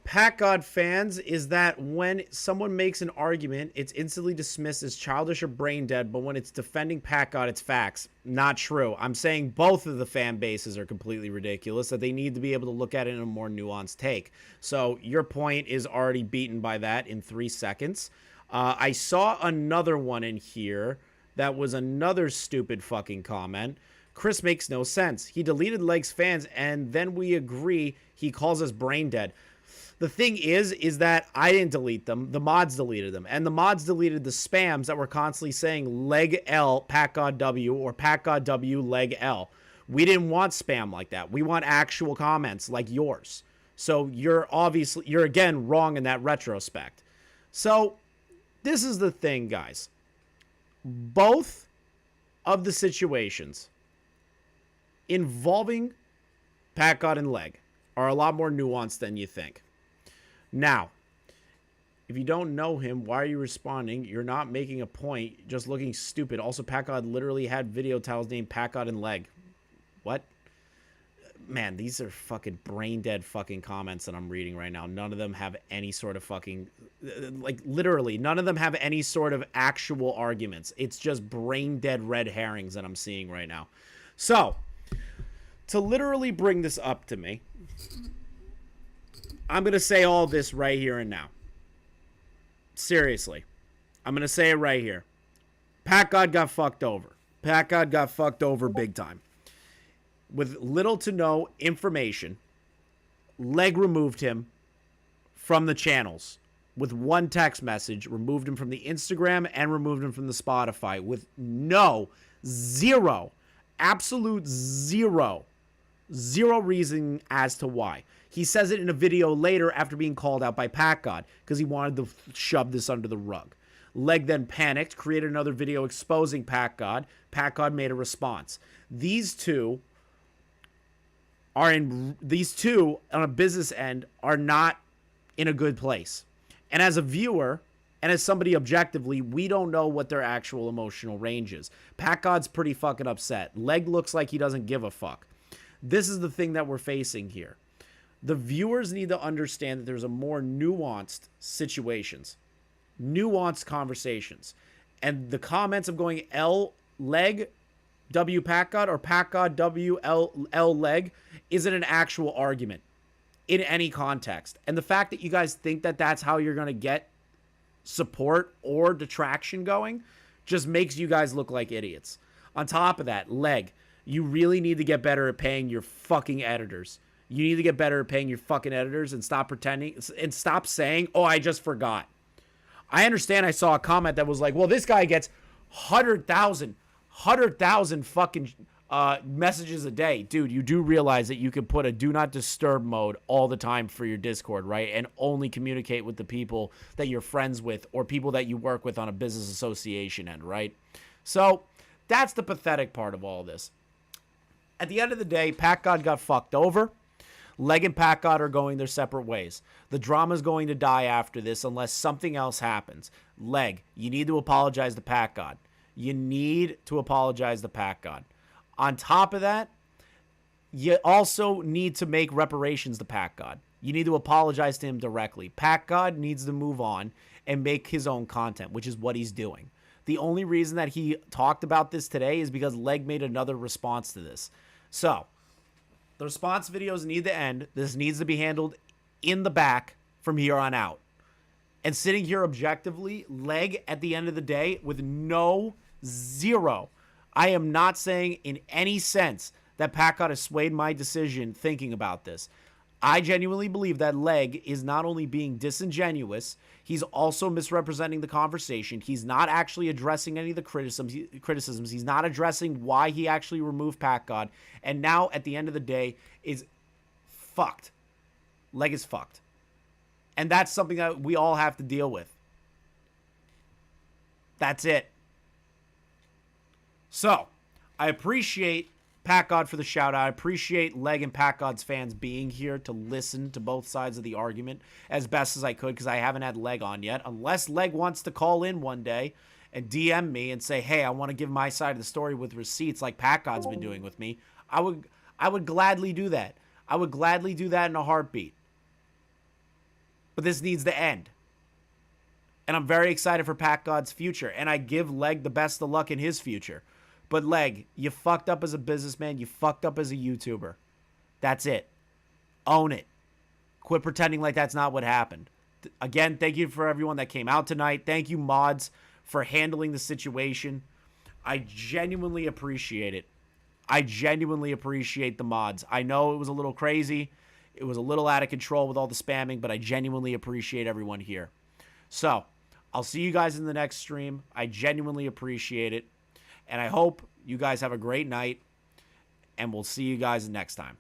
PackGod fans, is that when someone makes an argument, it's instantly dismissed as childish or brain dead, but when it's defending PackGod, it's facts. Not true. I'm saying both of the fan bases are completely ridiculous, that they need to be able to look at it in a more nuanced take. So your point is already beaten by that in 3 seconds. I saw another one in here that was another stupid fucking comment. Chris makes no sense. He deleted Leg's fans, and then we agree he calls us brain dead. The thing is that I didn't delete them. The mods deleted them. And the mods deleted the spams that were constantly saying Leg L, PackGod W, or PackGod W, Leg L. We didn't want spam like that. We want actual comments like yours. So you're again wrong in that retrospect. So this is the thing, guys. Both of the situations involving PackGod and Leg are a lot more nuanced than you think. Now, if you don't know him, why are you responding? You're not making a point, just looking stupid. Also, PackGod literally had video titles named PackGod and Leg. What? Man, these are fucking brain dead fucking comments that I'm reading right now. None of them have any sort of fucking, like, literally, none of them have any sort of actual arguments. It's just brain dead red herrings that I'm seeing right now. So, to literally bring this up to me, I'm going to say all this right here and now. Seriously. I'm going to say it right here. PackGod got fucked over. PackGod got fucked over big time. With little to no information, Leg removed him from the channels. With one text message, removed him from the Instagram and removed him from the Spotify. With absolute zero reason as to why. He says it in a video later after being called out by PackGod because he wanted to shove this under the rug. Leg then panicked, created another video exposing PackGod. PackGod made a response. These two on a business end are not in a good place. And as a viewer and as somebody objectively, we don't know what their actual emotional range is. PackGod's pretty fucking upset. Leg looks like he doesn't give a fuck. This is the thing that we're facing here. The viewers need to understand that there's a more nuanced situations, nuanced conversations. And the comments of going L Leg W PackGod or PackGod W L Leg isn't an actual argument in any context. And the fact that you guys think that that's how you're going to get support or detraction going just makes you guys look like idiots. On top of that, Leg, you really need to get better at paying your fucking editors. You need to get better at paying your fucking editors and stop pretending and stop saying, oh, I just forgot. I understand I saw a comment that was like, well, this guy gets 100,000 fucking messages a day. Dude, you do realize that you can put a do not disturb mode all the time for your Discord, right? And only communicate with the people that you're friends with or people that you work with on a business association end, right? So that's the pathetic part of all this. At the end of the day, PackGod got fucked over. Leg and PackGod are going their separate ways. The drama's going to die after this unless something else happens. Leg, you need to apologize to PackGod. You need to apologize to PackGod. On top of that, you also need to make reparations to PackGod. You need to apologize to him directly. PackGod needs to move on and make his own content, which is what he's doing. The only reason that he talked about this today is because Leg made another response to this. So, the response videos need to end. This needs to be handled in the back from here on out. And sitting here objectively, Leg at the end of the day with zero. I am not saying in any sense that PackGod has swayed my decision thinking about this. I genuinely believe that Leg is not only being disingenuous, he's also misrepresenting the conversation. He's not actually addressing any of the criticisms. He's not addressing why he actually removed PackGod. And now, at the end of the day, is fucked. Leg is fucked. And that's something that we all have to deal with. That's it. So, I appreciate PackGod for the shout out. I appreciate Leg and PackGod's fans being here to listen to both sides of the argument as best as I could because I haven't had Leg on yet. Unless Leg wants to call in one day and DM me and say, hey, I want to give my side of the story with receipts like PackGod's been doing with me, I would gladly do that. I would gladly do that in a heartbeat. But this needs to end. And I'm very excited for PackGod's future. And I give Leg the best of luck in his future. But Leg, you fucked up as a businessman. You fucked up as a YouTuber. That's it. Own it. Quit pretending like that's not what happened. Again, thank you for everyone that came out tonight. Thank you, mods, for handling the situation. I genuinely appreciate it. I genuinely appreciate the mods. I know it was a little crazy. It was a little out of control with all the spamming, but I genuinely appreciate everyone here. So, I'll see you guys in the next stream. I genuinely appreciate it. And I hope you guys have a great night. And we'll see you guys next time.